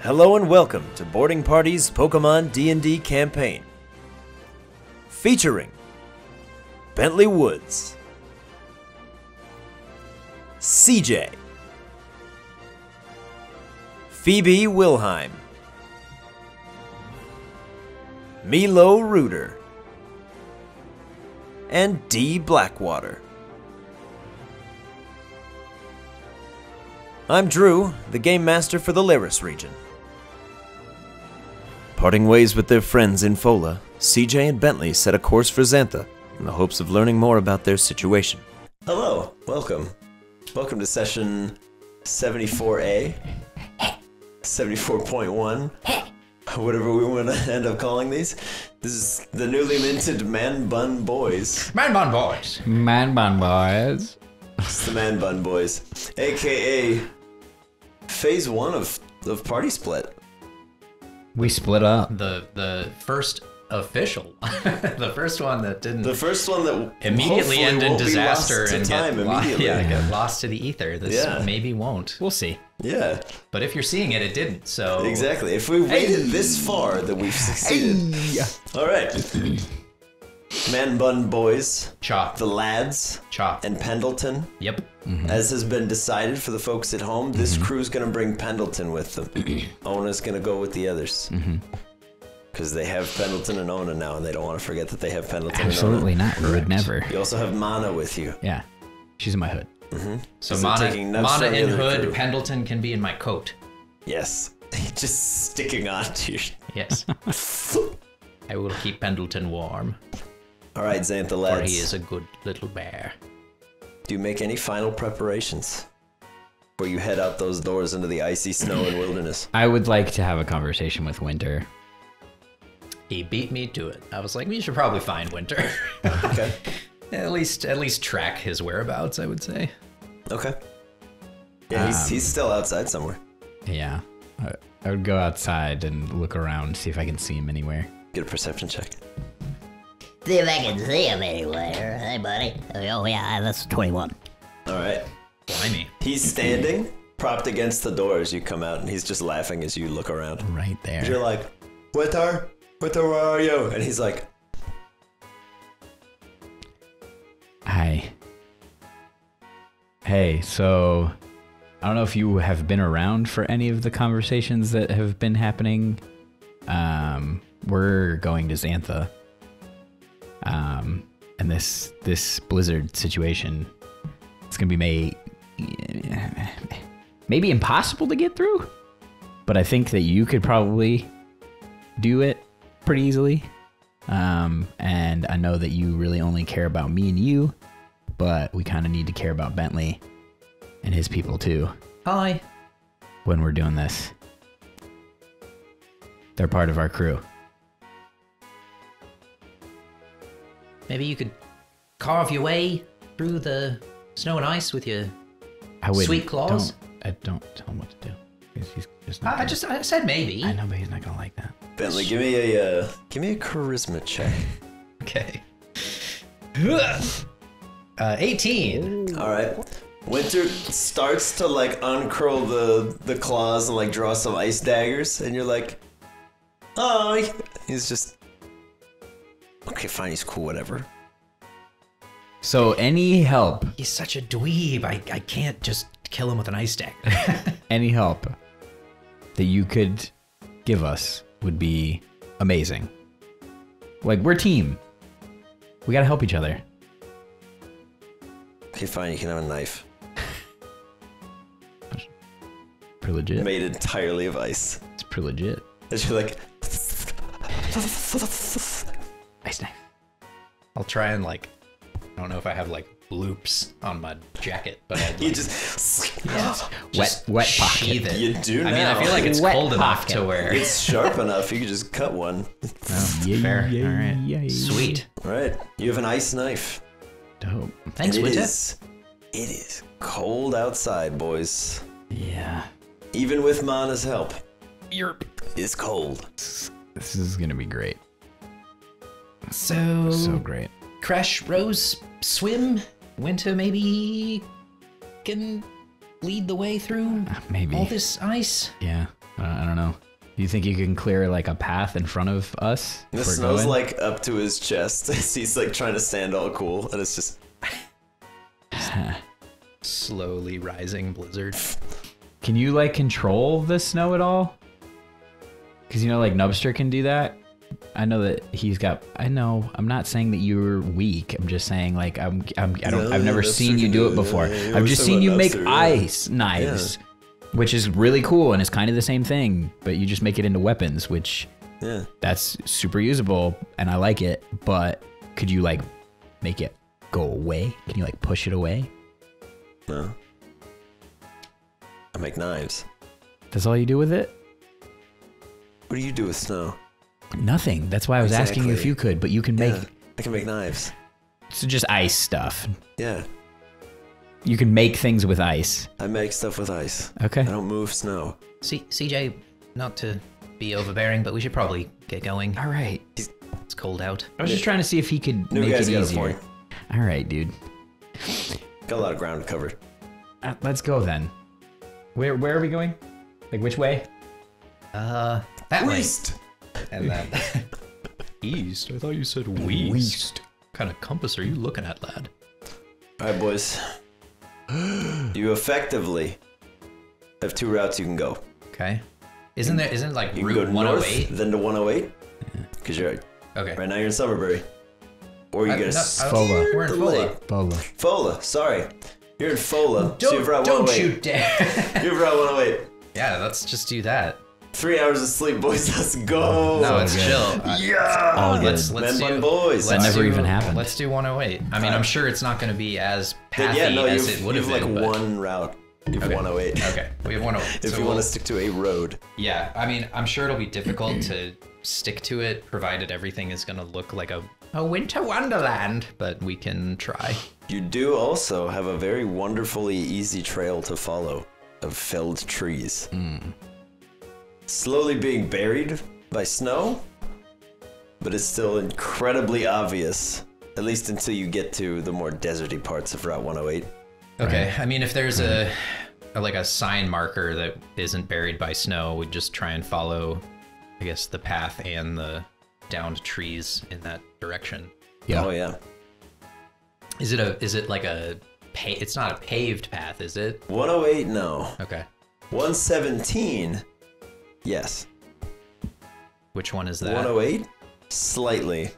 Hello and welcome to Boarding Party's Pokemon DnD campaign. Featuring Bentley Woods, CJ, Phoebe Wilheim, Milo Reuter, and D. Blackwater. I'm Drew, the Game Master for the Lyris region. Parting ways with their friends in Fola, CJ and Bentley set a course for Xantha in the hopes of learning more about their situation. Hello, welcome. Welcome to session 74A, 74.1, whatever we want to end up calling these. This is the newly minted Man Bun Boys. Man Bun Boys. Man Bun Boys. It's the Man Bun Boys, aka phase 1 of Party Split. We split up. The first official, the first one that didn't. The first one that immediately end in disaster and get lost to the ether. This maybe won't. We'll see. Yeah. But if you're seeing it, it didn't. So exactly. If we waited this far, then we've succeeded. All right. Man Bun Boys, Chop, the lads, Chop, and Pendleton. Yep. As has been decided for the folks at home, this crew's gonna bring Pendleton with them. Ona's gonna go with the others. Because they have Pendleton and Ona now, and they don't want to forget that they have Pendleton Absolutely and Ona. not. We would never. You also have Mana with you. Yeah. She's in my hood. So Mana in hood, crew. Pendleton can be in my coat. Yes. Just sticking on to your... Yes. I will keep Pendleton warm. All right, Xantha lads. For he is a good little bear. Do you make any final preparations before you head out those doors into the icy snow and wilderness? I would like to have a conversation with Wynter. He beat me to it. I was like, we should probably find Wynter. Okay. At least track his whereabouts, I would say. Okay. Yeah, he's still outside somewhere. Yeah. I would go outside and look around, see if I can see him anywhere. Get a perception check. See if I can see him anywhere. Hey, buddy. Oh, yeah, that's 21. All right. Blimey. He's standing, propped against the door as you come out, and he's just laughing as you look around. Right there. You're like, Wynter, where are you? And he's like, Hi. Hey, so I don't know if you have been around for any of the conversations that have been happening. We're going to Xantha. And this blizzard situation, it's gonna be maybe impossible to get through, but I think that you could probably do it pretty easily. And I know that you really only care about me and you, but we kind of need to care about Bentley and his people too. Hi. When we're doing this, they're part of our crew. Maybe you could carve your way through the snow and ice with your sweet claws. Don't tell him what to do. He's just not I said maybe. I know, but he's not gonna like that. Bentley, give me a charisma check. Okay. 18. All right. Wynter starts to like uncurl the claws and like draw some ice daggers, and you're like, oh, he's just. Okay, fine, he's cool, whatever. So any help, He's such a dweeb. I can't just kill him with an ice dagger. any help that you could give us would be amazing. Like, we're a team. We gotta help each other. Okay, fine, you can have a knife. Pretty legit. Made entirely of ice. It's pretty legit. And you're like... Ice knife. I'll try and I don't know if I have bloops on my jacket, but I'd You just... Wet pocket. sheath it. You do now. I mean, I feel like it's Wet cold enough to pocket. where It's sharp enough, you could just cut one. fair. All right. Sweet. Right, you have an ice knife. Dope. Thanks, And Wynter. it is cold outside, boys. Yeah. Even with Mana's help, Yerp. it's cold. This is gonna be great. So Great. Crash, Rose, swim. Wynter maybe can lead the way through Maybe. all this ice. Yeah. I don't know. Do you think you can clear like a path in front of us? The if we're snow's going? like up to his chest. He's like trying to stand all cool, and it's just Slowly rising blizzard. Can you like control the snow at all? Because you know, like Nubster can do that. I know that he's got. I know. I'm not saying that you're weak. I'm just saying like I've never seen you do it before. I've just seen you make ice knives, which is really cool and it's kind of the same thing, but you just make it into weapons, which that's super usable and I like it. But could you like make it go away? Can you like push it away? no. I make knives. That's all you do with it? What do you do with snow? Nothing. That's why I was asking you if Exactly. you could, but you can make I can make knives. so just ice stuff. Yeah, You can make things with ice. I make stuff with ice. Okay. I don't move snow. CJ, not to be overbearing, but we should probably get going. All right. It's cold out. I was just trying to see if he could New make guy's it got a easier. point. All right, dude. Got a lot of ground to cover. Let's go then. Where are we going? Like which way? That way. East. And then east. I thought you said west. What kind of compass are you looking at, lad? All right, boys. You effectively have 2 routes you can go. Okay. Isn't it like You can go Route north, 108? then to 108, because you're Okay. right now you're in Summerbury, or you get a Fola. We're in Fola. Bola. Fola. Sorry, you're in Fola. so you've route Don't 108. you dare. You've route 108. Yeah, let's just do that. 3 hours of sleep, boys. Let's go. No, it's good. chill. Yeah. All good. Let's Men do, bun boys. That let's never do- even happened. Let's do 108. I mean, I'm sure it's not going to be as pathy Yeah, no, as you've, it would have you've like been. but- one route. You've Okay. 108. Okay, we have 108. If So you want we'll- to stick to a road. Yeah, I mean, I'm sure it'll be difficult to stick to it, provided everything is going to look like a winter wonderland, but we can try. You do also have a very wonderfully easy trail to follow of felled trees. Slowly being buried by snow, but it's still incredibly obvious, at least until you get to the more deserty parts of Route 108. Okay, I mean, if there's a like a sign marker that isn't buried by snow, we just try and follow, I guess, the path and the downed trees in that direction. Yeah. Oh yeah. Is it like a it's not a paved path, is it? 108, no. Okay. 117, yes. Which one is that? 108, slightly.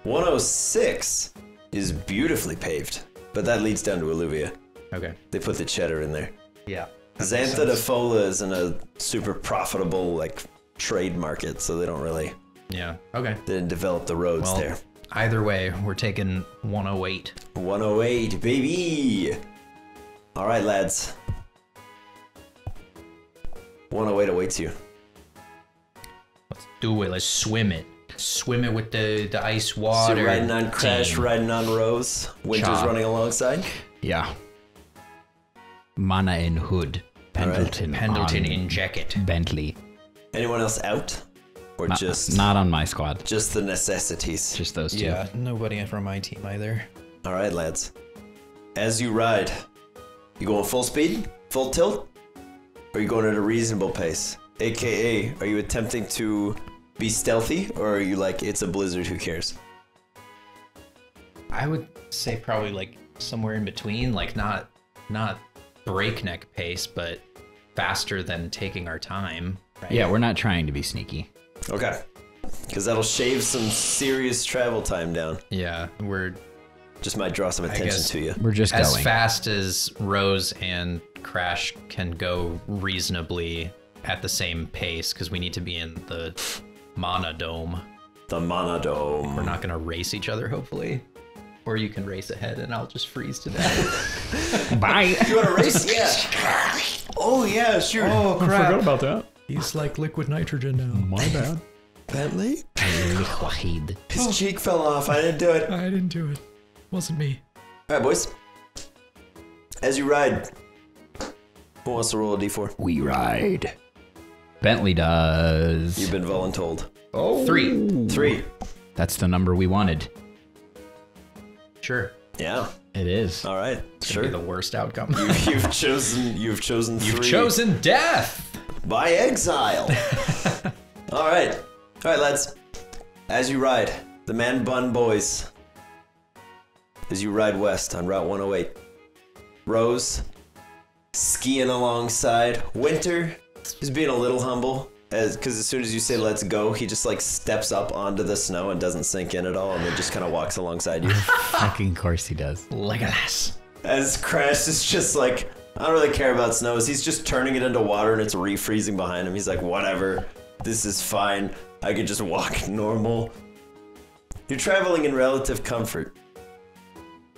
106 is beautifully paved, but that leads down to Alluvia. Okay. They put the cheddar in there. Yeah. Xantha de Fola isn't a super profitable like trade market, so they don't really Yeah. Okay. they didn't develop the roads Well, there. either way, we're taking 108. 108, baby. All right, lads. 108 awaits you. Let's do it. Let's swim it. Swim it with the ice So water. you're riding on Crash, team. riding on Rose. Winter's Chop. running alongside. Yeah. Mana in hood. Pendleton. Pendleton on in jacket. Bentley. Anyone else out, or just Not on my squad. just the necessities? Just those two. Yeah, nobody from my team either. All right, lads. As you ride, you going full speed, full tilt, or are you going at a reasonable pace? AKA, are you attempting to be stealthy, or are you like, it's a blizzard, who cares? I would say probably like somewhere in between, like not breakneck pace, but faster than taking our time. Right? Yeah, we're not trying to be sneaky. Okay. Because that'll shave some serious travel time down. Yeah, we're Just might draw some attention guess- to you. We're just as going. fast as Rose and Crash can go reasonably at the same pace, because we need to be in the Mana Dome. The Monodome. We're not gonna race each other, hopefully. Or you can race ahead and I'll just freeze to death. Bye. You want to race? Yeah. Oh, yeah, sure. Oh crap. about that. He's like liquid nitrogen now. My bad. Bentley? Liquid. His cheek fell off. I didn't do it. I didn't do it. Wasn't me. All right, boys. As you ride, who wants to roll a d4? We ride. Bentley does. You've been voluntold. Oh. 3. 3. That's the number we wanted. Sure. Yeah. It is. All right. Be Sure. the worst outcome. You've chosen. You've chosen 3. You've chosen death. by exile. All right, lads. As you ride, the Man Bun Boys. As you ride west on Route 108, Rose skiing alongside. Wynter is being a little humble, because as soon as you say "let's go," he just like steps up onto the snow and doesn't sink in at all, and then just kind of walks alongside you. Fucking course he does. Legolas. As Crash is just like, I don't really care about snows. He's just turning it into water and it's refreezing behind him. He's like, whatever, this is fine. I could just walk normal. You're traveling in relative comfort,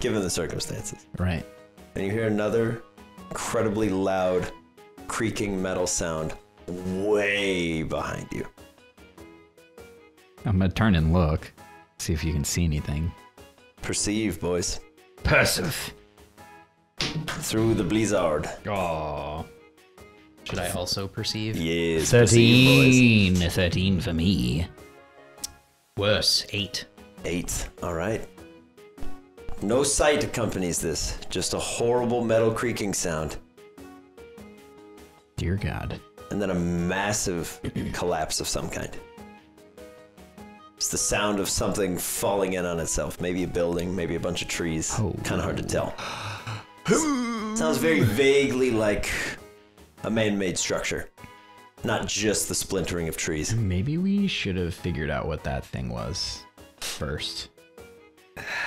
given the circumstances. Right. And you hear another incredibly loud, creaking metal sound way behind you. I'm gonna turn and look, see if you can see anything. Perceive, boys. Perceive. Through the blizzard. Oh. Should I also perceive? Yes, perceive, 13. 13 for me. Worse, 8. 8. All right. No sight accompanies this, just a horrible metal creaking sound. Dear God. And then a massive collapse of some kind. It's the sound of something falling in on itself. Maybe a building, maybe a bunch of trees. Oh. Kind of hard to tell. Sounds very vaguely like a man-made structure. Not just the splintering of trees. Maybe we should have figured out what that thing was first.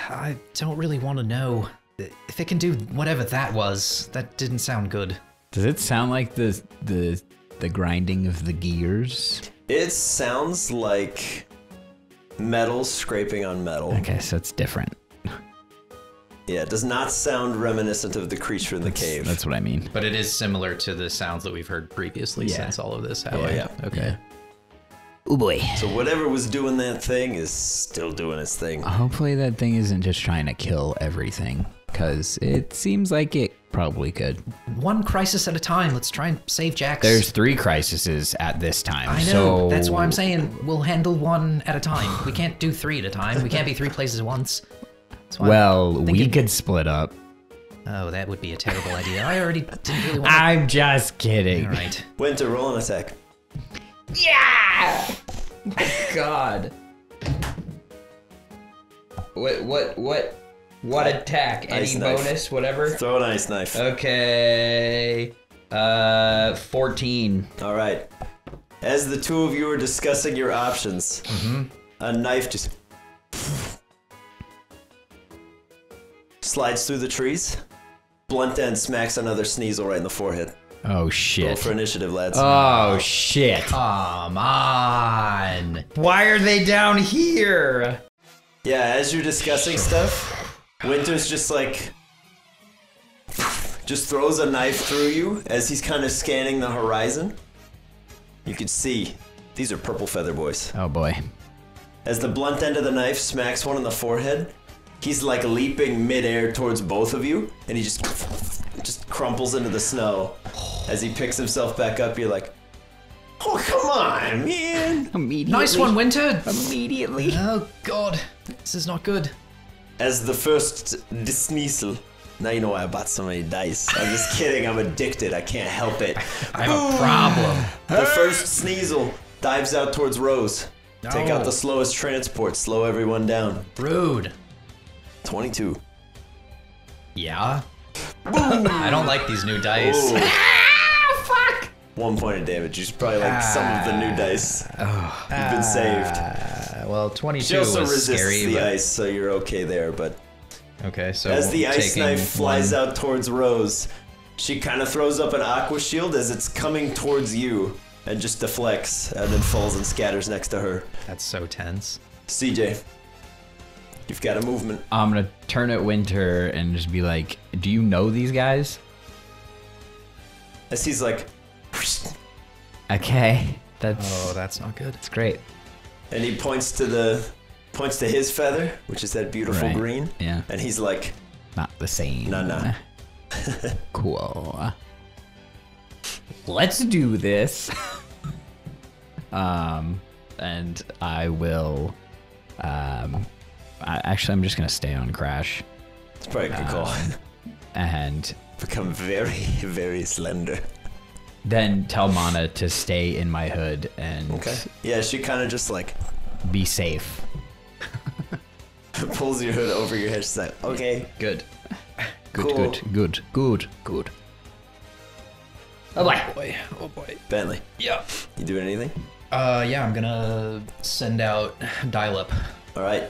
I don't really want to know. If it can do whatever that was, that didn't sound good. Does it sound like the grinding of the gears? It sounds like metal scraping on metal. Okay, so it's different. Yeah, it does not sound reminiscent of the creature in the cave. That's what I mean. But it is similar to the sounds that we've heard previously since all of this happened. yeah. Okay. Oh boy. So whatever was doing that thing is still doing its thing. Hopefully that thing isn't just trying to kill everything, because it seems like it probably could. One crisis at a time. Let's try and save Jax. There's 3 crises at this time. I know. So That's why I'm saying we'll handle one at a time. We can't do 3 at a time. We can't be 3 places at once. That's why well, I'm we thinking- could split up. Oh, that would be a terrible idea. I already didn't really want to. I'm just kidding. All right. Wynter, roll an attack. Yeah! God. What attack? Ice knife. bonus, whatever? Throw an ice knife. Okay. 14. All right. As the two of you are discussing your options, a knife just slides through the trees. Blunt end smacks another Sneasel right in the forehead. Oh Roll shit. for initiative, lads. Oh shit. Come on. Why are they down here? Yeah, as you're discussing stuff, Wynter's just like, just throws a knife through you as he's kind of scanning the horizon. You can see, these are purple feather boys. Oh boy. As the blunt end of the knife smacks one in the forehead, he's like leaping midair towards both of you, and he just crumples into the snow. As he picks himself back up, you're like, oh, come on, man. Immediately. Nice one, Wynter. Immediately. Oh, God. This is not good. As the first Sneasel. Now you know why I bought so many dice. I'm just kidding, I'm addicted, I can't help it. I have a problem. The first Sneasel dives out towards Rose. Take out No. the slowest transport, slow everyone down. Rude. 22. Yeah? I don't like these new dice. Ooh. Fuck. 1 point of damage. You should probably like some of the new dice. You've been saved. Well, She 22 also was resists scary. the but... ice, so you're okay there, but Okay, so as the ice taking knife flies one- out towards Rose, she kind of throws up an aqua shield as it's coming towards you and just deflects and then falls and scatters next to her. That's so tense. CJ, you've got a movement. I'm gonna turn at Wynter and just be like, do you know these guys? As he's like, Okay. That's Oh, that's not good. that's great. and he points to his feather, which is that beautiful Right. green, Yeah. and he's like, Not the same. Nah. Cool. Let's do this. And I will. Actually, I'm just gonna stay on Crash it's probably a good call. and Become very, very slender. then tell Mana to stay in my hood and Okay. Yeah, she kind of just like be safe. pulls your hood over your head. She's like, okay. Good. Cool. Good. Oh boy. Boy. Oh boy. Bentley, Yeah. you doing anything? Yeah, I'm gonna send out dial-up. All right.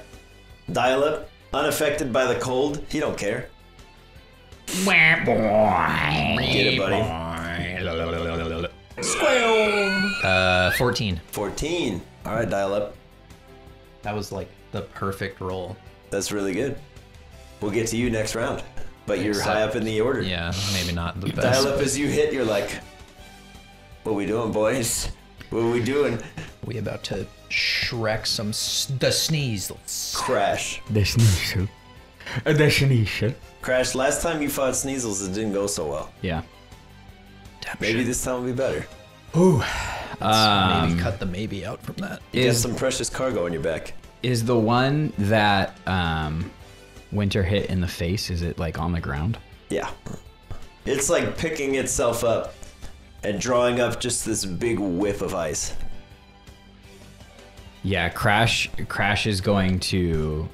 Dial up, unaffected by the cold. He don't care. Get it, buddy. 14. 14. All right, dial up. That was like the perfect roll. That's really good. We'll get to you next round, but you're Except- high up in the order. Yeah, maybe not the best. Dial up as you hit. You're like, what we doing, boys? What are we doing? We about to Shrek the sneeze. Crash. The Sneasel. Crash, last time you fought Sneasels, it didn't go so well. Yeah. Maybe this time will be better. Ooh. Maybe cut the maybe out from that. You got some precious cargo on your back. Is the one that Wynter hit in the face, is it like on the ground? Yeah. It's like picking itself up and drawing up just this big whiff of ice. Yeah, Crash is going to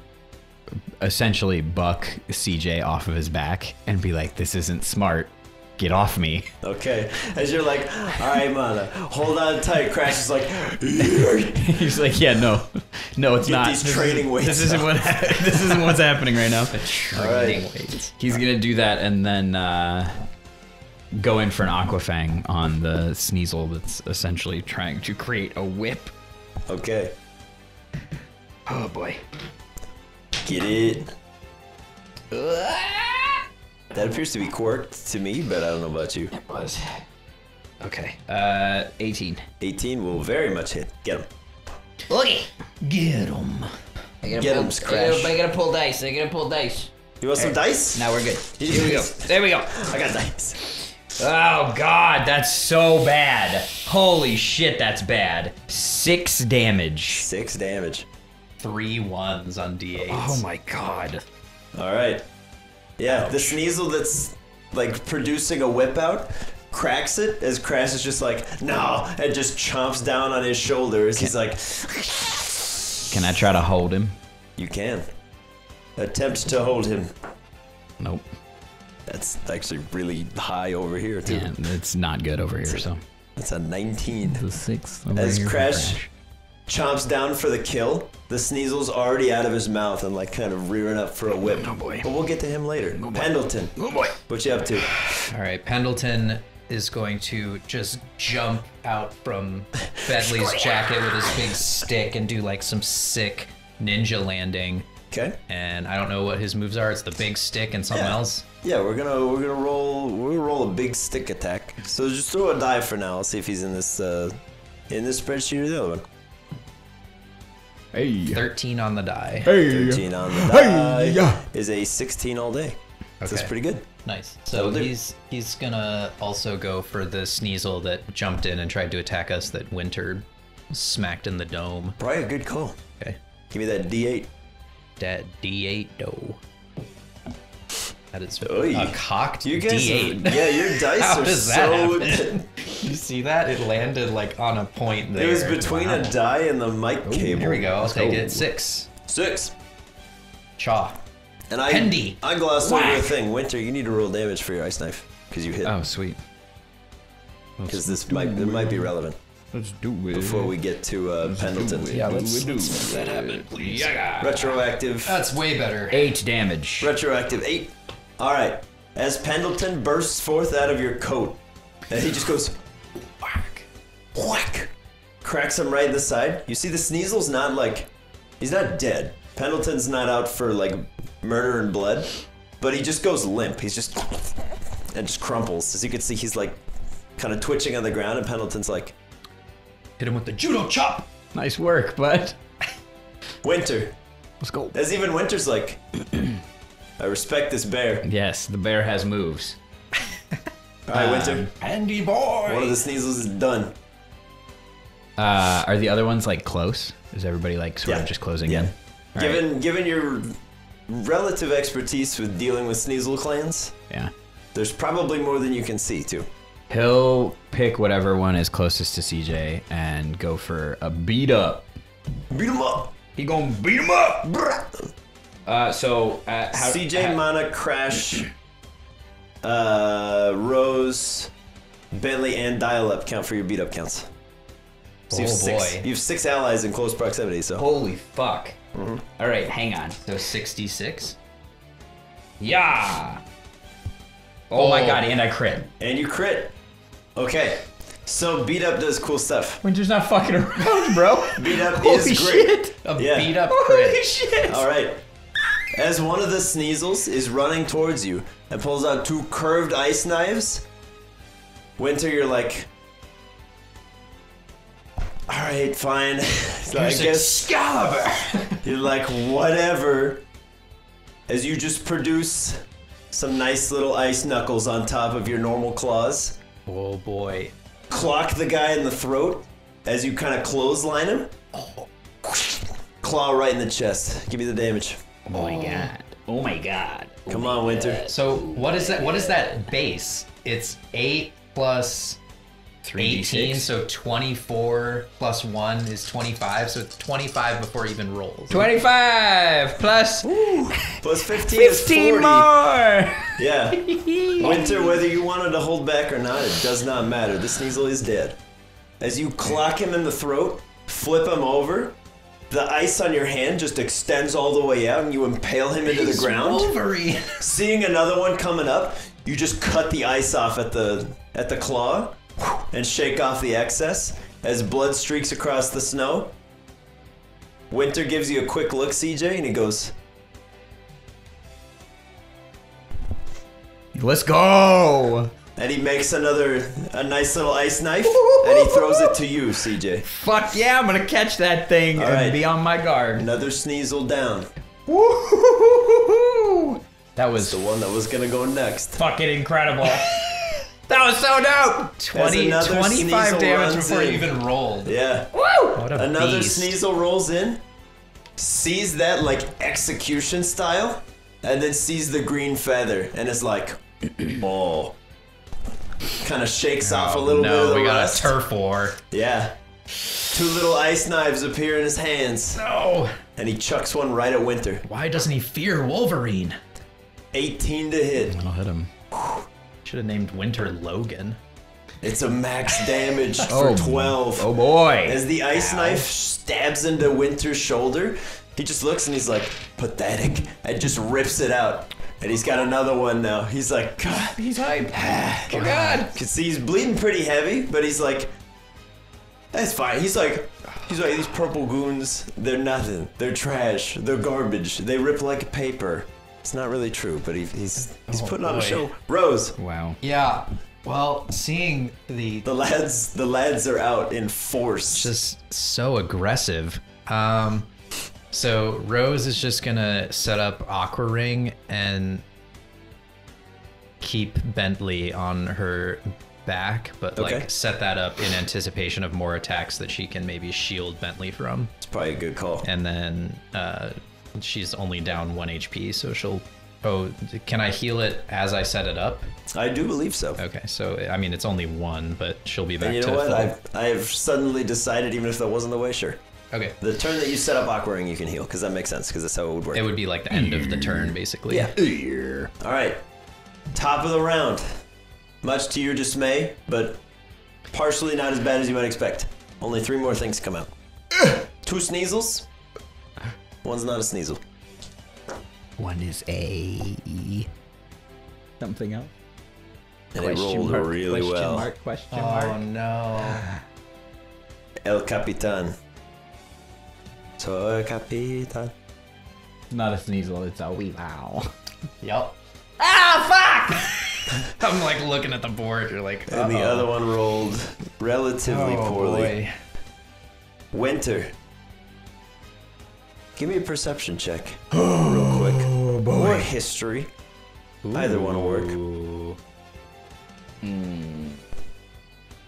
essentially buck CJ off of his back and be like, this isn't smart. Get off me. Okay. As you're like, all right, Mana, hold on tight. Crash is like, He's like, yeah, no, it's get not. these training weights. This isn't this isn't what's happening right now. Training weights. He's gonna do that and then go in for an Aquafang on the Sneasel that's essentially trying to create a whip. Okay. Oh boy. Get it. That appears to be quirked to me, but I don't know about you. It was. Okay. 18. 18 will very much hit. Get him. Okay. Get him. I gotta Get pull, 'em, Crash. I gotta pull dice. I gotta pull dice. You want some dice? Now we're good. Here we go. There we go. I got dice. Oh god, that's so bad. Holy shit, that's bad. 6 damage. 6 damage. 3 1s on D8s. Oh my god. All right. Yeah, the Sneasel that's like producing a whip out cracks it as Crash is just like, no, and just chomps down on his shoulders. He's like, Can I try to hold him? you can. Attempt to hold him. Nope. That's actually really high over here, too. Yeah, it's not good over here, so. That's a 19. The 6 As Crash chomps down for the kill, the Sneasel's already out of his mouth and like kind of rearing up for a whip. Oh boy. But we'll get to him later. Pendleton. Oh boy. What you up to? All right, Pendleton is going to just jump out from Bentley's jacket with his big stick and do like some sick ninja landing. Okay. And I don't know what his moves are. It's the big stick and something Yeah. else. Yeah, we're gonna roll a big stick attack. So just throw a die for now. I'll see if he's in this spreadsheet or the other one. Hey. 13 on the die. 13 on the die is a 16 all day. So that's Okay. pretty good. Nice. So That'll do. he's gonna also go for the Sneasel that jumped in and tried to attack us that Wynter smacked in the dome. Probably a good call. Okay. Give me that D8. That D8 dough. That is Oy. a cocked You guys, D8. yeah, your dice How are does that so. happen? You see that? It landed like on a point there. It was between Wow. a die and the mic cable. Here we go. I'll Let's take go. it. 6. 6. Chaw. And I Pendy. I glossed over a Whack. thing. Wynter, you need to roll damage for your ice knife because you hit. Oh, sweet. Because it might be relevant Let's do it. before we get to Pendleton. Yeah, let's make that happen, please. Yeah. Retroactive. That's way better. 8 damage. Retroactive 8. All right. As Pendleton bursts forth out of your coat, and he just goes whack, whack, cracks him right in the side. You see, the Sneasel's not like, he's not dead. Pendleton's not out for like murder and blood, but he just goes limp. He's just and just crumples. As you can see, he's like kind of twitching on the ground, and Pendleton's like, Hit him with the judo chop. Nice work, bud. Wynter. Let's go. As even Wynter's like, I respect this bear. Yes, the bear has moves. All right, Wynter. Andy boy. One of the Sneasels is done. Are the other ones like close? Is everybody like sort Yeah. of just closing Yeah. in? All right. Given your relative expertise with dealing with Sneasel clans, Yeah. there's probably more than you can see too. He'll pick whatever one is closest to CJ and go for a beat up. Beat him up. He gonna beat him up. CJ, Mana, Crash, Rose, Bentley, and Dial-Up count for your beat up counts. So you have six. Boy. You have 6 allies in close proximity. So Holy fuck. All right, hang on. So 66. Yeah. Oh my god, and I crit. and you crit. Okay. So beat up does cool stuff. Winter's not fucking around, bro. Beat up Holy is great. shit. A Yeah. beat up Holy crit. shit. All right. As one of the Sneasels is running towards you and pulls out 2 curved ice knives, Wynter, you're like, all right, fine. So I guess Excalibur. you're like, whatever. As you just produce some nice little ice knuckles on top of your normal claws, Oh boy. clock the guy in the throat as you kind of clothesline him. Claw right in the chest. Give me the damage. Oh my god. Oh my god. Come on, Wynter. So what is that? What is that base? It's 8 plus 18, so 24 plus 1 is 25. So it's 25 before it even rolls. 25 plus Plus 15 is 15 40. more. Yeah. Wynter, whether you wanted to hold back or not, it does not matter. The Sneasel is dead. As you clock him in the throat, flip him over, the ice on your hand just extends all the way out and you impale him into the ground. Wolverine. Seeing another one coming up, you just cut the ice off at the claw and shake off the excess as blood streaks across the snow. Wynter gives you a quick look, CJ, and he goes, Let's go. and he makes a nice little ice knife, and he throws it to you, CJ. Fuck yeah, I'm gonna catch that thing All and right. be on my guard. Another Sneasel down. Woo-hoo-hoo-hoo-hoo. That was The one that was gonna go next. fucking incredible. That was so dope. 20, another 25 Sneasel damage runs before in. it even rolled. Yeah. What a Another beast. Sneasel rolls in, sees that like execution style, and then sees the green feather and is like, oh. Kind of shakes off a little bit of the we got rust. a turf war. Yeah. 2 little ice knives appear in his hands, No. and he chucks one right at Wynter. Why doesn't he fear Wolverine? 18 to hit. I'll hit him. Should have named Wynter Logan. It's a max damage for 12. Oh boy. As the ice knife stabs into Wynter's shoulder, he just looks and he's like, pathetic, and just rips it out. And he's got another one now. He's like, God. He's hyped. Oh God. Can see he's bleeding pretty heavy, but he's like, that's fine. He's like, these purple goons, they're nothing. They're trash. They're garbage. They rip like paper. It's not really true, but he's putting on a boy. show. Rose, Wow. Yeah. Well, seeing the the lads are out in force. just so aggressive. So Rose is just gonna set up Aqua Ring and keep Bentley on her back, but Okay. like set that up in anticipation of more attacks that she can maybe shield Bentley from. It's probably a good call. And then she's only down 1 HP, so she'll. Oh, can I heal it as I set it up? I do believe so. Okay, so I mean it's only 1, but she'll be back And you to know what? full. I've suddenly decided, even if that wasn't the way, sure. Okay, The turn that you set up Aqua Ring, you can heal, because that makes sense, because that's how it would work. it would be like the end of the turn, basically. Yeah. All right. Top of the round. Much to your dismay, but partially not as bad as you might expect. Only 3 more things come out. 2 Sneasels. One's not a Sneasel. One is a something else. And it rolled really well. Question Oh no. El Capitan. Soy Capitan. Not a Sneasel, it's a Weavile. Yep. Ah, fuck! I'm like looking at the board. You're like, And the other one rolled relatively poorly. Boy. Wynter. Give me a perception check. Real quick. Oh boy. Or history. Either one will work.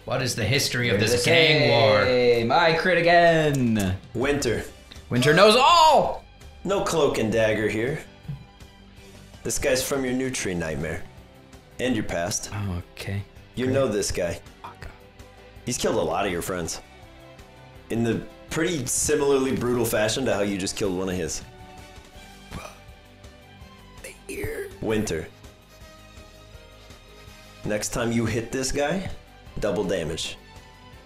What is the history of this gang war? Hey, my crit again. Wynter. Winter knows all. No cloak and dagger here. This guy's from your new tree nightmare. And your past. Oh, okay. You know this guy. He's killed a lot of your friends. In the pretty similarly brutal fashion to how you just killed one of his. Wynter. Next time you hit this guy, double damage.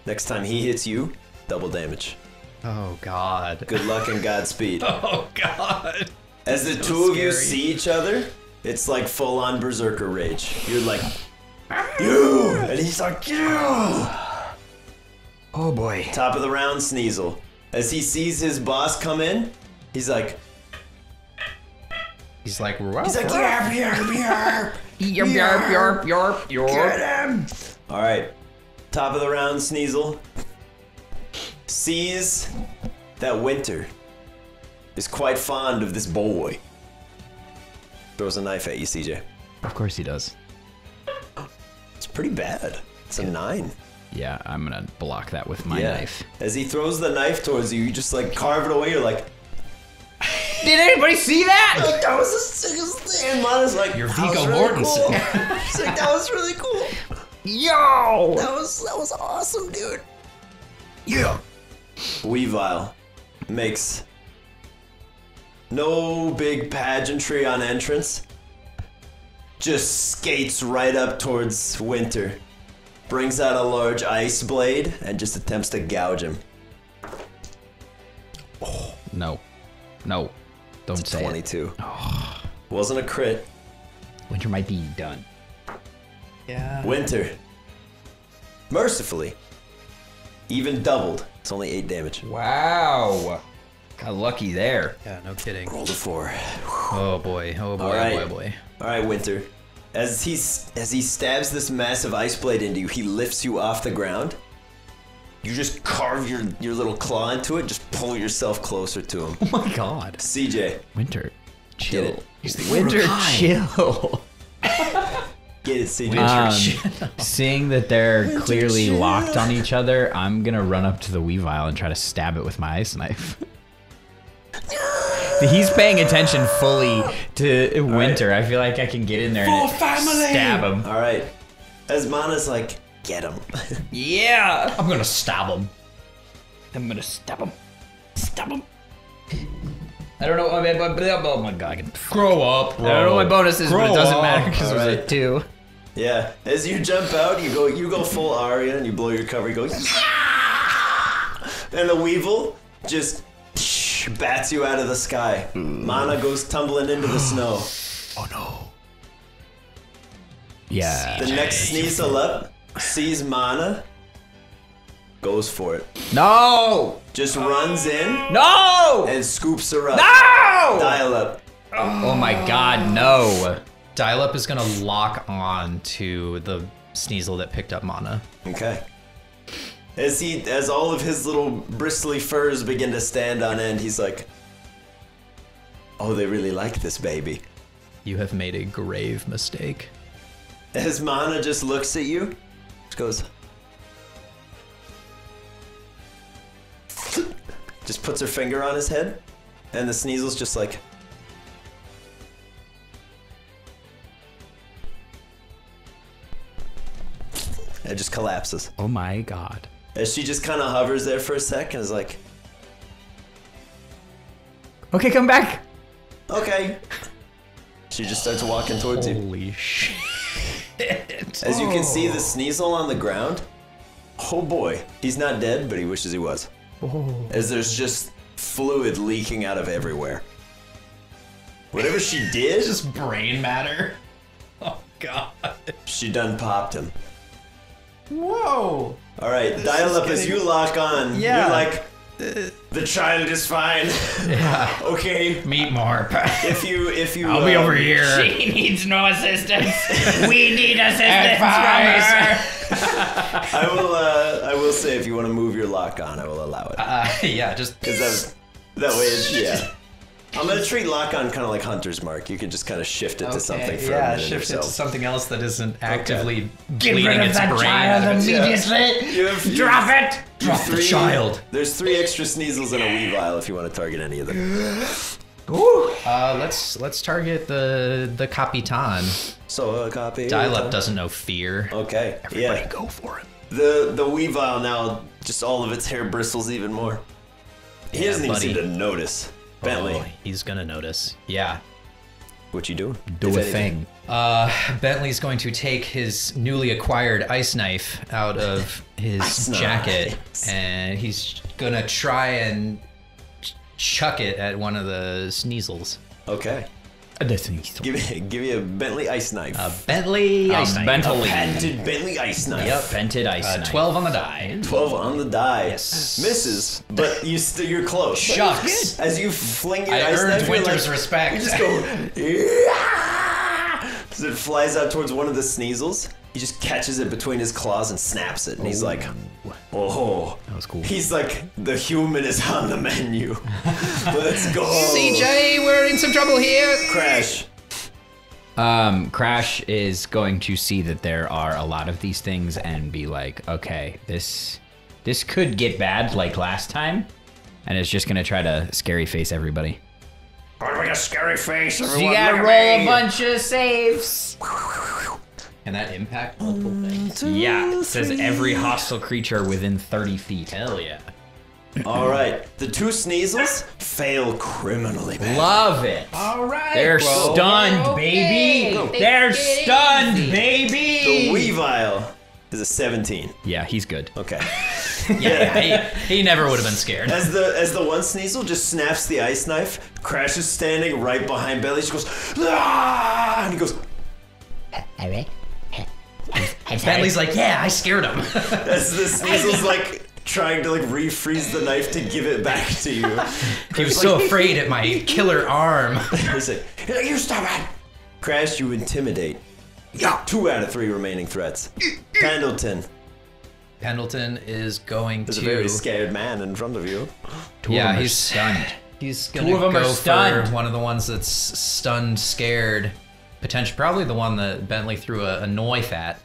Next time he hits you, double damage. Oh God. Good luck and Godspeed. Oh God. As the two of you see each other, it's like full-on berserker rage. You're like, you! And he's like, you! Oh boy. Top of the round, Sneasel. As he sees his boss come in, he's like, Yarp, yarp, yarp. Get him! Alright. Top of the round, Sneasel sees that Wynter is quite fond of this boy. Throws a knife at you, CJ. Of course he does. It's pretty bad. It's a 9. Yeah, I'm gonna block that with my knife. As he throws the knife towards you, you just like carve it away. You're like, Did anybody see that? like, that was the sickest thing. And Mana's like, You're that was Viggo really Mortensen. cool. She's like, that was really cool. Yo! That was awesome, dude. Yeah. Weavile makes no big pageantry on entrance. Just skates right up towards Wynter. Brings out a large ice blade and just attempts to gouge him. No. No. Don't say 22. Wasn't a crit. it. Winter might be done. Yeah. Wynter. Mercifully. Even doubled. It's only 8 damage. Wow. Got lucky there. Yeah, no kidding. Rolled a 4. Oh boy. Oh boy. All right. Oh boy. Oh boy. Alright, Wynter. As he stabs this massive ice blade into you, he lifts you off the ground. You just carve your little claw into it, just pull yourself closer to him. Oh my god. CJ, Winter, chill. Get it. He's the Winter, chill. get it, CJ. Seeing that they're clearly locked on each other, I'm gonna run up to the Weavile and try to stab it with my ice knife. He's paying attention fully to Winter. I feel like I can get in there and stab him. Alright. As Mana's like, get him. Yeah. I'm gonna stab him. I'm gonna stab him. Stab him. I don't know. Oh my god. I can Grow up. I don't know what my bonus is, but it doesn't matter because it was a Alright. 2. Yeah. As you jump out, you go full Arya and you blow your cover, you go, yeah! And the Weevil just bats you out of the sky. Mana goes tumbling into the snow. Oh no. Yeah. The next Sneasel up sees Mana, goes for it. No! Just runs in No! and scoops her up. No! Dial up. Oh my god, no. Dial-up is gonna lock on to the Sneasel that picked up Mana. Okay. As all of his little bristly furs begin to stand on end, he's like, oh, they really like this baby. You have made a grave mistake. As Mana just looks at you, just goes, just puts her finger on his head, and the Sneasel's just like, it just collapses. Oh my god. As she just kind of hovers there for a sec and is like, Okay, come back. okay. She just starts walking towards you. Holy shit. As you can see the Sneasel on the ground, oh boy, he's not dead, but he wishes he was. As there's just fluid leaking out of everywhere. Whatever she did, Just brain matter. Oh god. she done popped him. Whoa. All right, dial up as you lock on. Yeah. You're like, the child is fine. Yeah. Okay. Meet more. If you. I'll be over here. She needs no assistance. We need assistance from her. I will say if you want to move your lock on, I will allow it. Yeah, just Because that way it's, yeah. I'm going to treat lock on kind of like Hunter's Mark. You can just kind of shift it to something for a minute or shift so. it to something else that isn't actively Get bleeding rid of its that brain. child out of its- immediately. Drop it. Drop the child. There's 3 extra Sneasels and a Weavile if you want to target any of them. Let's target the Capitan. So copy. Dial-Up doesn't know fear. Okay. Everybody Yeah. go for it. The Weavile now, just all of its hair bristles even more. He doesn't even seem to notice. Bentley, Oh, he's gonna notice. Yeah. what you doing? Do If a anything. thing. Bentley's going to take his newly acquired ice knife out of his Ice jacket, knives. and he's gonna try and chuck it at one of the Sneasels. Okay. Give me a Bentley ice knife. Bentley ice knife. Bentley. Patented Bentley ice knife. Yep. Vented ice knife. 12 on the die. 12 on the die. Yes. Misses, but you're close. Shucks. As you fling your I ice earned knife, you're Winter's like, respect. You just go. "Yeah!" As it flies out towards one of the Sneasels, he just catches it between his claws and snaps it, and he's like, "Oh, That was cool. He's like, the human is on the menu. Let's go. CJ, we're in some trouble here. Crash. Crash is going to see that there are a lot of these things and be like, okay, this could get bad like last time, and is just gonna try to scary face everybody. Make a scary face. You Everyone, gotta look roll at a me. bunch of saves. Can that impact multiple things? Yeah, it says every hostile creature within 30 feet. Hell yeah. All right, the two Sneasels fail criminally bad. Love it. All right. They're stunned, baby. They're stunned, The baby. Weavile is a 17. Yeah, he's good. Okay. Yeah, he never would have been scared. As the one Sneasel just snaps the ice knife, Crash is standing right behind Belly. She goes, ah! And he goes, All right. I'm sorry. Bentley's like, yeah, I scared him. as the Sneasel's like trying to like refreeze the knife to give it back to you. He was so afraid at my killer arm. He's like, you stop it! Crash, you intimidate. Yeah. 2 out of 3 remaining threats. Pendleton. Pendleton is going There's to. a very scared man in front of you. Yeah, are he's stunned. He's Two gonna of them are go stunned. for one of the ones that's stunned, scared. Probably the one that Bentley threw a knife at,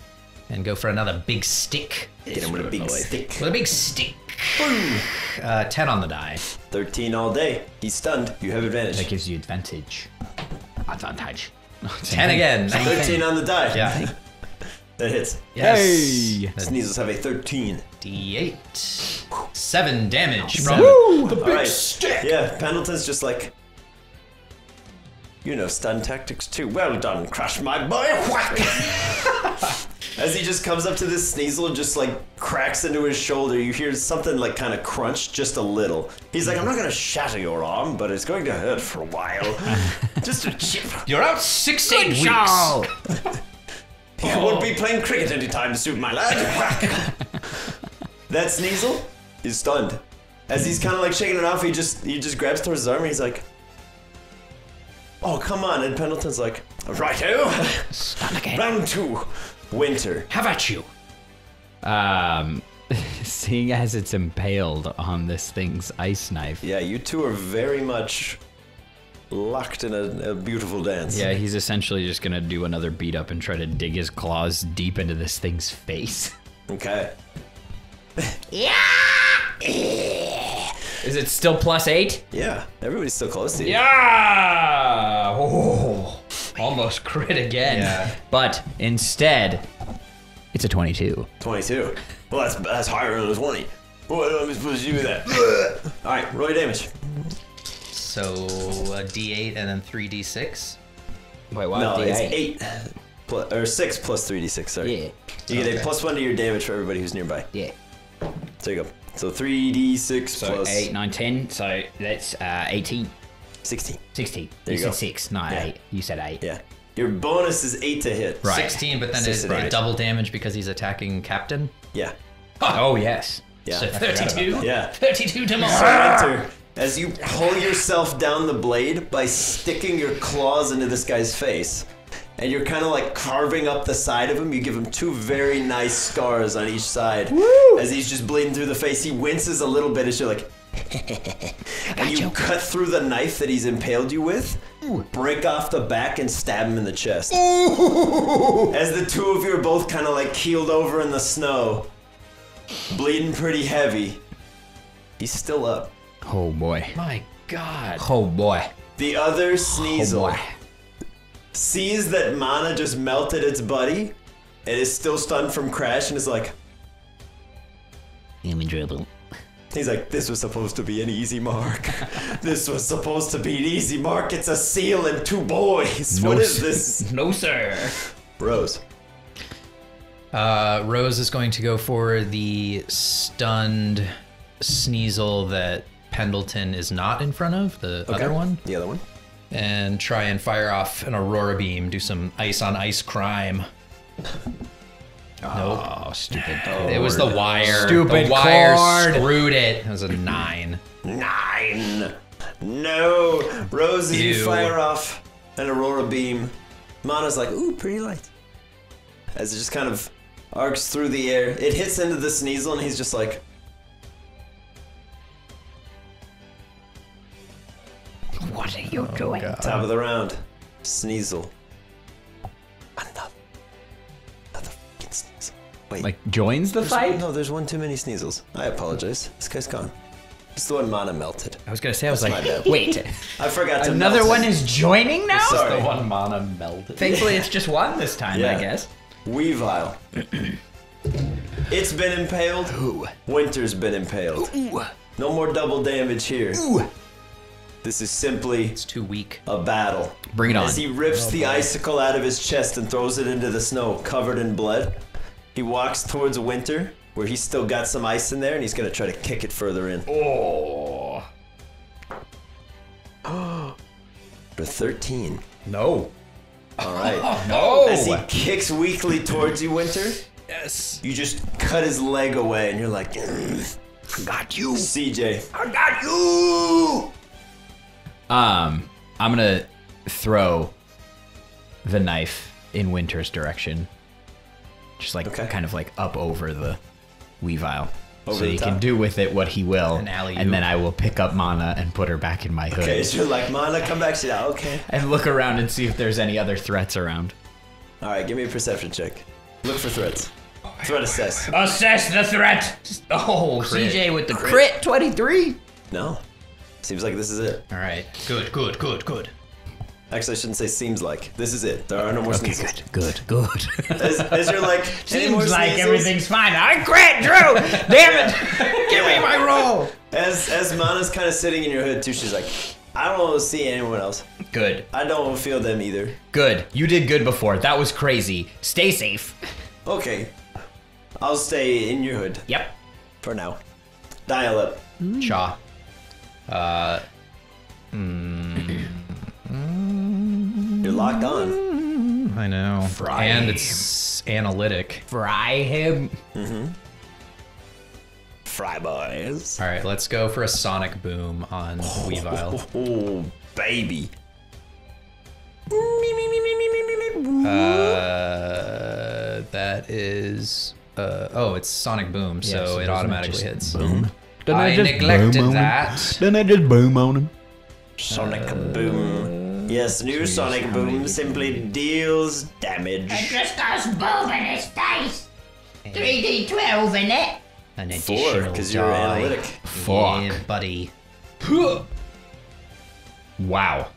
and go for another big stick. Hit him with a big stick. With a big stick. 10 on the die. 13 all day. He's stunned. You have That advantage. gives you advantage. Advantage. 10 again. 13 on the die. Yeah. That hits. Yes. Hey. Sneasels have a 13. D8. 7 damage from All right. Yeah, Pendleton's just like, you know stun tactics too. Well done, Crash, my boy. Whack! As he just comes up to this Sneasel and just like cracks into his shoulder, you hear something like kind of crunch just a little. He's like, I'm not gonna shatter your arm, but it's going to hurt for a while. Just a chip. You're out 6-8 weeks. You won't be playing cricket anytime soon, my lad. Whack! That Sneasel is stunned. As he's kind of like shaking it off, he just grabs towards his arm and he's like, oh, come on. And Pendleton's like, righto. Round 2. Wynter. How about you? Seeing as it's impaled on this thing's ice knife. Yeah, you two are very much locked in a beautiful dance. Yeah, he's essentially just gonna do another beat up and try to dig his claws deep into this thing's face. Okay. Is it still +8? Yeah, everybody's still close to you. Yeah! Oh, almost crit again. Yeah. But instead, it's a 22. 22. Well, that's higher than a 20. What am I supposed to do with that? All right, roll your damage. So a D8 and then 3D6. Wait, why? No, it's 8. Or 6 plus 3d6, sorry. Yeah. You get a +1 to your damage for everybody who's nearby. Yeah. There you go. So 3d6 So plus 8, 9, 10. So that's 18. 16. 16. There you said go. 6, not Yeah. 8. You said 8. Yeah. Your bonus is 8 to hit. Right. 16, but then 6 it to hit. double damage because he's attacking Captain. Yeah. Oh, yes. Yeah. So 32. Yeah. 32 to more. So Wynter, as you pull yourself down the blade by sticking your claws into this guy's face, and you're kind of like carving up the side of him, you give him 2 very nice scars on each side. Woo! As he's just bleeding through the face, he winces a little bit as you're like, and you cut through the knife that he's impaled you with, break off the back and stab him in the chest. As the 2 of you are both kind of like keeled over in the snow, bleeding pretty heavy. He's still up. Oh, boy. My God. Oh, boy. The other Sneasel boy. sees that Mana just melted its buddy and is still stunned from Crash and is like, I'm in trouble. he's like, this was supposed to be an easy mark. This was supposed to be an easy mark. It's a seal and 2 boys. What is this? No, sir. Rose. Rose is going to go for the stunned Sneasel that Pendleton is not in front of, the other one, The other one. and try and fire off an Aurora Beam, do some ice on ice crime. Oh, stupid. It was the wire. Stupid the wire cord. screwed it. It was a 9. 9. No. Rose, as you Ew. fire off an Aurora Beam, Mana's like, ooh, pretty light. As it just kind of arcs through the air. It hits into the Sneasel and he's just like, What are you doing? top of the round. Sneasel. Another fucking Sneasel. Wait. Like, joins the fight? No, there's one too many Sneasels. I apologize. This guy's gone. It's the one Mana melted. I was gonna say, I was That's my like, bad. wait, I forgot to another melt one it. is joining now? Sorry. The one Mana melted. Thankfully, it's just one this time, Yeah. I guess. Weavile. It's been impaled. Wynter's been impaled. No more double damage here. This is simply It's too weak. a battle. Bring it on. As he rips the icicle out of his chest and throws it into the snow, covered in blood, he walks towards Wynter, where he's still got some ice in there, and he's gonna try to kick it further in. Oh. For 13. No. All right. No. As he kicks weakly towards you, Wynter, Yes. you just cut his leg away, and you're like, Got you. CJ. I got you. I'm gonna throw the knife in Winter's direction, just like Okay. kind of like up over the Weavile, Over so the he top. can do with it what he will, An alley-oop. and then I will pick up Mana and put her back in my hood, Okay, so you're like, Mana, come back. She's like, okay. and look around and see if there's any other threats around. All right, give me a perception check. Look for threats. Threat assess. Assess the threat. Oh, Crit. CJ with the crit 23. No. Seems like this is it. All right. Good. Actually, I shouldn't say seems like. This is it. There are no more Okay, sneezes. good. As you're like, any more Seems like sneezes? everything's fine. I crit, Drew. Damn it! Give me my roll. As Mana's kind of sitting in your hood too, she's like, I don't want to see anyone else. Good. I don't want to feel them either. Good. You did good before. That was crazy. Stay safe. Okay. I'll stay in your hood Yep. for now. Dial up. Shaw. You're locked on. I know. Fry And him. it's analytic. Fry him. Fry boys. All right. Let's go for a sonic boom on Weavile. Oh, baby. That is. Oh, it's sonic boom, so Yeah, so it doesn't it automatically just hits. Boom. I neglected that. Then I just boom on him. Sonic boom. Yes, new Sonic boom simply deals damage. Just goes boom in his face. 3d12 in it. An 4, additional because you're die. analytic. Fuck. Yeah, buddy. Wow.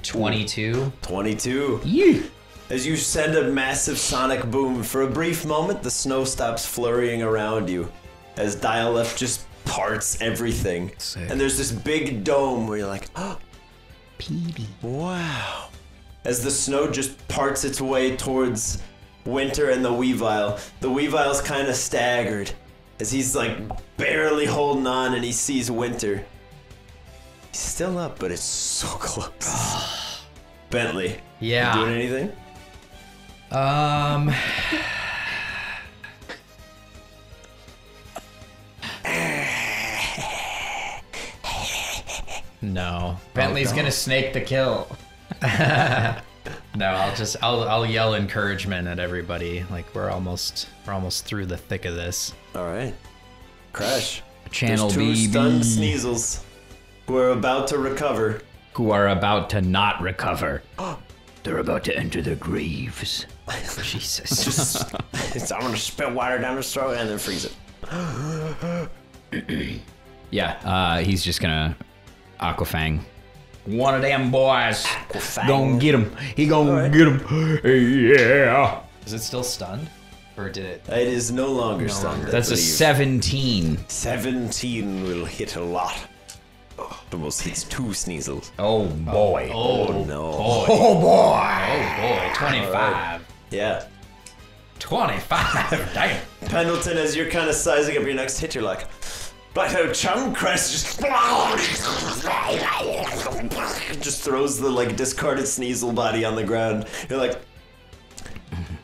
22. 22. Yeah. As you send a massive sonic boom, for a brief moment, the snow stops flurrying around you as Dial F just parts everything. Sick. And there's this big dome where you're like, oh, Petey. Wow. As the snow just parts its way towards Wynter and the Weavile's kind of staggered as he's like barely holding on and he sees Wynter. He's still up, but it's so close. Bentley. Yeah. You doing anything? No. Bentley's gonna snake the kill. No, I'll yell encouragement at everybody. Like we're almost through the thick of this. All right. Crash. Channel There's two BB. stunned Sneasels who are about to recover. Who are about to not recover. They're about to enter their graves. Jesus. I'm gonna spill water down his throat and then freeze it. Yeah, he's just gonna Aquafang One of them boys. Gonna get him. He gonna Alright. get him. Yeah. Is it still stunned? Or did it? It is no longer stunned. That's a 17. 17 will hit a lot. Almost hits 2 Sneasels. Oh boy. Oh no. Boy. Oh boy. Oh boy, 25. Yeah. 25. Damn. Pendleton, as you're kind of sizing up your next hit, you're like, Blacktail Chumcrest just throws the like discarded Sneasel body on the ground. You're like,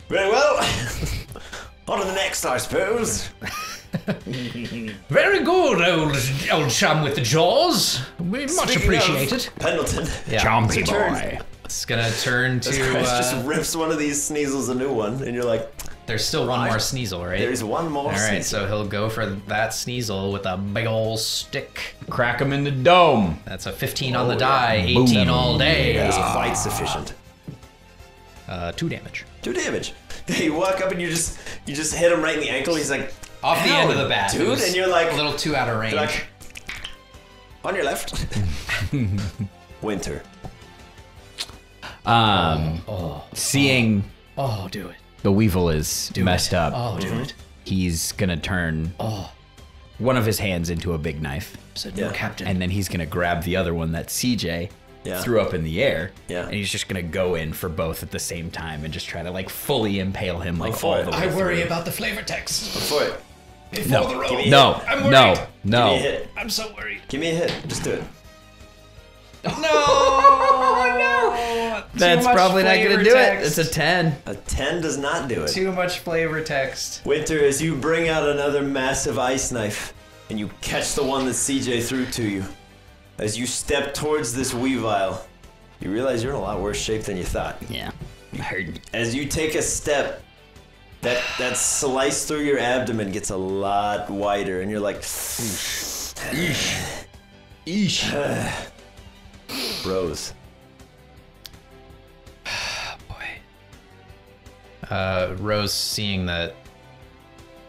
very well. On to the next, I suppose. Very good, old chum with the jaws. We much Speaking appreciate of it. Pendleton. Yeah. Chompy turn. boy. It's gonna turn This to. Crest just rips one of these Sneasels a new one, and you're like, There's still one more Sneasel, right? there's one more All right, Sneasel. so he'll go for that Sneasel with a big ol' stick. Crack him in the dome. That's a 15 on the yeah. die, 18 Boom. all day. That is quite sufficient. 2 damage. 2 damage. You walk up and you just hit him right in the ankle. He's like, Off the "Ow, end of the bat, dude," it was and you're like, a little too out of range. you're like, on your left. Wynter. Seeing Oh, do it. the Weevil is messed up, Oh, do it. he's gonna turn one of his hands into a big knife, Said Yeah. no, Captain. and then he's gonna grab the other one that CJ Yeah. threw up in the air, Yeah. and he's just gonna go in for both at the same time and just try to like fully impale him like for all it. the way I worry through. about the flavor text. For it. Before the roll. Give me No, I'm no, worried. Give me a no. hit. I'm so worried. Give me a hit. Just do it. No! That's probably not gonna do it. It's a 10. A 10 does not do it. Too much flavor text. Wynter, as you bring out another massive ice knife, and you catch the one that CJ threw to you, as you step towards this Weavile, you realize you're in a lot worse shape than you thought. Yeah, I heard. As you take a step, that slice through your abdomen gets a lot wider, and you're like, Eesh. Rose. Rose, seeing that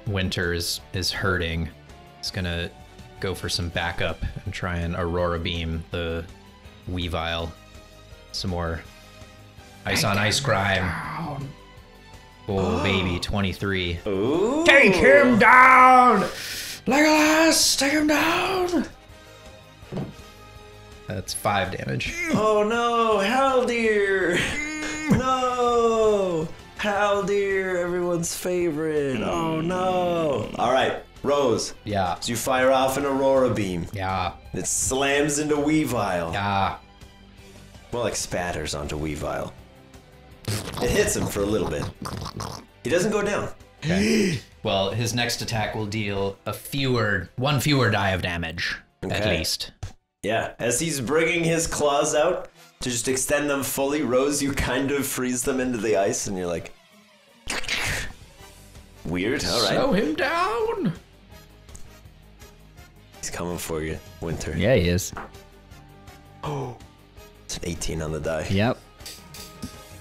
Wynter is hurting, is gonna go for some backup and try and Aurora Beam the Weavile. Some more ice on ice crime. Oh, baby, 23. Ooh. Take him down! Legolas, take him down! That's 5 damage. Oh no, Haldir! No! Haldir, everyone's favorite. Oh no! Alright, Rose. Yeah. So you fire off an Aurora Beam. Yeah. It slams into Weavile. Yeah. More like spatters onto Weavile. It hits him for a little bit. He doesn't go down. Okay. Well, his next attack will deal one fewer die of damage, at Okay. least. Yeah, as he's bringing his claws out to just extend them fully, Rose, you kind of freeze them into the ice, and you're like, weird. All right, Slow him down. he's coming for you, Wynter. Yeah, he is. It's an 18 on the die, Yep.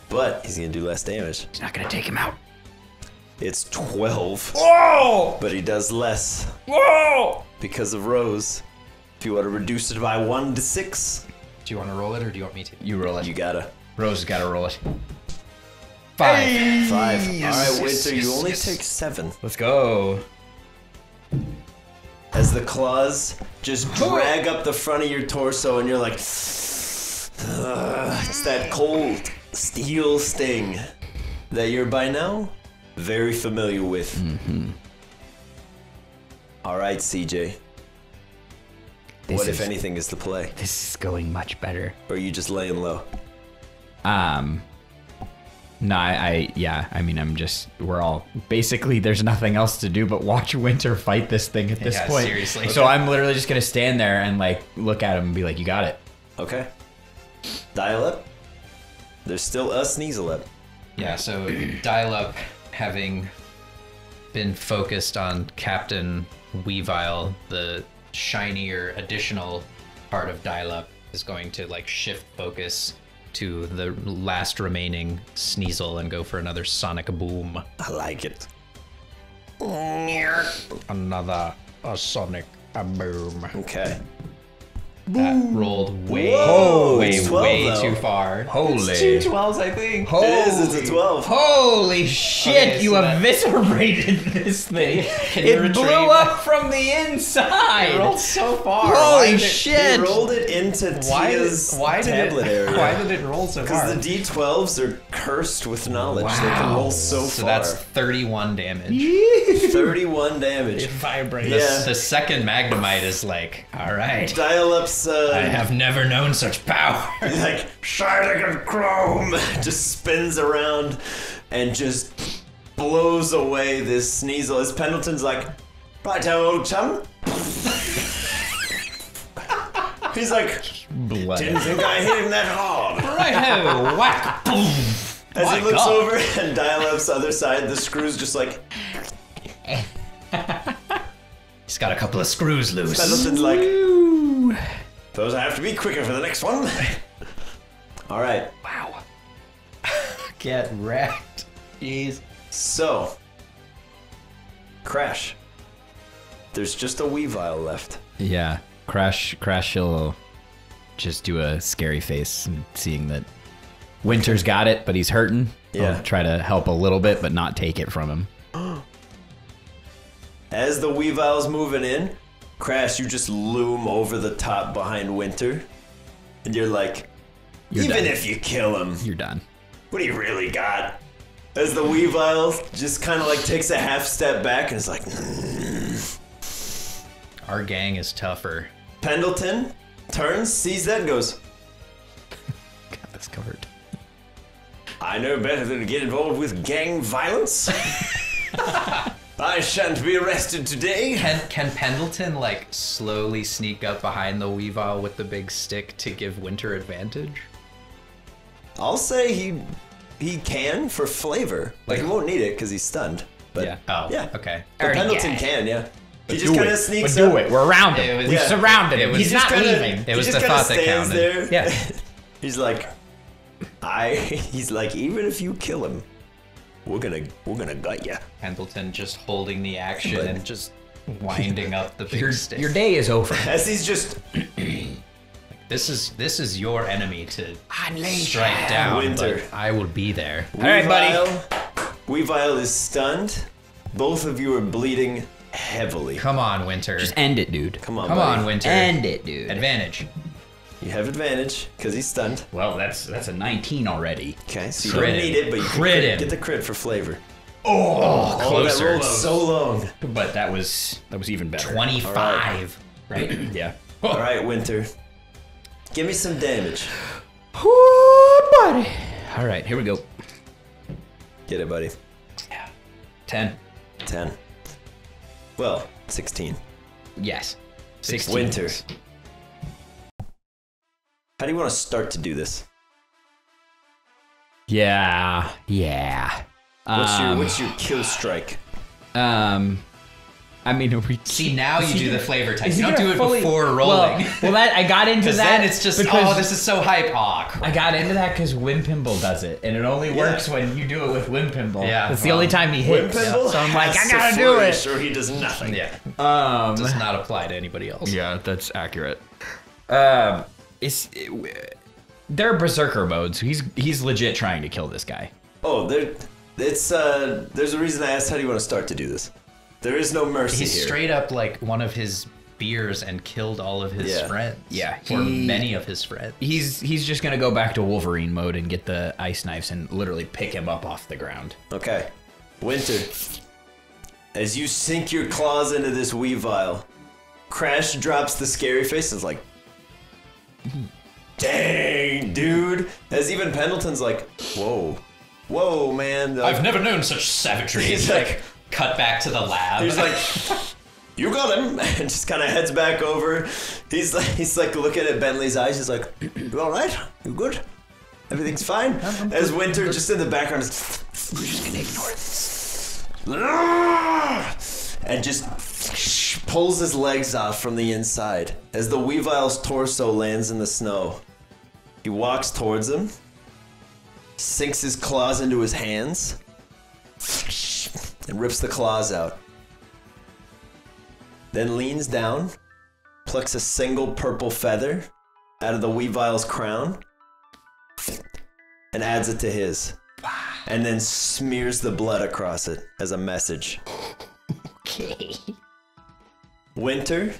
but he's gonna do less damage. He's not gonna take him out. It's 12, Whoa! but he does less Whoa! because of Rose. If you want to reduce it by 1 to 6, Do you want to roll it, or do you want me to? You roll it. you gotta. Rose has gotta roll it. 5. 5. All right, yes, Wynter, you yes, only yes. take 7. Let's go. As the claws just drag up the front of your torso, and you're like, it's that cold steel sting that you're by now very familiar with. All right, CJ. What, if anything, is the play? This is going much better. Or are you just laying low? No, I mean, we're all, basically there's nothing else to do but watch Wynter fight this thing at this Yeah, point. seriously. So I'm literally just gonna stand there and like look at him and be like, you got it. Okay. Dial up. There's still a Sneasel up. Yeah, so Dial Up, having been focused on Captain Weavile, the shinier additional part of Dial Up is going to like shift focus to the last remaining Sneasel and go for another Sonic Boom. I like it. Another Sonic Boom. Okay. That rolled way, Whoa, way, it's 12 way though. too far. Holy. It's two 12s, I think. Holy. It is, it's a 12. Holy shit, Okay, you so that- eviscerated this thing. Can you It blew retrieve up from the inside. It rolled so far. Holy Why did it- shit. He rolled it into Tia's tablet area. Why did it roll so far? Because the D12s are cursed with knowledge. They can roll so So far. that's 31 damage. 31 damage. Vibrated. Yeah. The second Magnemite is like, all right, Dial-up's I have never known such power. like shining and chrome just spins around and just blows away this Sneasel as Pendleton's like, right, old chum. He's like, Blood. didn't think I hit him that hard. Right-ho, whack, boom. As My he looks God. over and Dial-up's other side, the screw's just like, He's got a couple of screws loose. Pendleton's like, suppose I have to be quicker for the next one. All right. Wow. Get wrecked. Jeez. So, Crash. There's just a Weavile left. Yeah, Crash will just do a scary face and seeing that Winter's got it, but he's hurting. Yeah. He'll try to help a little bit, but not take it from him. As the Weavile's moving in, Crash, you just loom over the top behind Wynter. And you're like, You're even done. if you kill him, You're done. what do you really got? As the Weavile just kind of like takes a half step back and is like, Our gang is tougher. Pendleton turns, sees that and goes, Got this covered. I know better than to get involved with gang violence. I shan't be arrested today. Can Pendleton like slowly sneak up behind the Weavile with the big stick to give Wynter advantage? I'll say he can for flavor. Like he won't need it because he's stunned. But Oh. yeah. Okay. But Pendleton yeah. can, yeah. He Do just kind it. of sneaks But up. do it. We're around him. It was- We Yeah. surrounded him. It was He's just not kinda- leaving. It was he the just kinda thought that stands counted. there. Yeah. He's like, he's like, even if you kill him, we're gonna gut ya. Pendleton just holding the action But- and just winding up the big stick. Your day is over. As he's just This is your enemy to strike down. Wynter. But I will be there. All right, buddy. Weavile is stunned. Both of you are bleeding heavily. Come on, Wynter. Just end it, dude. Come on, Come buddy. on, Wynter. End it, dude. Advantage. You have advantage because he's stunned. Well, that's a 19 already. Okay, so you Crit don't him. need it, but you can Crit him. get the crit for flavor. Oh, Oh, that Closer. rolled so long. but that was even better. 25. right? Yeah. All right, Wynter. Give me some damage. Ooh, buddy. All right, here we go. Get it, buddy. 10. 10. Well, 16. Yes. 16. Wynter. How do you want to start to do this? Yeah. What's your kill strike? I mean, we See, now you do the flavor type. Is You he don't do gonna it fully- before rolling. Well, that I got into Because that. then it's just, because oh, this is so hype. Aw, crap. I got into that because Wimpimble does it, and it only works when you do it with Wimpimble. Yeah, That's the only time he hits. Wimpimble So I'm like, has I to gotta do flourish it. or he does nothing. Yeah. Um, Does not apply to anybody else. yeah, that's accurate. They're berserker modes. He's legit trying to kill this guy. Oh, there's a reason I asked how do you want to start to do this. There is no mercy He's here. straight up like one of his beers and killed all of his Yeah. friends. Yeah, Or he- many of his friends. He's just gonna go back to Wolverine mode and get the ice knives and literally pick him up off the ground. Okay. Wynter, as you sink your claws into this Weavile, Crash drops the scary face and is like, dang, dude. As even Pendleton's like, whoa, man. I've never known such savagery. He's like, Cut back to the lab. he's like, you got him, and just kind of heads back over. He's like looking at Bentley's eyes. He's like, you all right? You good? Everything's fine. As Wynter just in the background is, we're just gonna ignore this, and just pulls his legs off from the inside. As the Weavile's torso lands in the snow, he walks towards him, sinks his claws into his hands, and rips the claws out. Then leans down, plucks a single purple feather out of the Weavile's crown and adds it to his. And then smears the blood across it as a message. Okay. Wynter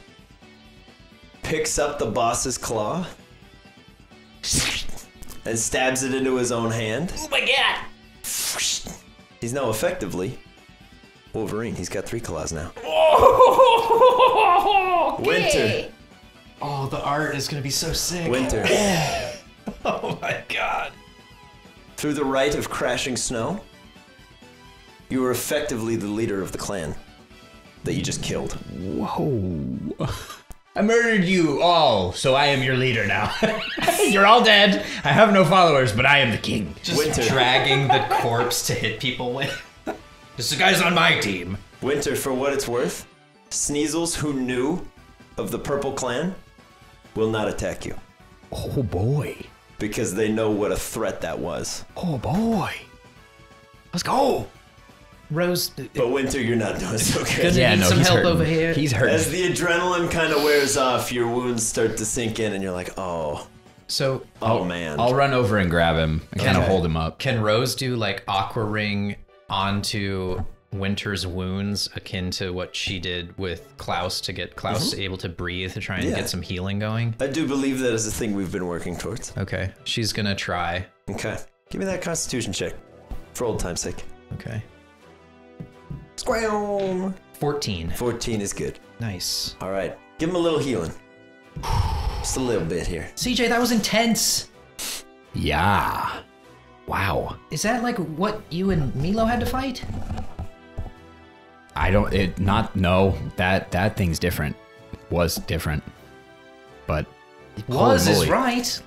picks up the boss's claw and stabs it into his own hand. Oh my god! He's now effectively Wolverine. He's got 3 claws now. Wynter. Oh, the art is gonna be so sick. Wynter. Oh my god. Through the rite of crashing snow, you are effectively the leader of the clan that you just killed. Whoa. I murdered you all, so I am your leader now. You're all dead. I have no followers, but I am the king. Just Wynter. dragging the corpse to hit people with. This guy's on my team. Wynter, for what it's worth, Sneasels who knew of the Purple Clan will not attack you Oh boy. because they know what a threat that was. Oh boy. Let's go. Rose, But Wynter, you're not doing so good. Good. Need some he's help hurting. over here. He's hurting. As the adrenaline kind of wears off, your wounds start to sink in and you're like, oh so man. I'll run over and grab him and kind of Okay. hold him up. can Rose do like Aqua Ring onto Winter's wounds, akin to what she did with Klaus to get Klaus able to breathe to try and Yeah. get some healing going? I do believe that is a thing we've been working towards. Okay, she's gonna try. Okay. Give me that constitution check. For old time's sake. Okay, Squam! 14. 14 is good. Nice. Alright. Give him a little healing. Just a little bit here. CJ, that was intense. Yeah. Wow. Is that like what you and Milo had to fight? That thing's different. Was different. But Was holy is moly. right.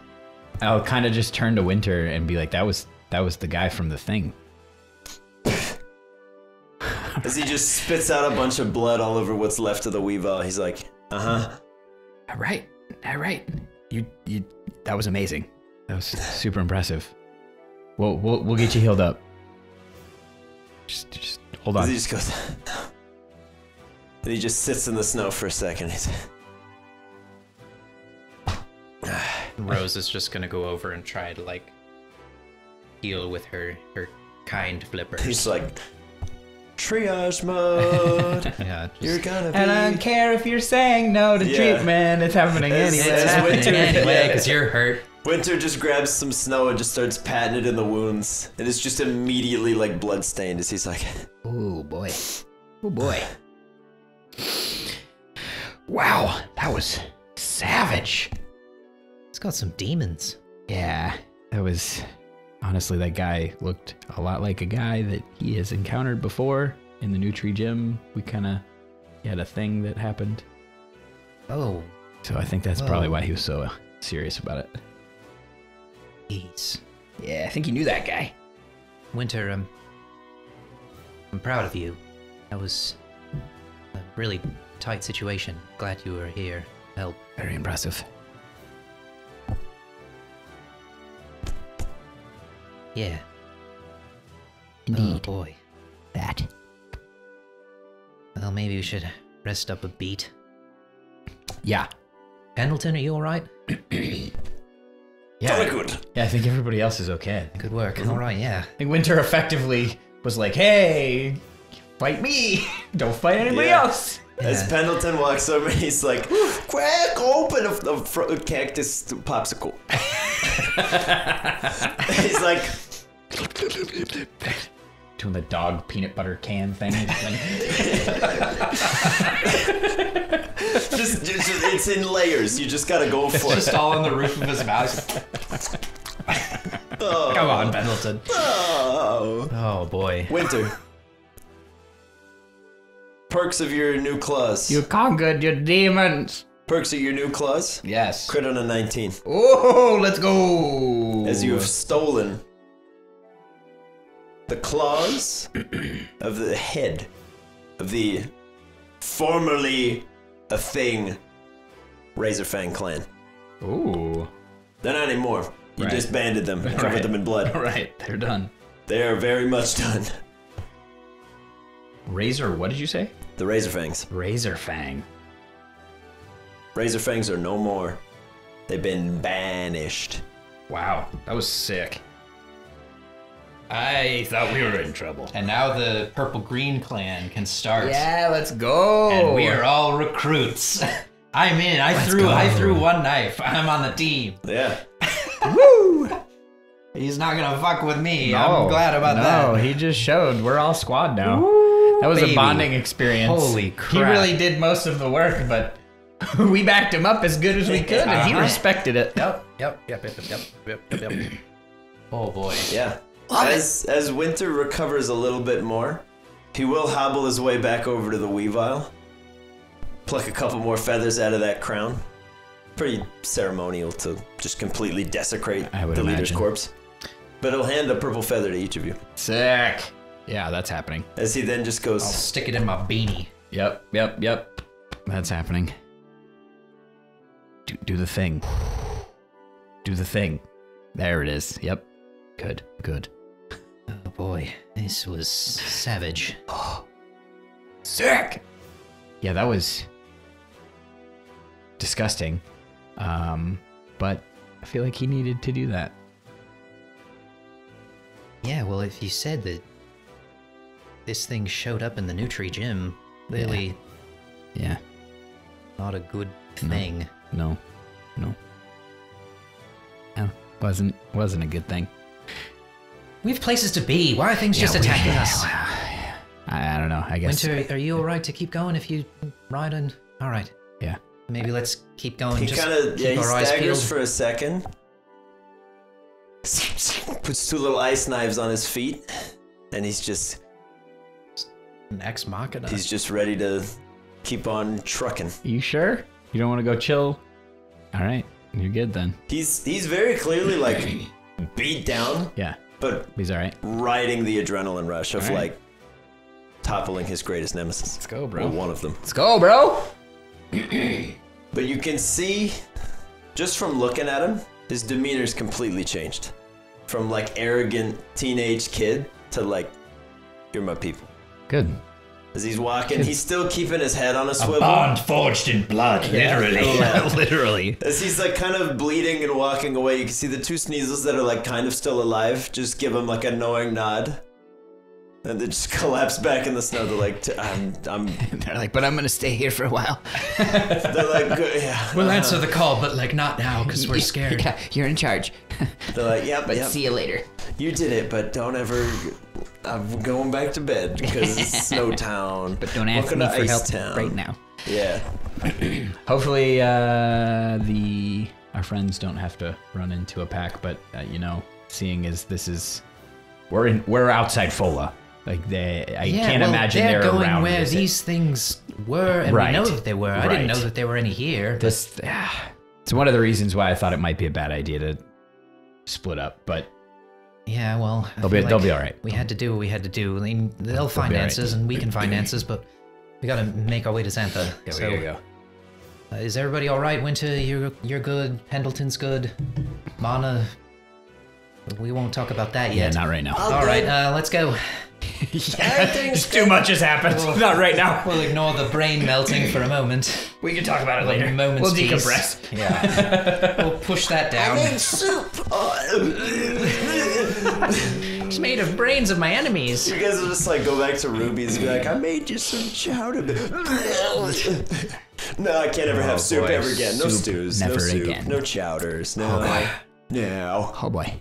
I'll kind of just turn to Wynter and be like, that was the guy from the thing. As he just spits out a bunch of blood all over what's left of the Weavile, he's like, uh-huh. All right. You that was amazing. That was super impressive. We'll get you healed up. Just hold As on. he just goes, and he just sits in the snow for a second. He's, Rose is just gonna go over and try to like heal with her kind flippers. he's like, triage mode. Yeah, You're gonna be. I don't care if you're saying no to Yeah. treatment. It's happening It's anyway. it's happening Wynter. anyway because you're hurt. Wynter just grabs some snow and just starts patting it in the wounds. And it's just immediately like blood-stained as he's like, Oh boy. Oh boy. Wow, that was savage. It's got some demons. Yeah, that was honestly, that guy looked a lot like a guy that he has encountered before in the Nutri Gym. We kind of had a thing that happened. Oh, So I think that's Whoa. probably why he was so serious about it. jeez. Yeah, I think you knew that guy. Wynter, I'm proud of you. That was a really tight situation. Glad you were here to help. Very impressive. Yeah. Indeed. Oh boy. That. Well, maybe we should rest up a beat. Yeah. Pendleton, are you alright? Yeah. good. Yeah, I think everybody else is okay. Good work. Alright, yeah. I think Wynter effectively was like, hey, fight me. Don't fight anybody Yeah. else. As Pendleton walks over, he's like, crack open a cactus popsicle. He's like, Doing the dog peanut butter can thing. just it's in layers. You just gotta go for it. all on the roof of his mouth. Oh, Come on, Pendleton. oh. Oh boy. Wynter. Perks of your new claws. You conquered your demons. Perks of your new claws. Yes. Crit on a 19. Oh, let's go. As you have stolen the claws of the head of the formerly a thing Razorfang clan. Ooh. They're not anymore. You Right. disbanded them and covered Right. them in blood. All right, they're done. They are very much done. Razor, what did you say? The Razorfangs. Razor Fang. Razor fangs are no more. They've been banished. Wow, that was sick. I thought we were in trouble. And now the purple-green clan can start. Yeah, let's go. And we are all recruits. I'm in. I threw one knife. I'm on the team. Yeah. Woo! He's not gonna fuck with me. No, I'm glad about that. No, he just showed. We're all squad now. That was baby. a bonding experience. Holy crap. He really did most of the work, but we backed him up as good as we could, and he respected it. Yep. Oh boy. Yeah. As Wynter recovers a little bit more, he will hobble his way back over to the Weavile. Pluck a couple more feathers out of that crown. Pretty ceremonial to just completely desecrate I would the leader's imagine. corpse. But he'll hand a purple feather to each of you. Sick. Yeah, that's happening. As he then just goes... I'll stick it in my beanie. Yep. That's happening. Do the thing. Do the thing. There it is. Yep. Good. Oh boy, this was savage. Sick. Yeah, that was disgusting. But I feel like he needed to do that. Yeah, well, if you said that this thing showed up in the Nutri Gym, clearly Yeah. not a good thing. No. No, wasn't a good thing. We have places to be. Why are things just attacking us? I don't know. I guess. Wynter, are you alright to keep going if you ride in? Alright. Yeah. Maybe let's keep going. He Just kind of... keep Yeah, he our eyes staggers peeled. for a second. Puts two little ice knives on his feet. And he's just... An ex machina. He's just ready to keep on trucking. You sure? You don't want to go chill? All right. You're good then. He's very clearly like beat down, Yeah. but He's all right. riding the adrenaline rush of All right. like toppling his greatest nemesis. Let's go, bro. Or one of them. Let's go, bro. But you can see, just from looking at him, his demeanor's completely changed. From like arrogant teenage kid to like, you're my people. Good. As he's walking, he's still keeping his head on a swivel. Bond forged in blood, literally. Literally. As he's like kind of bleeding and walking away, you can see the two sneezels that are like kind of still alive just give him like a knowing nod. And they just collapse back in the snow. They're like, I'm They're like, but I'm gonna stay here for a while. they're like, yeah. We'll answer the call, but like not now because we're scared. Yeah, you're in charge. They're like, yep, But yep. see you later. You did it, but don't ever. I'm going back to bed because it's Snow Town. But don't ask Welcome me to for Ice help Town. right now. Yeah. Hopefully, our friends don't have to run into a pack. But seeing as this is, we're outside Fola. Like I can't imagine they're going around where this. these things were, and Right. we know that they were. I didn't know Right. that there were any here. This it's one of the reasons why I thought it might be a bad idea to split up. But Yeah, well, I they'll feel be all right. We had to do what we had to do. I mean, they'll find be all right. answers, and we can find answers, but we gotta make our way to Xantha. Yeah, so, we gotta go. is everybody all right? Wynter, you're good. Pendleton's good. Mana, we won't talk about that Yeah, yet. not right now. All right, let's go. Just too much has happened. Not right now. We'll ignore the brain melting for a moment. We can talk about it A later. moment's We'll peace. decompress. Yeah. We'll push that down. soup. It's made of brains of my enemies. You guys will just like go back to Ruby's and be like, I made you some chowder. No, I can't ever have soup boy, ever again. No soup stews. No never soup. again. No chowders. No. boy. No. Oh boy.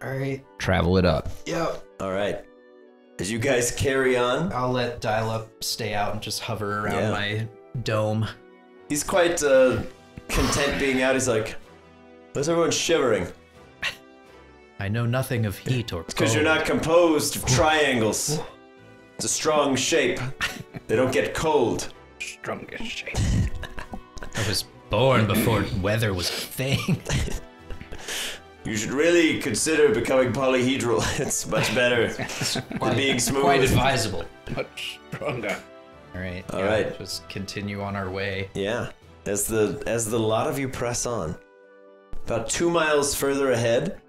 All right. Travel it up. Yep. All right. As you guys carry on, I'll let Dial Up stay out and just hover around Yeah. my dome. he's quite content being out. He's like, why's everyone shivering? I know nothing of heat or cold. Because you're not composed of triangles. It's a strong shape. They don't get cold. Strongest shape. I was born before weather was a thing. You should really consider becoming polyhedral. It's much better than being smooth. Quite advisable. Much stronger. All right. All right. Just continue on our way. Yeah. As the lot of you press on, about 2 miles further ahead,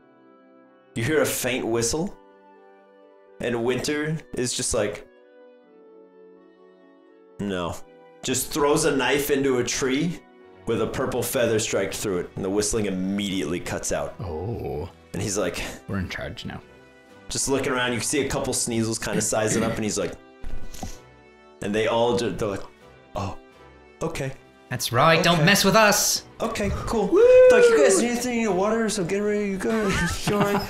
you hear a faint whistle, and Wynter is just like, no. Just throws a knife into a tree with a purple feather strike through it, and the whistling immediately cuts out. Oh, And he's like, we're in charge now. just looking around, you can see a couple Sneasels kind of sizing up, and he's like, and they're like, oh, okay. That's right, don't Okay. mess with us. Okay, cool. Like, you guys need anything? You need water? So get ready. You good? You all right?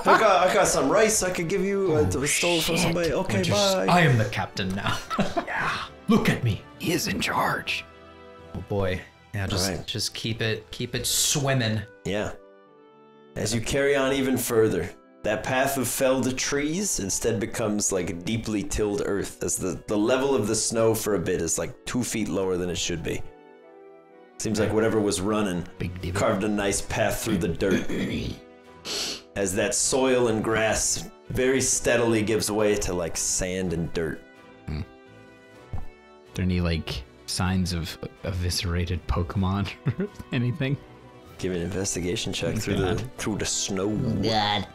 I got some rice I could give you. I stole from somebody. Okay, bye. I am the captain now. Yeah, Look at me. he is in charge. Oh boy. Yeah, Alright. just keep it swimming. Yeah. As you carry on even further, that path of felled trees instead becomes like deeply tilled earth, as the level of the snow for a bit is like 2 feet lower than it should be. Seems like whatever was running Big divot. carved a nice path through the dirt. As that soil and grass very steadily gives way to like sand and dirt. Are there any like signs of eviscerated Pokemon or anything? Give me an investigation check through the snow. God.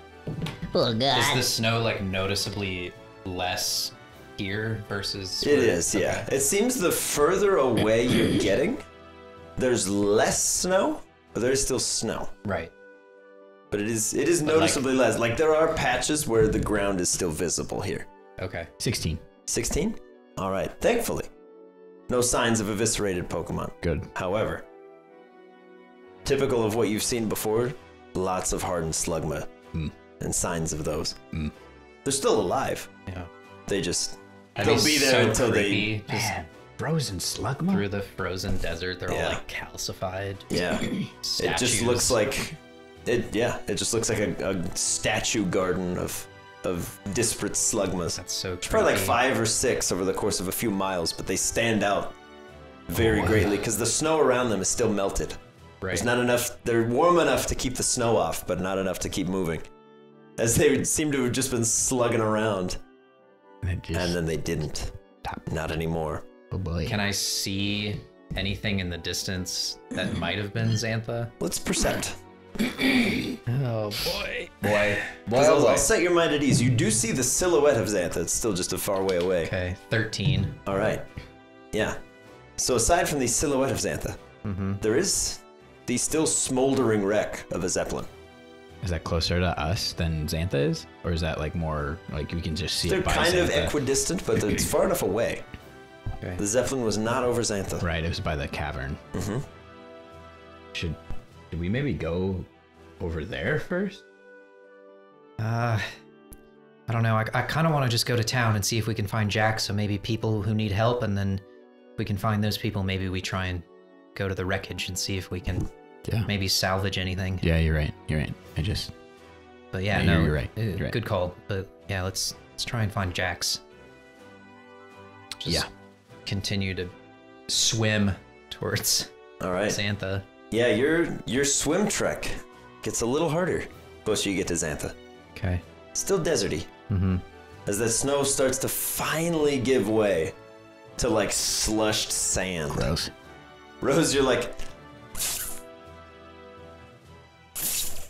Oh, Is God. the snow like noticeably less here versus It is, yeah. It seems the further away you're getting, there's less snow, but there's still snow. Right. But it is noticeably less. Like there are patches where the ground is still visible here. Okay. 16. 16? All right. Thankfully, no signs of eviscerated Pokemon. Good. However, typical of what you've seen before, lots of hardened slugma and signs of those. They're still alive. Yeah. They just That'd they'll be there so until creepy, just Man, frozen Slugma? through the frozen desert. They're Yeah. all like calcified. yeah. It just Statues. looks like it just looks like a statue garden of disparate slugmas. That's so creepy. Probably like 5 or 6 over the course of a few miles, but they stand out very greatly because the snow around them is still melted. Right. There's not enough. They're warm enough to keep the snow off, but not enough to keep moving. As they seem to have just been slugging around, And it just, and then they didn't. Top. Not anymore. Oh boy. Can I see anything in the distance that might have been Xantha? Let's percept. Oh boy. Boy. I'll set your mind at ease. You do see the silhouette of Xantha. It's still just a far way away. Okay, 13. All right. Yeah. So aside from the silhouette of Xantha, there is the still smoldering wreck of a Zeppelin. Is that closer to us than Xantha is? Or is that like more, like we can just see They're it by kind of Xantha? equidistant, but it's far enough away. Okay. The Zeppelin was not over Xantha. Right, it was by the cavern. Should we maybe go over there first? I don't know. I kind of want to just go to town and see if we can find Jack. So maybe people who need help, and then if we can find those people, maybe we try and go to the wreckage and see if we can Yeah. maybe salvage anything. Yeah, you're right. You're right. I just But yeah, Yeah, no, you're right. You're right. Good call. But yeah, let's try and find Jack's. Just Yeah. continue to swim towards All right. Xantha. Yeah, your swim trek gets a little harder closer you get to Xantha. Okay. Still deserty. As the snow starts to finally give way to like slushed sand. gross. Rose, you're like,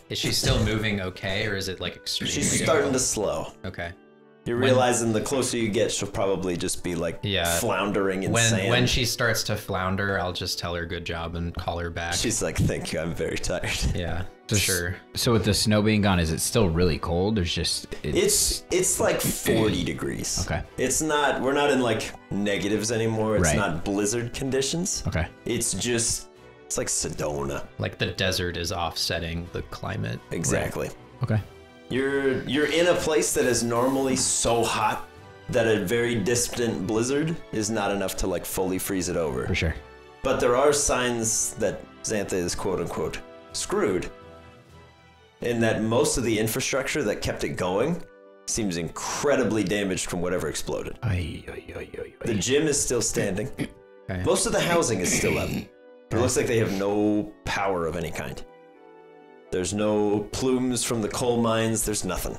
Is she still moving okay, or is it like extremely she's starting to slow. Okay. You're realizing the closer you get, she'll probably just be like floundering in sand. When she starts to flounder, I'll just tell her good job and call her back. She's like, thank you, I'm very tired. Yeah, Just- sure. So with the snow being gone, is it still really cold? There's just It's like 40 degrees. Okay. It's not, we're not in like negatives anymore. It's Right. not blizzard conditions. okay. It's like Sedona. Like the desert is offsetting the climate. Exactly. Okay. You're in a place that is normally so hot that a very distant blizzard is not enough to like fully freeze it over. For sure. But there are signs that Xantha is quote unquote screwed. In that most of the infrastructure that kept it going seems incredibly damaged from whatever exploded. The gym is still standing. Okay. Most of the housing is still up. But it looks like they have no power of any kind. There's no plumes from the coal mines. There's nothing.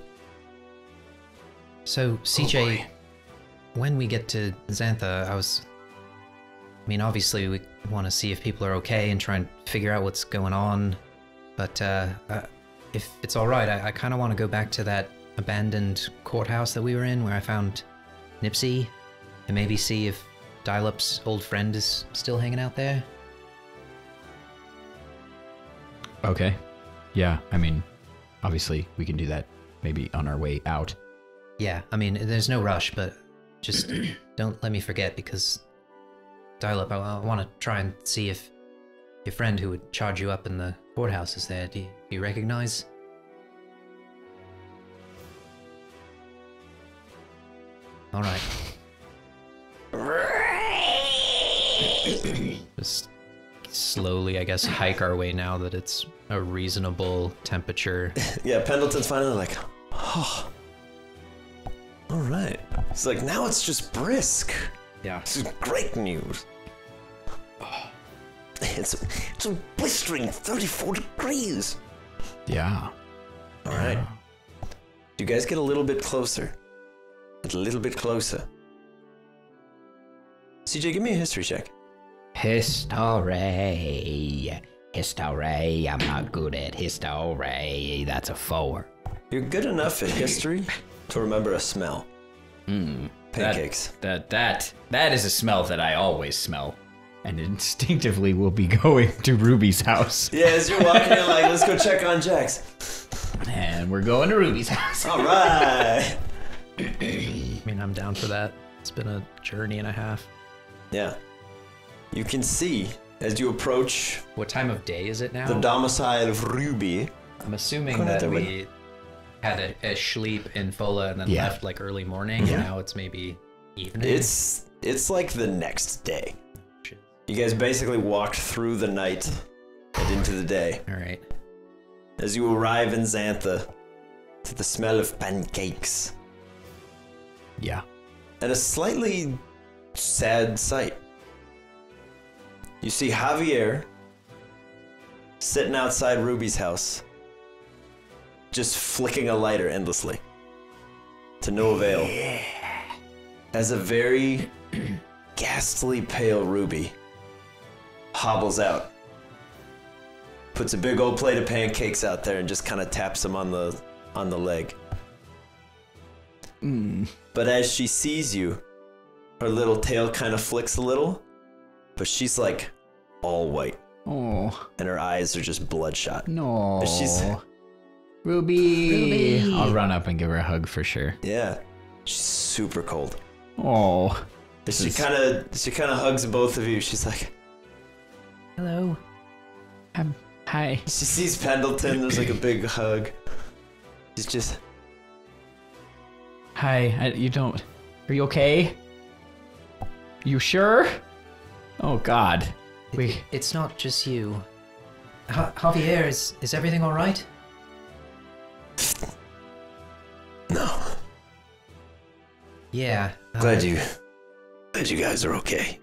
So, CJ, when we get to Xantha, I mean, obviously we want to see if people are okay and try and figure out what's going on. But if it's all right, I kind of want to go back to that abandoned courthouse that we were in, where I found Nipsey, and maybe see if Dial-Up's old friend is still hanging out there. Okay. Yeah, I mean, obviously we can do that maybe on our way out. Yeah, I mean, there's no rush, but just don't let me forget because dial up. I want to try and see if your friend who would charge you up in the courthouse is there. Do you recognize? All right. Just slowly, I guess, hike our way now that it's a reasonable temperature. Yeah, Pendleton's finally like, oh, all right. He's like, now it's just brisk. Yeah. This is great news. It's a blistering 34 degrees. Yeah. All right. You guys get a little bit closer. A little bit closer. CJ, give me a history check. History. History. I'm not good at history. That's a 4. You're good enough at history to remember a smell. Pancakes. That is a smell that I always smell. And instinctively will be going to Ruby's house. Yeah, as you're walking, you're like, let's go check on Jax. And we're going to Ruby's house. All right. I mean, I'm down for that. It's been a journey and a half. Yeah. You can see as you approach What time of day is it now? the domicile of Ruby. I'm assuming Couldn't that have we had a sleep in Fola and then Yeah. left like early morning. Yeah. Now it's maybe evening. It's like the next day. You guys basically walked through the night and into the day. All right. As you arrive in Xantha to the smell of pancakes Yeah. and a slightly sad sight. You see Javier sitting outside Ruby's house, just flicking a lighter endlessly, to no avail. As a very ghastly pale Ruby hobbles out, puts a big old plate of pancakes out there and just kind of taps him on the leg. But as she sees you, her little tail kind of flicks a little, but she's like all white. Oh. And her eyes are just bloodshot. No. But she's, Ruby. I'll run up and give her a hug for sure. yeah, she's super cold. Oh. She kind of hugs both of you. She's like, Hello. Hi. she sees Pendleton. There's like a big hug. She's just, Hi. Are you okay? You sure? Oh God. It's not just you. Javier, is everything all right? no. Yeah. Glad you guys are okay.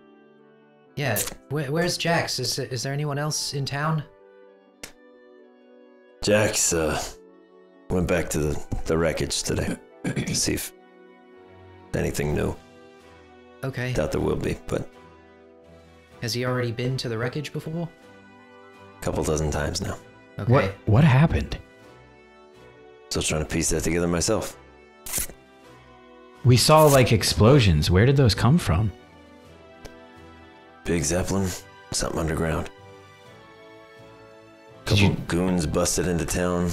Yeah. Where's Jax? Is there anyone else in town? Jax went back to the wreckage today to see if anything new. Okay. Doubt there will be, but Has he already been to the wreckage before? a couple dozen times now. Okay. What happened? Still trying to piece that together myself. We saw like explosions. Where did those come from? Big Zeppelin, something underground. Couple goons busted into town,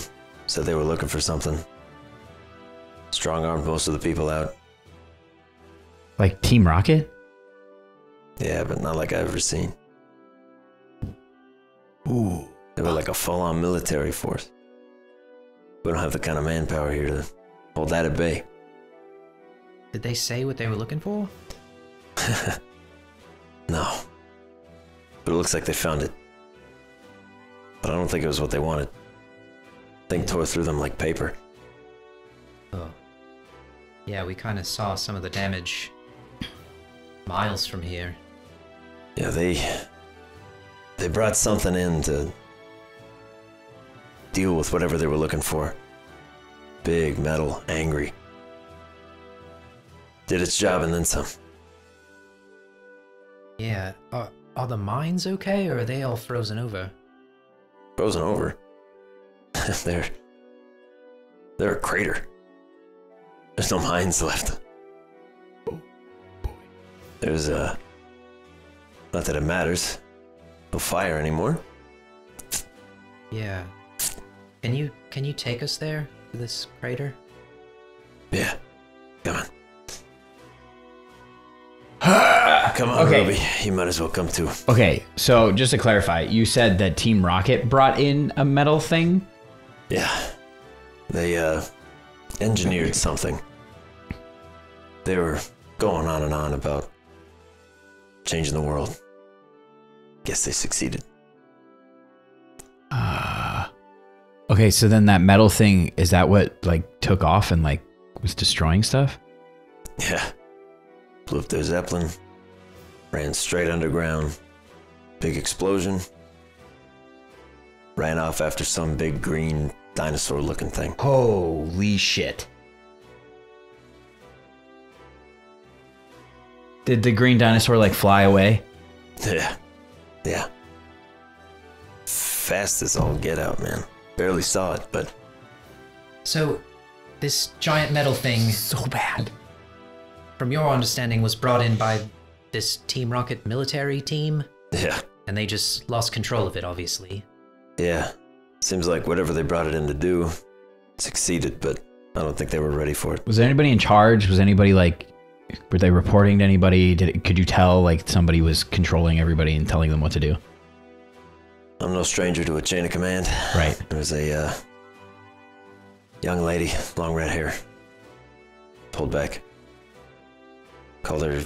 said they were looking for something. Strong-armed most of the people out. Like Team Rocket? Yeah, but not like I've ever seen. Ooh. They were like a full-on military force. We don't have the kind of manpower here to hold that at bay. Did they say what they were looking for? No. But it looks like they found it. But I don't think it was what they wanted. Thing tore through them like paper. Oh. Yeah, we kind of saw some of the damage miles from here. Yeah, they brought something in to deal with whatever they were looking for. Big, metal, angry. Did its job and then some. Yeah. Are the mines okay, or are they all frozen over? Frozen over. They're a crater. There's no mines left. There's not that it matters. No fire anymore. Yeah. Can you take us there to this crater? Yeah. Come on. Come on, Okay. Ruby. You might as well come too. Okay, so just to clarify, you said that Team Rocket brought in a metal thing? Yeah. They, engineered something. They were going on and on about changing the world. Guess they succeeded. Okay, so then that metal thing, is that what, like, took off and, like, was destroying stuff? Yeah. Blew up their Zeppelin. Ran straight underground. Big explosion. Ran off after some big green dinosaur-looking thing. Holy shit. Did the green dinosaur, like, fly away? Yeah. Yeah. Fast as all get out, man. Barely saw it, but So, this giant metal thing, So bad. from your understanding, was brought in by this Team Rocket military team, yeah. and they just lost control of it, obviously. Yeah. Seems like whatever they brought it in to do succeeded, but I don't think they were ready for it. Was there anybody in charge? Was anybody, like, were they reporting to anybody? Could you tell, like, somebody was controlling everybody and telling them what to do? I'm no stranger to a chain of command. Right. There was a young lady, long red hair. Pulled back. Called her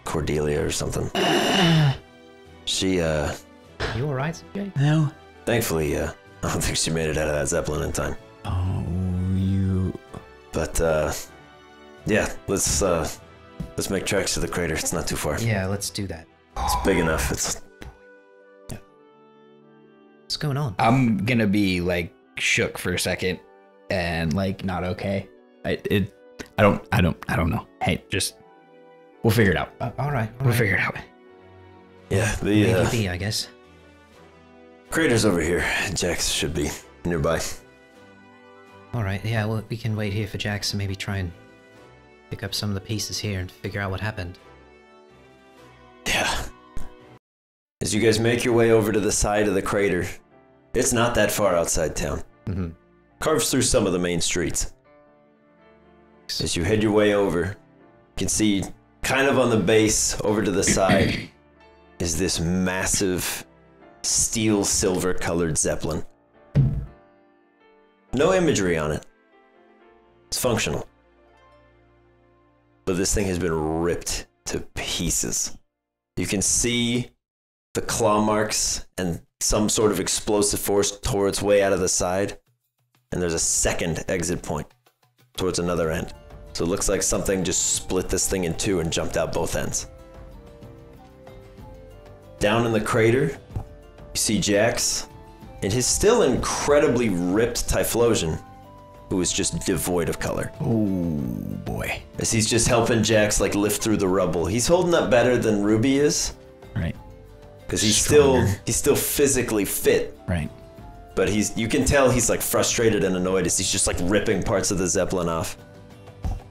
Cordelia or something. She, You alright, CJ? No. thankfully, I don't think she made it out of that Zeppelin in time. Oh, you... But, yeah, let's make tracks to the crater. It's not too far. Yeah, let's do that. It's big enough. It's What's going on? I'm gonna be, like, shook for a second and, like, not okay. I don't know. Hey, just... We'll figure it out. Alright. We'll figure it out. yeah, the Maybe, I guess. crater's over here. Jax should be nearby. Alright, yeah, well, we can wait here for Jax and maybe try and pick up some of the pieces here and figure out what happened. Yeah. As you guys make your way over to the side of the crater, it's not that far outside town. Mm-hmm. Carves through some of the main streets. As you head your way over, you can see kind of on the base over to the side is this massive steel silver colored Zeppelin. No imagery on it. It's functional. But this thing has been ripped to pieces. You can see the claw marks and some sort of explosive force tore its way out of the side. And there's a second exit point towards another end. So it looks like something just split this thing in two and jumped out both ends. Down in the crater, you see Jax and his still incredibly ripped Typhlosion, who is just devoid of color. Oh, boy. As he's just helping Jax like lift through the rubble. He's holding up better than Ruby is, Right. because he's Stronger. still physically fit. Right. But you can tell he's like frustrated and annoyed as he's just like ripping parts of the Zeppelin off.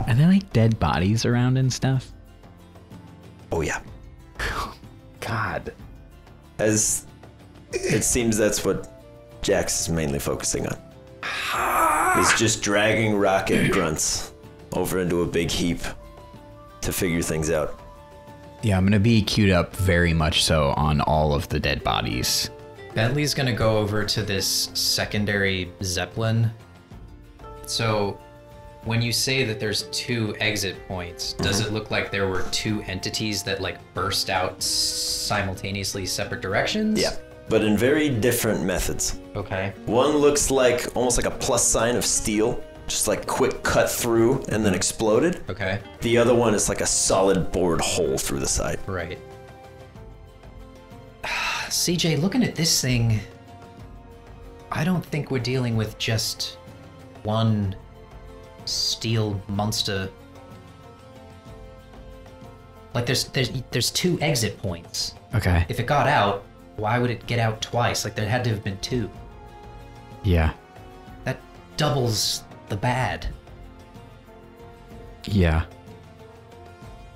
Are there, like, dead bodies around and stuff? Oh yeah. God. As it seems that's what Jax is mainly focusing on. He's just dragging Rocket grunts over into a big heap to figure things out. Yeah, I'm gonna be queued up very much so on all of the dead bodies. Bentley's gonna go over to this secondary Zeppelin. So, when you say that there's two exit points, does it look like there were two entities that like burst out simultaneously separate directions? Yeah, but in very different methods. Okay. One looks like almost like a plus sign of steel, just like quick cut through and then exploded. Okay. The other one is like a solid bored hole through the side. Right. CJ, looking at this thing, I don't think we're dealing with just one steel monster. Like there's two exit points. Okay. If it got out, why would it get out twice? Like there had to have been two. Yeah. That doubles the bad. Yeah.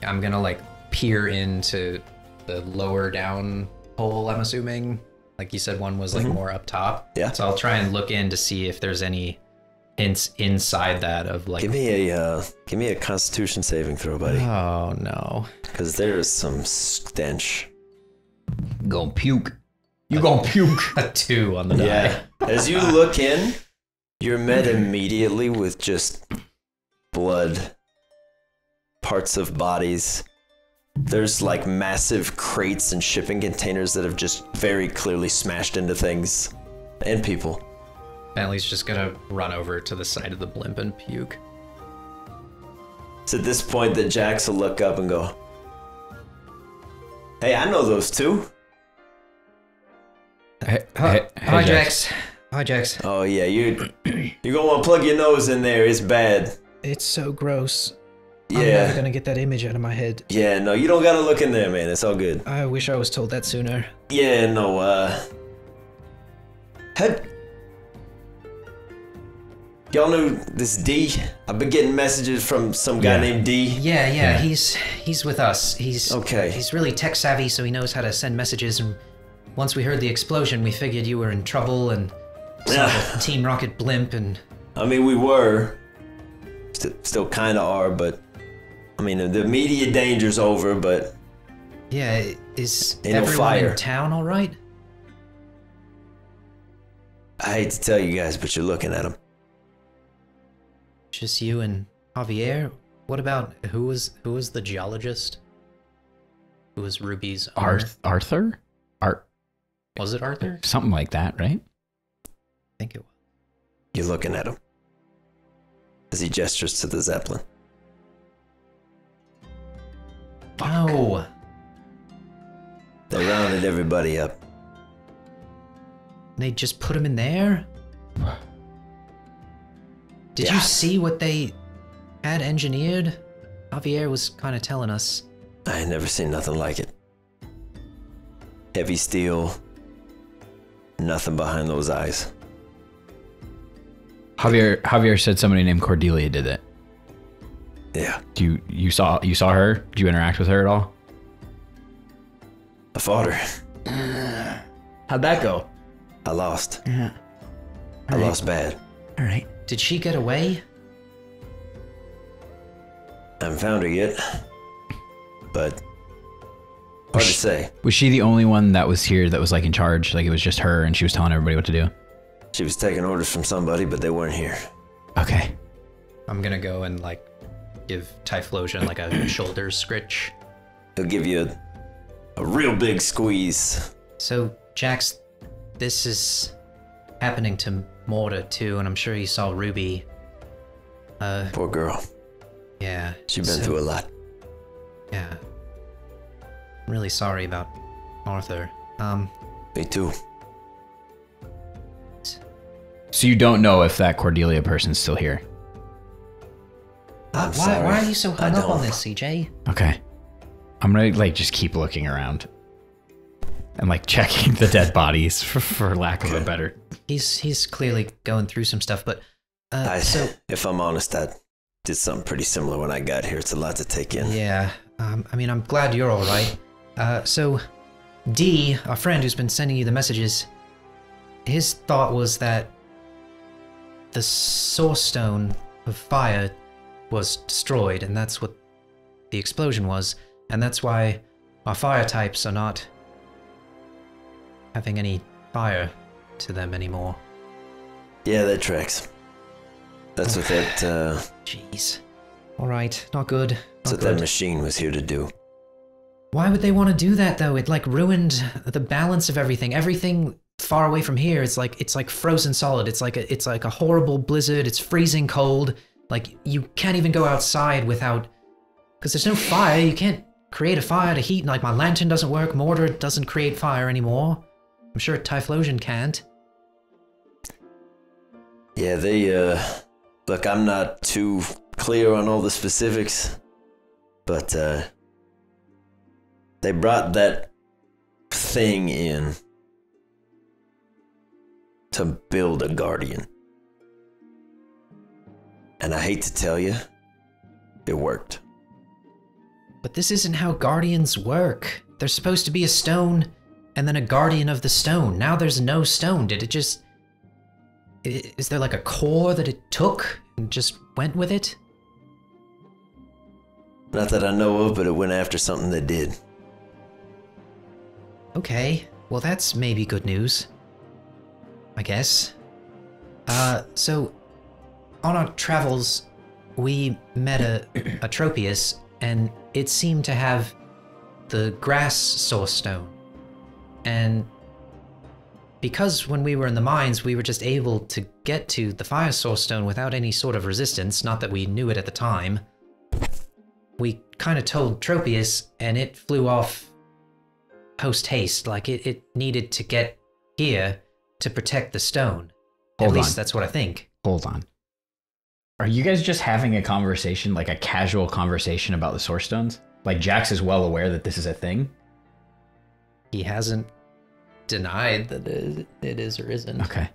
I'm gonna like peer into the lower down hole, I'm assuming. Like you said, one was like more up top. Yeah. So I'll try and look in to see if there's any hints inside that of like. Give me a Constitution saving throw, buddy. Oh no. Because there's some stench. Gonna puke. You gonna puke. A 2 on the die. Yeah. As you look in, you're met immediately with just blood, parts of bodies. There's like massive crates and shipping containers that have just very clearly smashed into things and people. Bentley's just gonna run over to the side of the blimp and puke. It's at this point that Jax will look up and go, "Hey, I know those two." Hey, Hi, Jax. Hi, Jax. Oh yeah, you're gonna want to plug your nose in there. It's bad. It's so gross. I'm Yeah. never gonna get that image out of my head. Yeah, no, you don't gotta look in there, man. It's all good. I wish I was told that sooner. Yeah, no, y'all know this D? I've been getting messages from some guy named D. Yeah, he's with us. Okay. He's really tech savvy, so he knows how to send messages. And once we heard the explosion, we figured you were in trouble and saw the Team Rocket blimp. And I mean, we were. Still kind of are, but I mean, the immediate danger's over, but yeah, is Ain't no everyone fire. in town all right? I hate to tell you guys, but you're looking at him. Just you and Javier. What about who was the geologist? Who was Ruby's owner? Arthur? Was it Arthur? Something like that, right? I think it was. You're looking at him as he gestures to the Zeppelin. Oh, They rounded everybody up. they just put him in there? Did Yeah. you see what they had engineered? Javier was kind of telling us. I ain't never seen nothing like it. Heavy steel, nothing behind those eyes. Javier said somebody named Cordelia did it. Yeah, You saw her? Did you interact with her at all? I fought her. How'd that go? I lost. Yeah. I lost bad. All right. Did she get away? I haven't found her yet, but hard to say. Was she the only one that was here that was like in charge? Like it was just her and she was telling everybody what to do? She was taking orders from somebody, but they weren't here. Okay. I'm gonna go and like give Typhlosion like a shoulder scritch. He'll give you a real big squeeze. So, Jax, this is happening to Morta too, and I'm sure you saw Ruby. Poor girl. Yeah. She's been through a lot. Yeah. I'm really sorry about Arthur. Me too. So you don't know if that Cordelia person's still here? I'm why sorry. are you so hung I up on don't. this, CJ? Okay. I'm gonna like just keep looking around. And like checking the dead bodies for lack of a better. He's clearly going through some stuff, but so If I'm honest, I did something pretty similar when I got here. It's a lot to take in. yeah. I mean, I'm glad you're all right. So D, our friend who's been sending you the messages, his thought was that the source stone of fire was destroyed, and that's what the explosion was, and that's why our fire types are not having any fire to them anymore. Yeah, that tracks. That's what that. Jeez. All right, not good. That's Not what that good. machine was here to do. Why would they want to do that though? It like ruined the balance of everything. Everything far away from here, it's like frozen solid. It's like a horrible blizzard. It's freezing cold. Like you can't even go outside without, because there's no fire. You can't create a fire to heat. Like my lantern doesn't work. Mortar doesn't create fire anymore. I'm sure Typhlosion can't. Yeah, they. Look, I'm not too clear on all the specifics, but they brought that thing in to build a guardian. And I hate to tell you, it worked. But this isn't how guardians work. There's supposed to be a stone and then a guardian of the stone. Now there's no stone. Did it just... Is there like a core that it took and just went with it? Not that I know of, but it went after something that did. Okay, well that's maybe good news. I guess. So, on our travels, we met a Tropius, and it seemed to have the grass source stone. And because when we were in the mines, we were just able to get to the fire source stone without any sort of resistance, not that we knew it at the time, we kind of told Tropius, and it flew off post-haste, like it needed to get here to protect the stone. At least that's what I think. Hold on. Are you guys just having a conversation, like a casual conversation about the source stones? Like Jax is well aware that this is a thing? He hasn't denied that it is or isn't. Okay.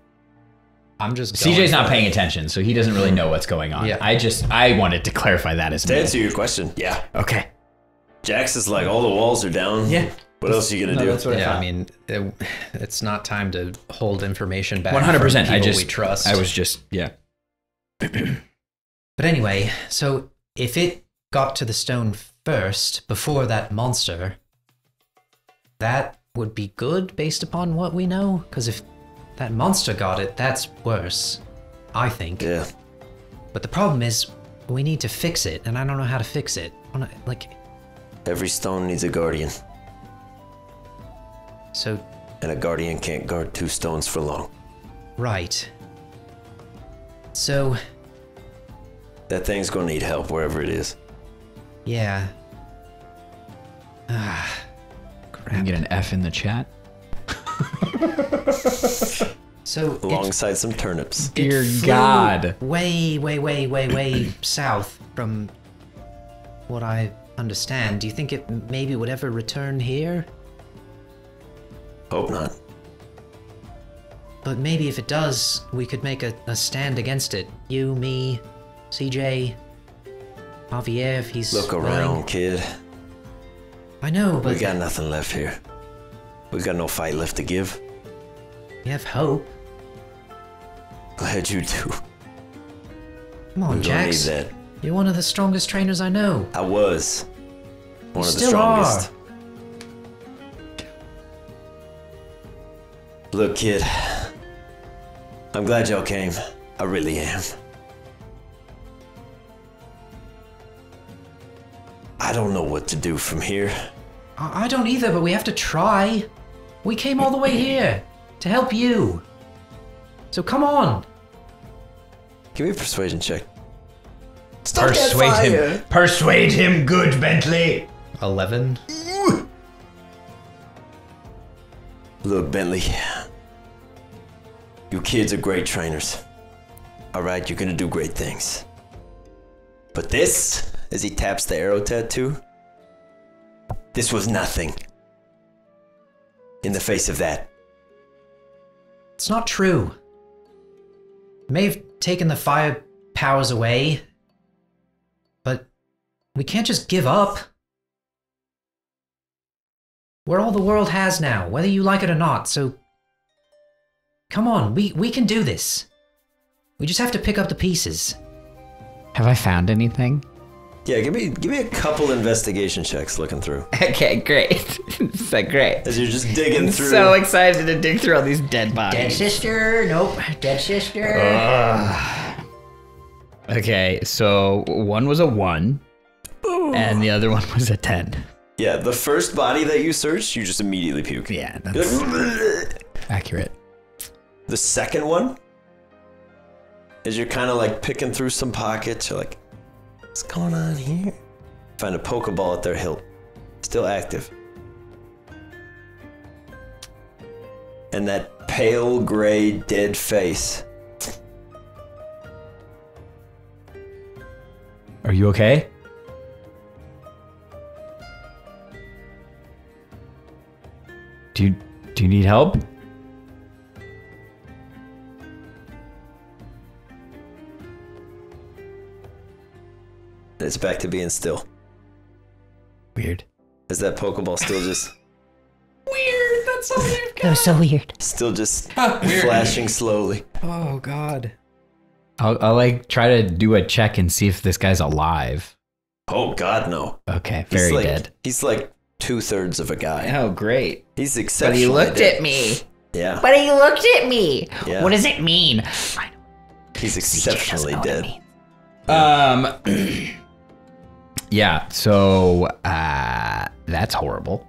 I'm just CJ's not paying attention, so he doesn't really know what's going on. Yeah. I wanted to clarify that as To me. answer your question, yeah. Okay. Jax is like, all the walls are down. Yeah. What else are you gonna do? That's what I Yeah, thought. I mean, it's not time to hold information back 100%. from people we trust. I was just, yeah. But anyway, so if it got to the stone first, before that monster, that would be good based upon what we know? Because if that monster got it, that's worse, I think. Yeah. But the problem is, we need to fix it, and I don't know how to fix it. Like, Every stone needs a guardian, so, and a guardian can't guard two stones for long. right. So, That thing's gonna need help wherever it is. yeah. Can I get an F in the chat? So, Alongside some turnips. Dear flew God. way south from what I understand. Do you think it maybe would ever return here? Hope not. But maybe if it does, we could make a stand against it. You, me, CJ, Javier, if he's Look willing. around, kid. I know, but We got nothing left here. We got no fight left to give. we have hope. Glad you do. Come on, We gonna need Jax. that. You're one of the strongest trainers I know. I was one of the still strongest. Look, kid. I'm glad y'all came. I really am. I don't know what to do from here. I don't either, but we have to try. We came all the way here to help you. So come on. Give me a persuasion check. Stop that Persuade fire. him. Persuade him good, Bentley. 11. Look, Bentley. You kids are great trainers. Alright, you're gonna do great things. But this, as he taps the arrow tattoo, this was nothing. In the face of that. It's not true. It may have taken the fire powers away, but we can't just give up. We're all the world has now, whether you like it or not, so come on, we can do this. We just have to pick up the pieces. Have I found anything? Yeah, give me a couple investigation checks looking through. Okay, great. So great. As you're just digging I'm through. so excited to dig through all these dead Dead bodies. sister? Nope. Dead sister? Okay, so one was a 1, and the other one was a 10. Yeah, the first body that you searched, you just immediately puke. Yeah, You're that's like, accurate. the second one, as you're kind of like picking through some pockets, you're like, what's going on here? Find a Pokeball at their hilt, still active. And that pale gray dead face. Are you okay? Do you need help? It's back to being still. Weird. Is that Pokeball still just... Weird, that's That was so weird. Still just Weird. flashing slowly. Oh God. I'll like try to do a check and see if this guy's alive. Oh God, no. Okay, He's very like, dead. He's like 2/3 of a guy. Oh, great. He's But exceptionally he looked dead. at me. Yeah, But he looked at me. Yeah. What does it mean? he's exceptionally CJ doesn't know what it dead. means. Yeah, so that's horrible.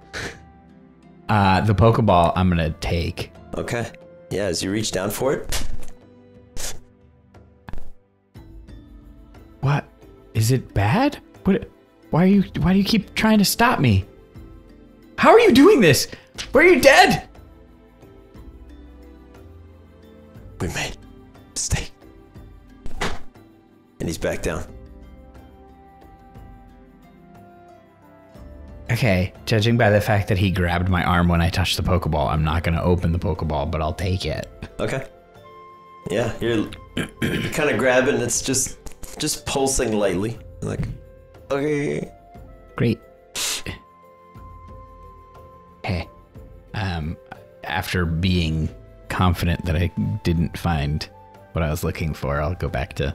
The Pokeball I'm gonna take. Okay. Yeah, as you reach down for it. What? Is it bad? What? Why do you keep trying to stop me? How are you doing this? Were you dead? We made a mistake. And he's back down. Okay, judging by the fact that he grabbed my arm when I touched the Pokeball, I'm not gonna open the Pokeball, but I'll take it. Okay. Yeah, you kind of grab it and it's just pulsing lightly. Like, okay. Great. Okay. After being confident that I didn't find what I was looking for, I'll go back to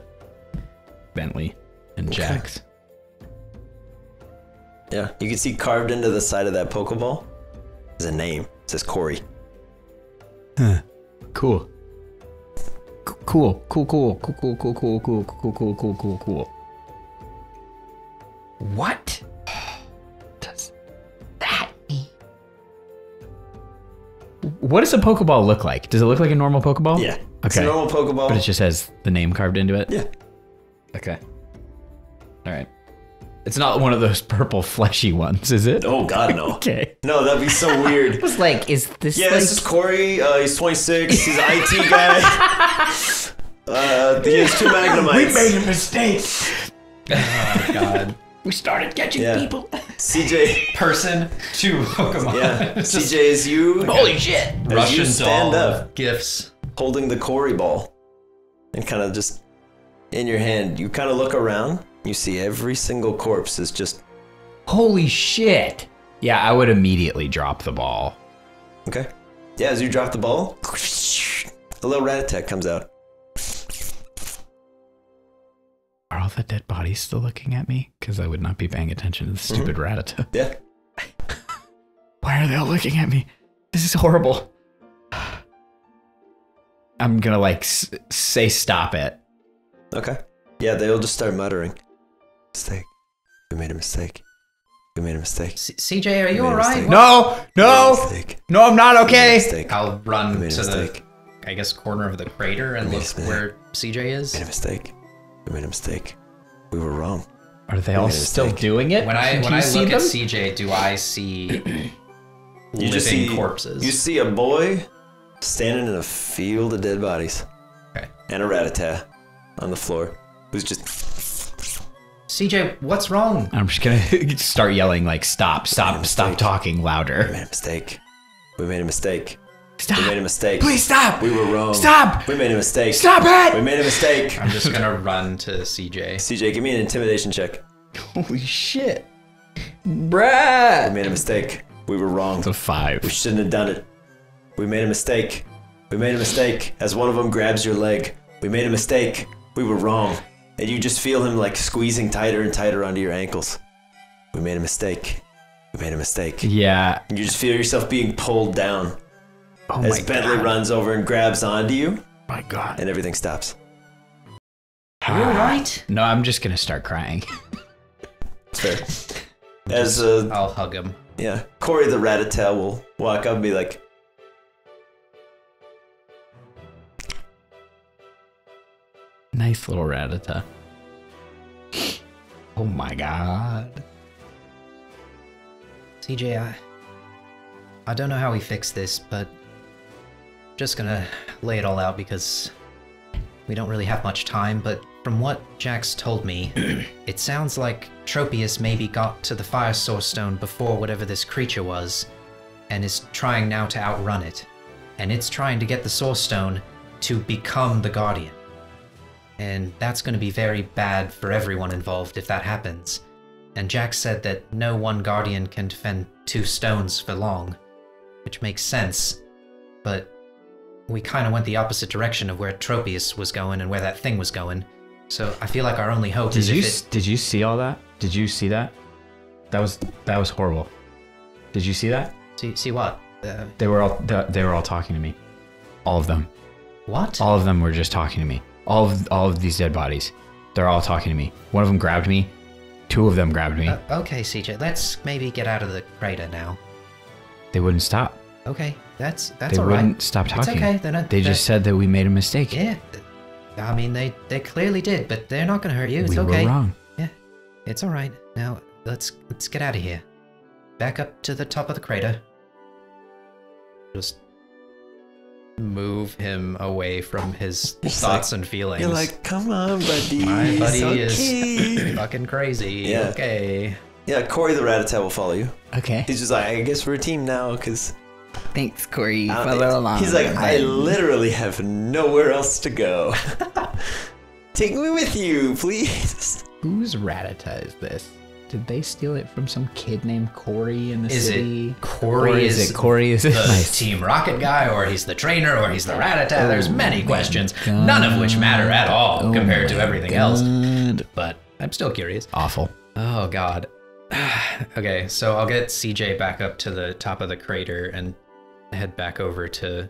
Bentley and Jax. Yeah, you can see carved into the side of that Pokeball is a name. It says Corey. Huh. Cool. Cool. What does that mean? What does a Pokeball look like? Does it look like a normal Pokeball? Yeah. It's a Okay. normal Pokeball. But it just has the name carved into it? Yeah. Okay. All right. It's not one of those purple fleshy ones, is it? Oh God, no. Okay. No, that'd be so weird. It was like, is this Yeah, like... this is Corey. He's 26. He's an IT guy. He has 2 Magnemites. a mistake. Oh God. We started catching Yeah. people. CJ. Person, 2 Pokemon. Yeah. Just CJ, is you Holy shit. as Russian you stand doll up gifts. holding the Corey ball and kind of just in your hand, you kind of look around. You see every single corpse is just Holy shit. Yeah, I would immediately drop the ball. okay. Yeah, as you drop the ball, a little rat-a-tat comes out. Are all the dead bodies still looking at me? Because I would not be paying attention to the stupid Rattata. Yeah. Why are they all looking at me? This is horrible. I'm gonna like say stop it. Okay. Yeah, they'll just start muttering. Mistake. We made a mistake. We made a mistake. CJ, are We you made a alright? mistake. No, We made a no, mistake. no, I'm not We made a okay. mistake. I'll We run made a to the, mistake. I guess, corner of the crater and We made a look mistake. where CJ is. We made a mistake. We made a mistake. We were wrong. Are they We all made a still mistake. doing it? When I Can when you I see look them? at CJ, do I see You just living see corpses? You see a boy standing in a field of dead bodies. Okay. And a rat-a-tat on the floor who's just CJ, what's wrong? I'm just gonna start yelling like stop, made a stop, stop mistake. talking we louder. made a mistake. We made a mistake. Stop. We made a mistake. Please stop. We were wrong. Stop. We made a mistake. Stop We it. made a mistake. I'm just gonna run to CJ. CJ, give me an intimidation check. Holy shit. We Bruh. made a mistake. We were wrong. It's a 5. We shouldn't have done it. We made a mistake. We made a mistake. As one of them grabs your leg. We made a mistake. We were wrong. And you just feel him like squeezing tighter and tighter onto your ankles. We made a mistake. We made a mistake. Yeah. And you just feel yourself being pulled down Oh as my Bentley god. runs over and grabs onto you, My god. and everything stops. Are you alright? No, I'm just gonna start crying. It's fair. As I'll hug him. yeah, Corey the rat-a-tat will walk up and be like, Nice little Rattata. Oh my god. CJ, I don't know how we fix this, but just gonna lay it all out because we don't really have much time, but from what Jax told me, it sounds like Tropius maybe got to the Fire Source Stone before whatever this creature was, and is trying now to outrun it. And it's trying to get the Source Stone to become the Guardian. And that's going to be very bad for everyone involved if that happens. And Jax said that no one Guardian can defend 2 stones for long. which makes sense. But we kind of went the opposite direction of where Tropius was going and where that thing was going. So I feel like our only hope is Did you see all that? Did you see that? That was horrible. Did you see that? See what? They were all talking to me. All of them. What? All of them were just talking to me. All of these dead bodies. They're all talking to me. One of them grabbed me. Two of them grabbed me. Okay, CJ, let's maybe get out of the crater now. They wouldn't stop. Okay, that's They all right. wouldn't stop talking. It's okay. They just said that we made a mistake. Yeah. I mean, they clearly did, but they're not going to hurt you. It's we okay. were wrong. Yeah, it's all right. Now let's get out of here. Back up to the top of the crater. Just move him away from his thoughts and feelings. You're like, come on, buddy. My buddy It's okay. is fucking crazy. Yeah. Okay. Yeah, Corey the Rattata will follow you. Okay. He's just like, I guess we're a team now, because... Thanks, Corey. Follow along. He's like, I literally have nowhere else to go. Take me with you, please. Whose Rattata is this? Did they steal it from some kid named Corey in the city? Corey? Is it Corey? Is it the nice? Team Rocket guy, or he's the trainer, or he's the Rattata? There's many questions, none of which matter at all compared to everything else. But I'm still curious. Awful. Oh, God. Okay, so I'll get CJ back up to the top of the crater and head back over to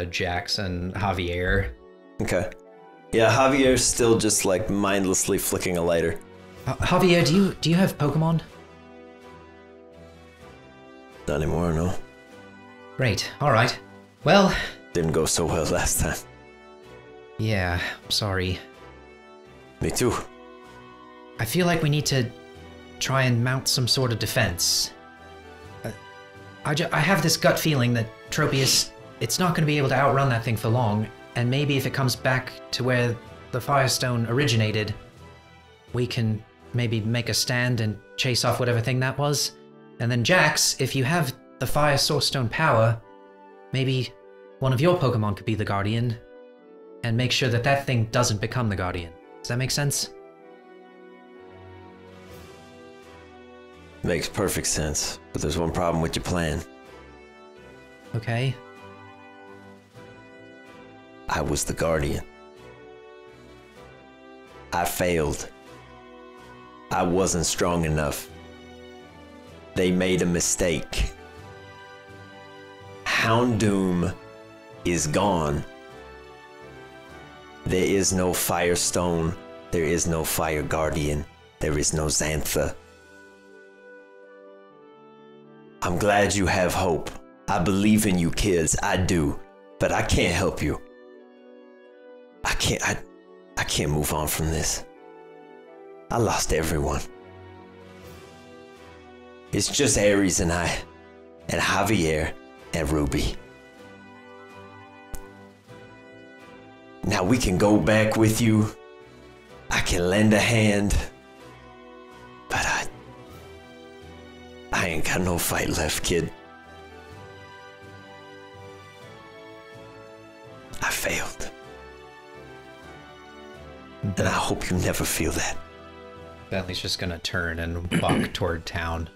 Jax and Javier. Okay. Yeah, Javier's still just like mindlessly flicking a lighter. Javier, do you have Pokemon? Not anymore, no. Great, alright. Well... Didn't go so well last time. Yeah, I'm sorry. Me too. I feel like we need to try and mount some sort of defense. I have this gut feeling that Tropius, it's not going to be able to outrun that thing for long, and maybe if it comes back to where the Firestone originated, we can maybe make a stand and chase off whatever thing that was. And then Jax, if you have the Fire Source Stone power, maybe one of your Pokemon could be the Guardian, and make sure that that thing doesn't become the Guardian. Does that make sense? Makes perfect sense, but there's one problem with your plan. Okay. I was the Guardian. I failed. I wasn't strong enough. They made a mistake. Houndoom is gone. There is no Firestone. There is no Fire Guardian. There is no Xantha. I'm glad you have hope. I believe in you kids, I do. But I can't help you. I can't move on from this. I lost everyone. It's just Ares and I, and Javier and Ruby. Now we can go back with you. I can lend a hand. But I ain't got no fight left, kid. I failed. And I hope you never feel that. Bentley's just gonna turn and walk toward town.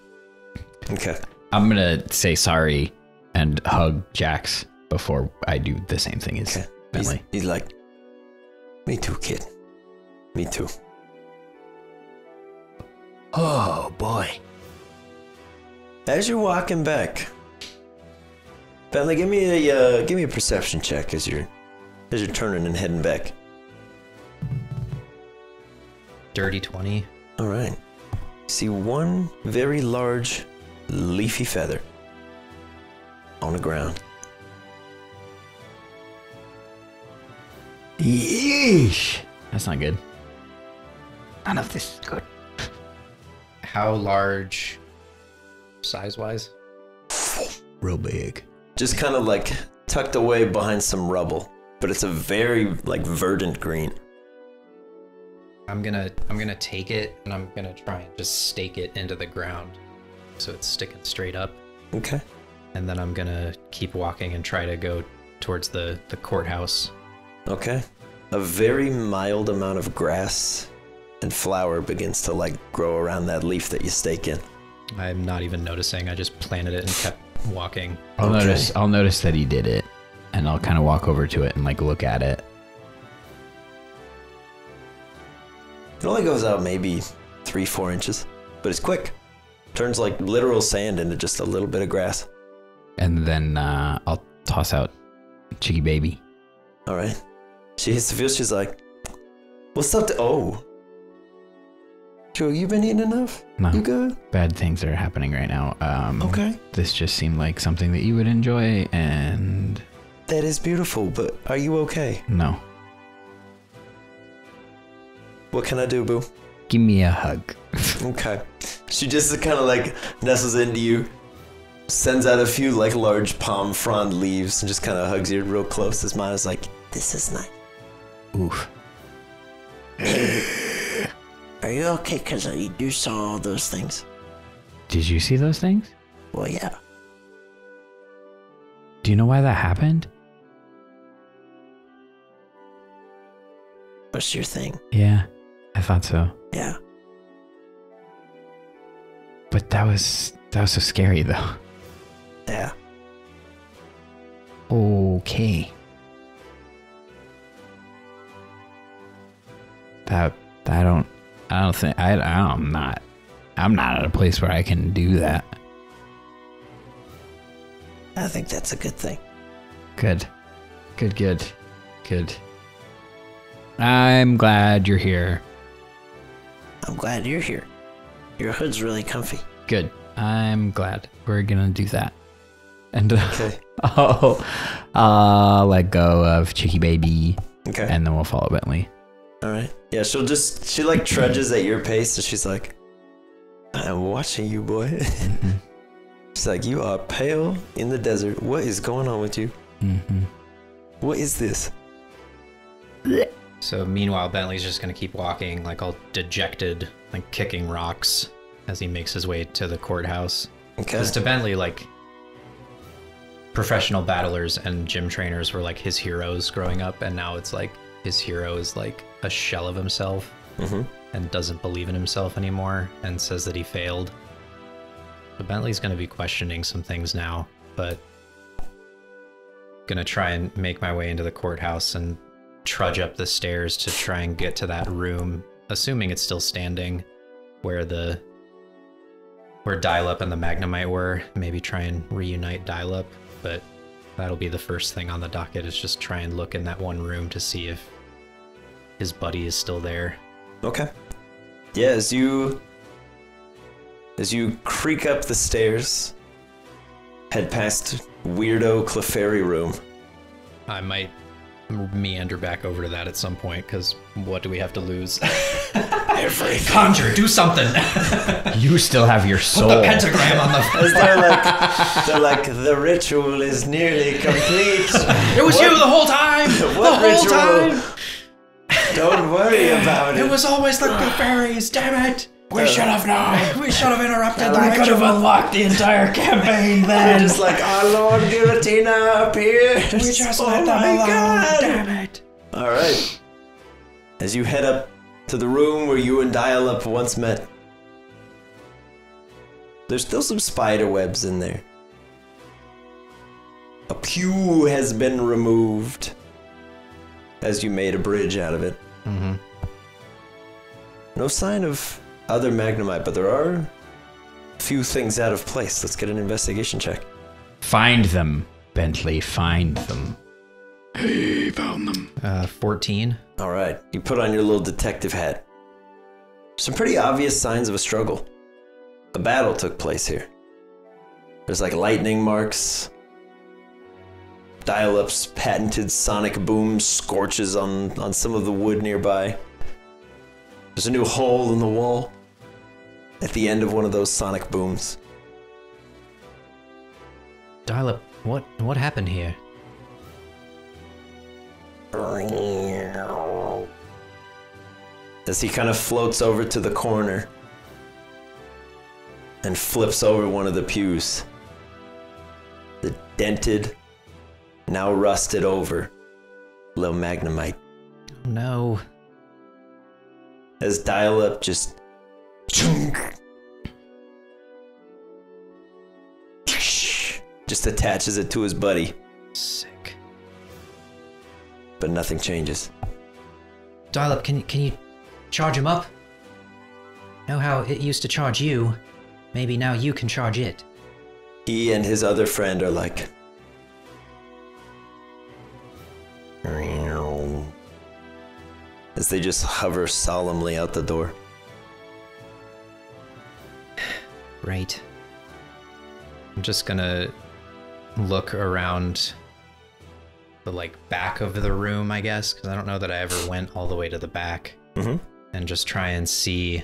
Okay. I'm gonna say sorry and hug Jax before I do the same thing as Okay. Bentley. He's like, me too, kid. Me too. Oh, boy. As you're walking back, Bentley, give me a perception check as you're turning and heading back. Dirty 20. All right. See one very large leafy feather on the ground. Yeesh. That's not good. None of this is good. How large, size-wise? Real big. Just kind of like tucked away behind some rubble, but it's a very like verdant green. I'm gonna take it and I'm gonna try and just stake it into the ground so it's sticking straight up. Okay. And then I'm gonna keep walking and try to go towards the courthouse. Okay. A very mild amount of grass and flower begins to like grow around that leaf that you stake in. I'm not even noticing. I just planted it and kept walking. I'll notice that he did it, and I'll kind of walk over to it and like look at it. It only goes out maybe 3-4 inches, but it's quick. Turns like literal sand into just a little bit of grass. And then I'll toss out Chicky Baby. All right. She hits the field. She's like, "What's up?" Oh, Joe, you been eating enough? No. You good? Bad things are happening right now. Okay. This just seemed like something that you would enjoy, and That is beautiful, but are you okay? no. What can I do, boo? Give me a hug. Okay. She just kind of like nestles into you, sends out a few like large palm frond leaves, and just kind of hugs you real close. As mine is like, "This is nice." Oof. Are you okay? Because you saw all those things. Did you see those things? Well, yeah. Do you know why that happened? What's your thing? Yeah, I thought so. Yeah. But that was so scary though. Yeah. Okay. I'm not at a place where I can do that. I think that's a good thing. Good. I'm glad you're here. I'm glad you're here. Your hood's really comfy. Good. I'm glad. We're gonna do that. And Okay. I'll let go of Chicky Baby, Okay. and then we'll follow Bentley. All right. Yeah, she like trudges at your pace, and she's like, "I'm watching you, boy." Mm-hmm. She's like, "You are pale in the desert. What is going on with you? Mm-hmm. What is this?" So meanwhile, Bentley's just gonna keep walking, like all dejected, like kicking rocks as he makes his way to the courthouse. Okay. Because to Bentley, like, professional battlers and gym trainers were like his heroes growing up, and now it's like his hero is like a shell of himself Mm-hmm. and doesn't believe in himself anymore and says that he failed. So Bentley's gonna be questioning some things now, but gonna try and make my way into the courthouse and trudge up the stairs to try and get to that room, assuming it's still standing, where Dial-Up and the Magnemite were. Maybe try and reunite Dial-Up, but that'll be the first thing on the docket, is just try and look in that one room to see if his buddy is still there. Okay. Yeah, as you creak up the stairs, head past weirdo Clefairy room. I might meander back over to that at some point, because what do we have to lose? Everything. Conjure, do something! You still have your soul. Put the pentagram on the... As they're like, the ritual is nearly complete. It was you the whole time! What the whole ritual? time! Don't worry about it. It was always the fairies, damn it! We should have known. We should have interrupted the I could have ritual. unlocked the entire campaign They're then. just like, our Lord Giratina appears. We just oh let them my alone, God. damn it! All right. As you head up to the room where you and Dial-Up once met, there's still some spider webs in there. A pew has been removed as you made a bridge out of it. Mm-hmm. No sign of other Magnemite, but there are a few things out of place. Let's get an investigation check. Find them, Bentley. Find them. Hey, found them. 14. All right, you put on your little detective hat. Some pretty obvious signs of a struggle. A battle took place here. There's like lightning marks. Dial-Up's patented sonic boom scorches on some of the wood nearby. There's a new hole in the wall at the end of one of those sonic booms. Dial-Up, what happened here? As he kind of floats over to the corner and flips over one of the pews. The dented, now rusted over little Magnemite. Oh, no. As Dial-Up just chunk, just attaches it to his buddy, Sick. but nothing changes. Dial up, can you charge him up? Know how it used to charge you? Maybe now you can charge it. He and his other friend are like, as they just hover solemnly out the door. Right. I'm just gonna look around the like back of the room, I guess, because I don't know that I ever went all the way to the back. Mm-hmm. And just try and see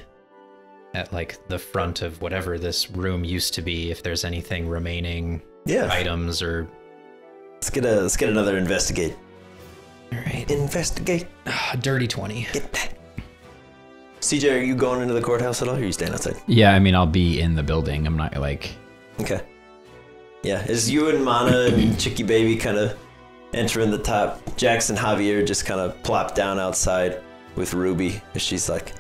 at like the front of whatever this room used to be if there's anything remaining, Yeah. items or. Let's get another investigate. All right. Investigate. Dirty 20. Get that. CJ, are you going into the courthouse at all, or are you staying outside? Yeah, I mean, I'll be in the building. I'm not like. Okay. Yeah, as you and Mana and Chicky Baby kind of entering the top, Jax and Javier just kind of plop down outside with Ruby as she's like,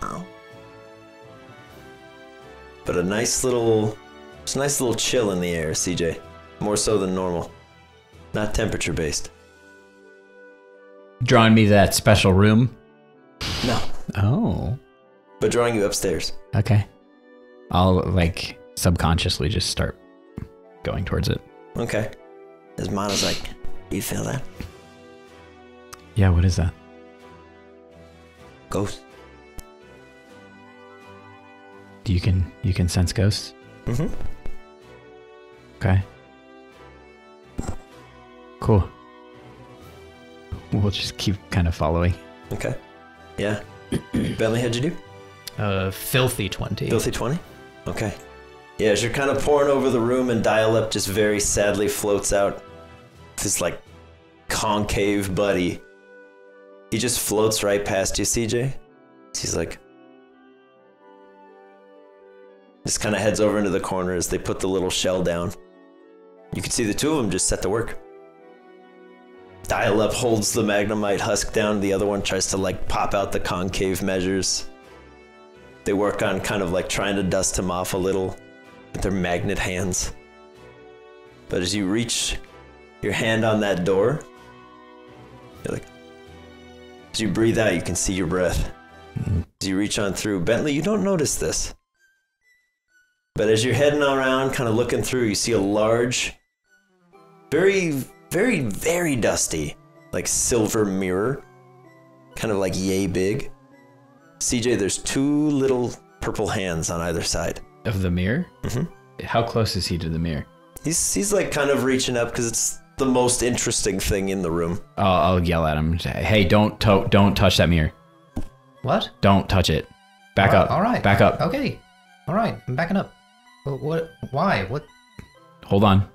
oh. But there's a nice little chill in the air, CJ. More so than normal. Not temperature based. Drawing me to that special room. No. Oh. But drawing you upstairs. Okay. I'll like subconsciously just start going towards it. Okay. As Mana's like, do you feel that? Yeah, what is that? Ghost. You can sense ghosts? Mm-hmm. Okay. Cool. We'll just keep kind of following. Okay. Yeah. Bentley, how'd you do? Filthy 20. Filthy 20? Okay. Yeah, as you're kind of pouring over the room and Dial-Up just very sadly floats out this like concave buddy. He just floats right past you, CJ. He's like, just kind of heads over into the corner as they put the little shell down. You can see the two of them just set to work. Dial-Up holds the Magnemite husk down. The other one tries to like pop out the concave measures. They work on kind of like trying to dust him off a little with their magnet hands. But as you reach your hand on that door, you're like, as you breathe out, you can see your breath. As you reach on through, Bentley, you don't notice this. But as you're heading around, kind of looking through, you see a large, very, very, very dusty, like silver mirror, kind of like yay big. CJ, there's two little purple hands on either side. Of the mirror? Mm-hmm. How close is he to the mirror? He's like kind of reaching up because it's the most interesting thing in the room. I'll yell at him. Hey, don't touch that mirror. What? Don't touch it. Back up. All right. Back up. Okay. All right. I'm backing up. What? Why? What? Hold on.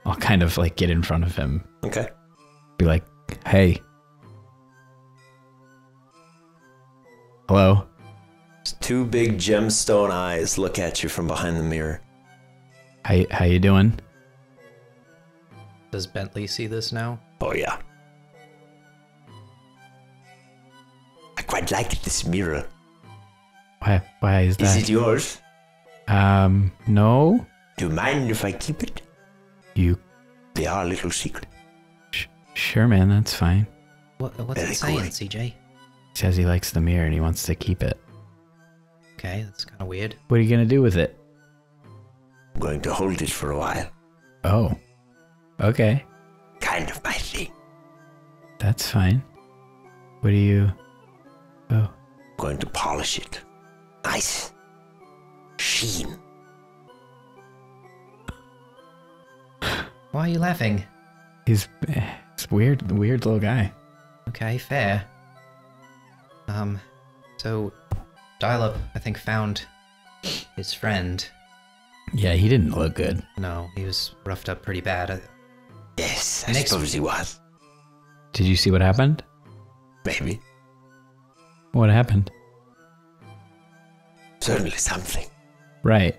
I'll kind of like get in front of him. Okay. Be like, hey. Hello? Two big gemstone eyes look at you from behind the mirror. How you doing? Does Bentley see this now? Oh yeah. I quite like this mirror. Why is that? Is it yours? No. Do you mind if I keep it? You They are a little secret. sure, man, that's fine. What's Very it saying, cool. CJ? He says he likes the mirror and he wants to keep it. Okay, that's kind of weird. What are you gonna do with it? I'm going to hold it for a while. Oh. Okay. Kind of my thing. That's fine. What do you... Oh. Going to polish it. Nice. Sheen. Why are you laughing? He's weird little guy. Okay, fair. So Dial-Up, I think, found his friend. Yeah, he didn't look good. No, he was roughed up pretty bad. Yes, I Next- suppose he was. Did you see what happened? Maybe. What happened? Certainly something. Right.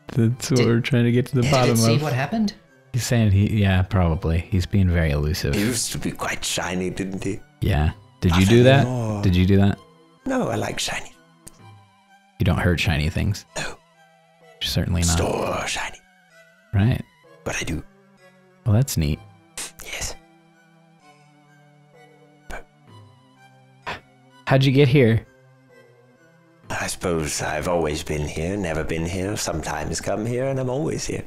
That's what Did- we're trying to get to the Did bottom it see of. what happened? He's saying yeah, probably. He's being very elusive. He used to be quite shiny, didn't he? Yeah. Did you do that? anymore. Did you do that? No, I like shiny. You don't hurt shiny things. No. Certainly not. Store shiny. Right. But I do. Well, that's neat. Yes. How'd you get here? I suppose I've always been here, never been here, sometimes come here, and I'm always here.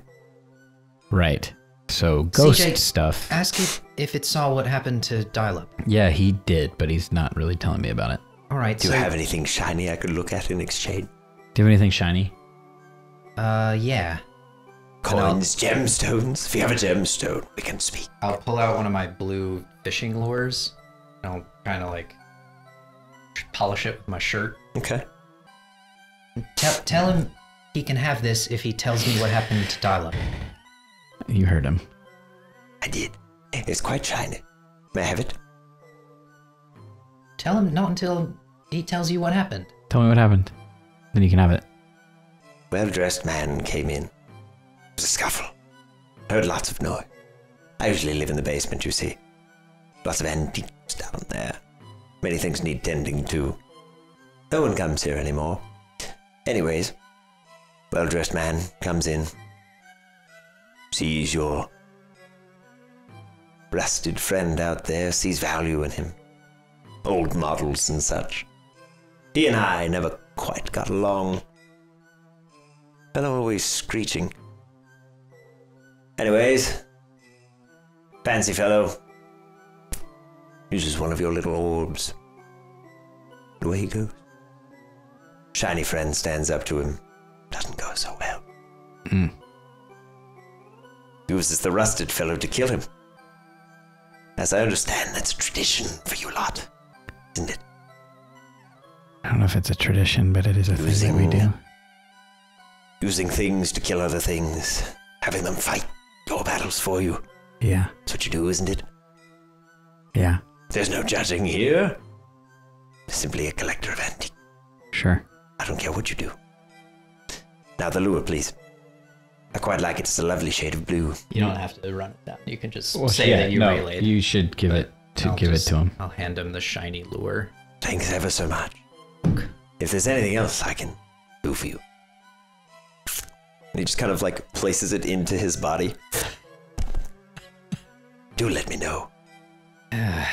Right. So ghost CJ, stuff. Ask it if it saw what happened to Dial-Up. Yeah, he did, but he's not really telling me about it. All right. Do you have anything shiny I could look at in exchange? Do you have anything shiny? Yeah. Coins, gemstones. If you have a gemstone, we can speak. I'll pull out one of my blue fishing lures, and I'll kind of like polish it with my shirt. Okay. Tell him he can have this if he tells me what happened to Dial-Up. You heard him. I did. It's quite shiny. May I have it? Tell him not until he tells you what happened. Tell me what happened. Then you can have it. Well-dressed man came in. There was a scuffle. Heard lots of noise. I usually live in the basement, you see. Lots of antiques down there. Many things need tending to. No one comes here anymore. Anyways, well-dressed man comes in. Sees your rusted friend out there, sees value in him. Old models and such. He and I never quite got along. Fellow always screeching. Anyways, fancy fellow. Uses one of your little orbs. And away he goes. Shiny friend stands up to him. Doesn't go so well. Uses the rusted fellow to kill him. As I understand, that's a tradition for you lot, isn't it? I don't know if it's a tradition, but it is a thing that we do. Using things to kill other things. Having them fight your battles for you. Yeah. That's what you do, isn't it? Yeah. There's no judging here. Simply a collector of antiques. Sure. I don't care what you do. Now the lure, please. I quite like it. It's a lovely shade of blue. You don't have to run it down. You can just say that you relayed. You should give it to him. I'll hand him the shiny lure. Thanks ever so much. If there's anything else I can do for you. And he just kind of like places it into his body. Do let me know. I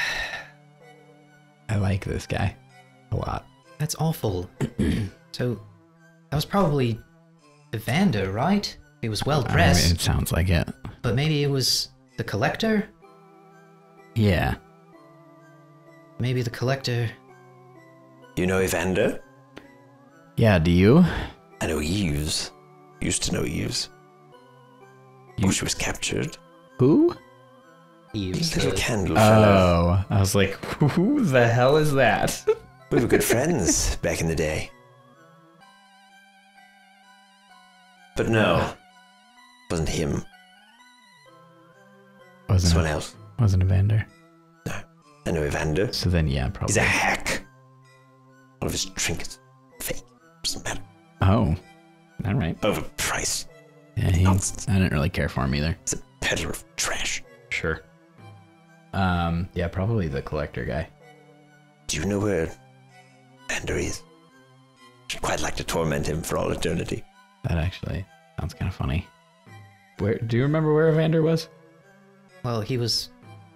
like this guy a lot. That's awful. So, that was probably Evander, right? He was well dressed. It sounds like it. But maybe it was the collector? Yeah. Maybe the collector. You know Evander? Yeah, do you? I know Eves. Used to know Eves. She was captured. Who? Eves. Little candle fellow. Oh, I was like, who the hell is that? We were good friends back in the day. But no, wasn't him. Someone else. Wasn't Evander. No, I know Evander. So then, yeah, probably. He's a hack. All of his trinkets, fake. Doesn't matter. Oh, all right. Overpriced. Yeah, I didn't really care for him either. He's a peddler of trash. Sure. Yeah, probably the collector guy. Do you know where Evander is? I'd quite like to torment him for all eternity. That actually sounds kind of funny. Where do you remember where Evander was? Well, he was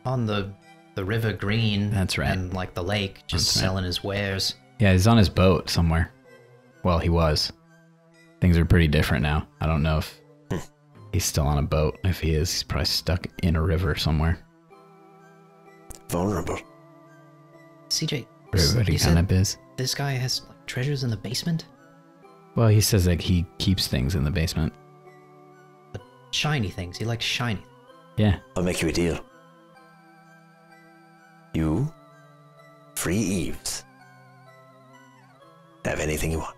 on the River Green. That's right. And like the lake, just selling his wares. Yeah, he's on his boat somewhere. Well, he was. Things are pretty different now. I don't know if he's still on a boat. If he is, he's probably stuck in a river somewhere. Vulnerable. CJ, Everybody kind of is. This guy has like, treasures in the basement? Well, he says like he keeps things in the basement. But shiny things. He likes shiny. Yeah. I'll make you a deal. You, free Eves. Have anything you want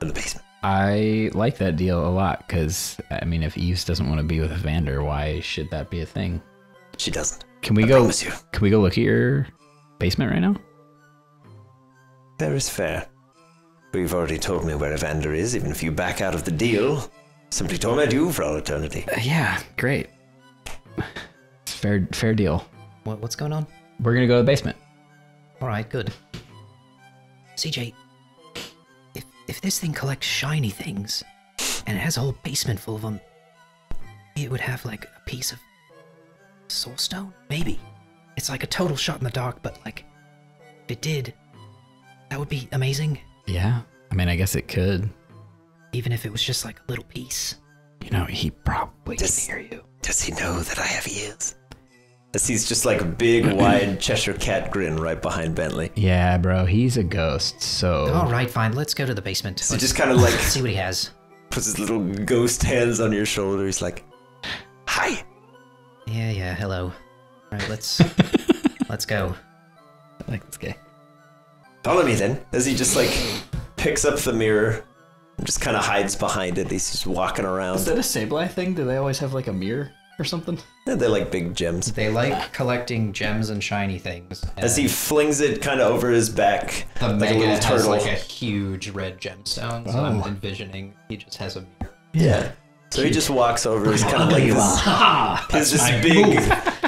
in the basement. I like that deal a lot because, I mean, if Eves doesn't want to be with Evander, why should that be a thing? She doesn't. Can we I go? promise you. Can we go look at your basement right now? Fair is fair. But you've already told me where Evander is. Even if you back out of the deal, simply torment you for all eternity. Yeah, great. It's fair deal. What's going on? We're gonna go to the basement. All right, good. CJ, if this thing collects shiny things, and it has a whole basement full of them, it would have like a piece of soul stone? Maybe. It's like a total shot in the dark, but like, if it did, that would be amazing. Yeah. I mean, I guess it could. Even if it was just like a little piece. You know, he probably can Does- hear you. Does he know that I have ears? As he's just like a big, wide Cheshire cat grin right behind Bentley. Yeah, bro, he's a ghost, so... All right, fine. Let's go to the basement. So Let's just kind of like see what he has. puts his little ghost hands on your shoulder. He's like, "Hi." Yeah. Hello. All right, let's go. I like this guy. Follow me then. As he just like picks up the mirror and just kind of hides behind it. He's just walking around. Is that a Sableye thing? Do they always have like a mirror or something? Yeah, they're like big gems. They like collecting gems and shiny things. As he flings it kind of over his back, the like mega a little has turtle. like a huge red gemstone, so I'm Oh. envisioning he just has a mirror. Yeah. So he just walks over. He's kind of like this, this big,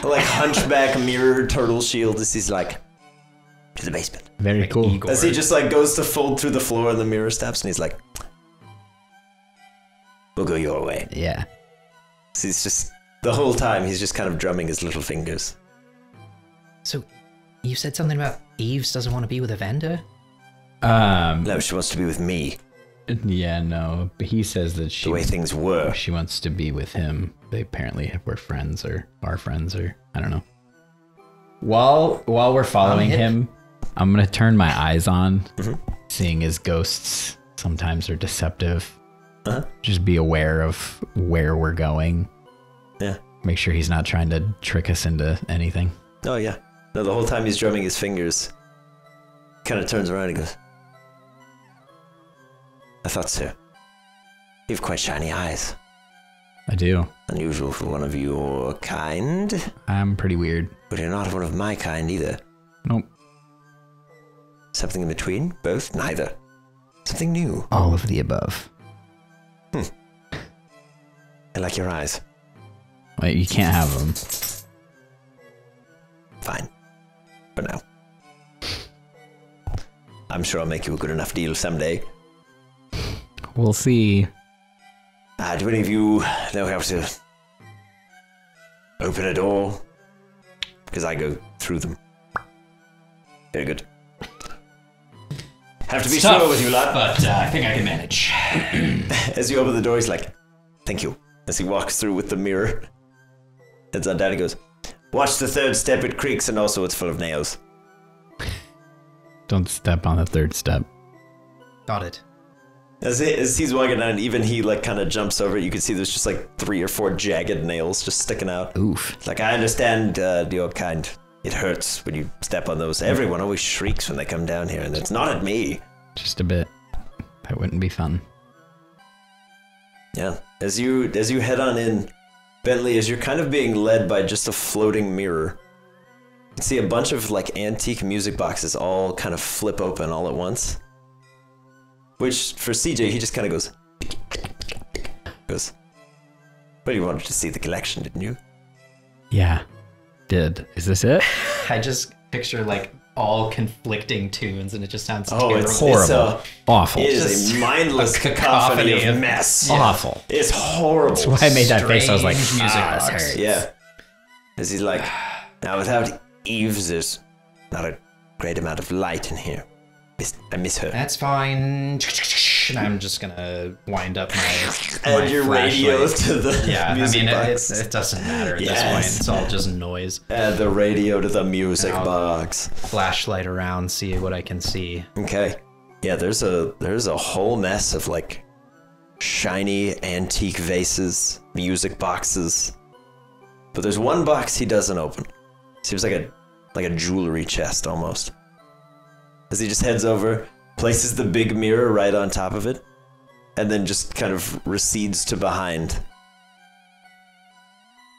like hunchback mirror turtle shield. As he's like, to the basement. Very Like cool. Igor. As he just like goes to fold through the floor and the mirror steps, and he's like, "We'll go your way." Yeah. So he's just the whole time he's just kind of drumming his little fingers. So, you said something about Eves doesn't want to be with a vendor? No, she wants to be with me. Yeah, no. But he says that The way things were. she wants to be with him. They apparently were friends or are friends or I don't know. While we're following hip. him, I'm gonna turn my eyes on, seeing as ghosts sometimes are deceptive. Uh-huh. Just be aware of where we're going. Yeah. Make sure he's not trying to trick us into anything. Oh yeah. No, the whole time he's drumming his fingers, kind of turns around and goes, "I thought so. You have quite shiny eyes. I do. Unusual for one of your kind, I'm pretty weird. but you're not one of my kind either. Nope. Something in between? Both? Neither. Something new. All of the above. I like your eyes. Wait, you can't have them. Fine. For now. I'm sure I'll make you a good enough deal someday. We'll see. Do any of you know how to open a door? Because I go through them. Very good. Have to be sure with you, lad. But I think I can manage. As you open the door, he's like, "Thank you." As he walks through with the mirror. Heads on down, he goes, "Watch the third step, it creaks, and also it's full of nails." Don't step on the third step. Got it. As he's walking down, even he like kind of jumps over it. You can see there's just like 3 or 4 jagged nails just sticking out. Oof. It's like, I understand your kind. It hurts when you step on those. Everyone always shrieks when they come down here, and it's not at me. Just a bit. That wouldn't be fun. Yeah. As you head on in, Bentley, as you're kind of being led by just a floating mirror, you can see a bunch of like antique music boxes all kind of flip open all at once. Which for CJ, he just kind of goes. Well, you wanted to see the collection, didn't you? Yeah. Did. Is this it? I just picture like all conflicting tunes and it just sounds Oh, terrible. it's Horrible. Awful. It is a mindless cacophony of mess. Awful. It's horrible. That's why I made that face. I was like, Strange music "Ah, this box." hurts." Yeah. As he's like, now without Eves, there's not a great amount of light in here. I miss her. That's fine. And I'm just gonna wind up my Add your radio flashlight. to the Yeah, I music mean, box. it doesn't matter at this Yes. point. It's all just noise. Add the radio to the music Now- box. Flashlight around, see what I can see. Okay. Yeah, there's a whole mess of like shiny antique vases, music boxes. But there's one box he doesn't open. Seems like a jewelry chest almost. As he just heads over, places the big mirror right on top of it, and then just kind of recedes to behind.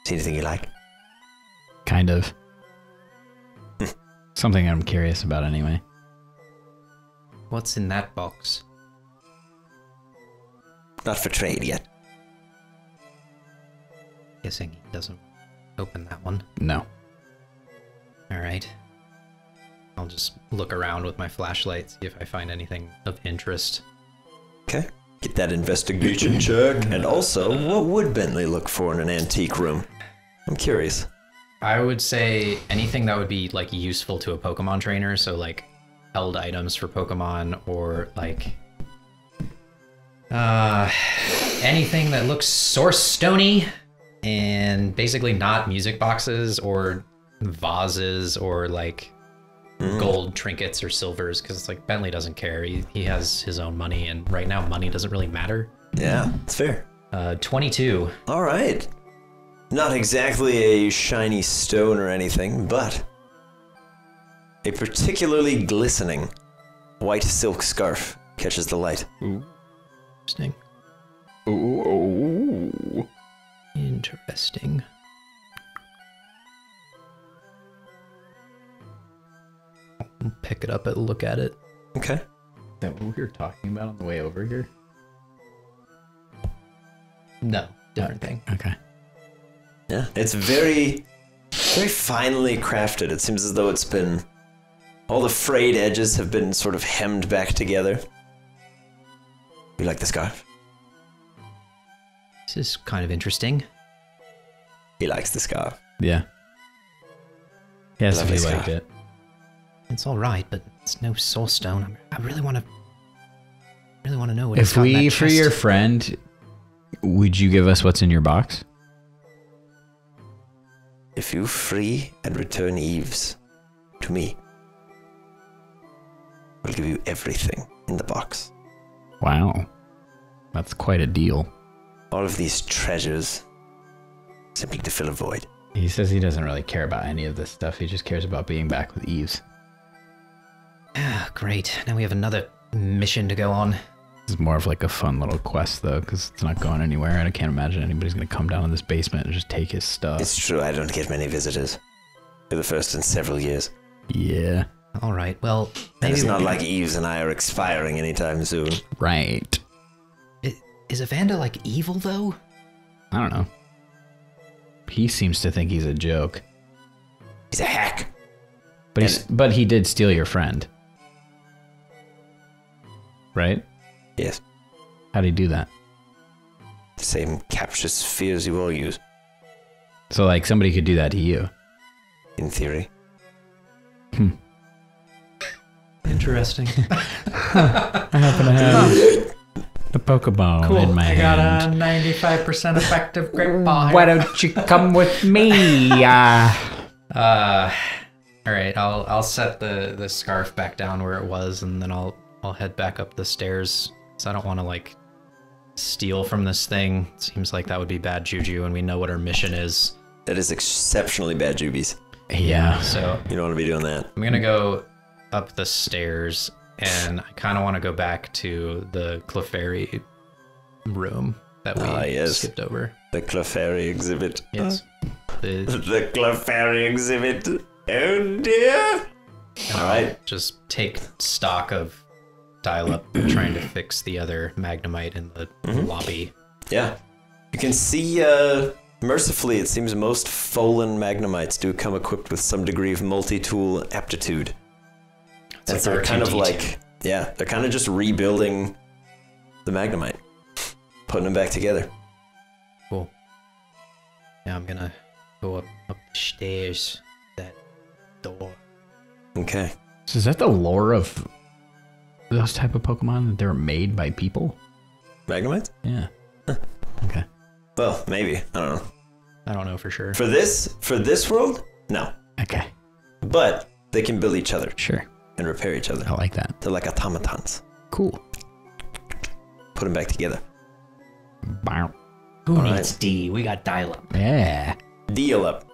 See anything you like? Kind of. Something I'm curious about anyway. What's in that box? Not for trade yet. Guessing he doesn't open that one. No. Alright. I'll just look around with my flashlight, see if I find anything of interest. Okay. Get that investigation check. And also, what would Bentley look for in an antique room? I'm curious. I would say anything that would be like useful to a Pokemon trainer, so like held items for Pokemon, or like anything that looks Source Stony and basically not music boxes or vases or like gold trinkets or silvers, because it's like Bentley doesn't care. He has his own money, and right now money doesn't really matter. Yeah, it's fair. 22. All right. Not exactly a shiny stone or anything, but a particularly glistening white silk scarf catches the light. Interesting. Ooh. Interesting. I'll pick it up and look at it. Okay. Is that what we were talking about on the way over here? No, different thing. Okay. Yeah, it's very, very finely crafted. It seems as though it's been, all the frayed edges have been sort of hemmed back together. You like the scarf? This is kind of interesting. He likes the scarf. Yeah. Yes, Lovely if you liked scarf. it. It's all right, but it's no soul stone. I really want to know what it's If got in we, that for chest. your friend, would you give us what's in your box? If you free and return Eves to me, I'll give you everything in the box. Wow. That's quite a deal. All of these treasures, simply to fill a void. He says he doesn't really care about any of this stuff. He just cares about being back with Eves. Ah, great. Now we have another mission to go on. It's more of like a fun little quest, though, because it's not going anywhere, and I can't imagine anybody's going to come down in this basement and just take his stuff. It's true, I don't get many visitors. You're the first in several years. Yeah. All right. Well, And maybe it's not like Eves and I are expiring anytime soon. Right. Is Evander like evil though? I don't know. He seems to think he's a joke. He's a hack. But he did steal your friend. Right? Yes. How'd he do that? The same captious fears you all use, So, like, somebody could do that to you. in theory. Interesting. I happen to have the Pokeball in my hand. 95% effective great ball. Why don't you come with me? All right. I'll set the scarf back down where it was, and then I'll head back up the stairs. So I don't want to like steal from this thing. It seems like that would be bad juju, and we know what our mission is. That is exceptionally bad, Jubies. Yeah. So You don't want to be doing that. I'm gonna go up the stairs, and I kind of want to go back to the Clefairy room that we yes. skipped over. The Clefairy exhibit. Yes. The Clefairy exhibit. Oh dear. And All I'll right. just take stock of Dial-Up trying to fix the other Magnemite in the lobby. Yeah. You can see, mercifully, it seems most Folan Magnemites do come equipped with some degree of multi-tool aptitude. It's And like so they're kind of R2D2. like, yeah, they're kind of just rebuilding the Magnemite, putting them back together. Cool. Yeah, I'm gonna go up the stairs. That door. Okay. So is that the lore of those type of Pokemon, that they were made by people? Magnemites? Yeah. Okay. Well, maybe. I don't know. I don't know for sure. For this world, no. Okay. But they can build each other Sure. and repair each other. I like that. They're like automatons. Cool. Put them back together. Bow. Who All needs right. D? We got Dial-Up. Yeah. Deal up.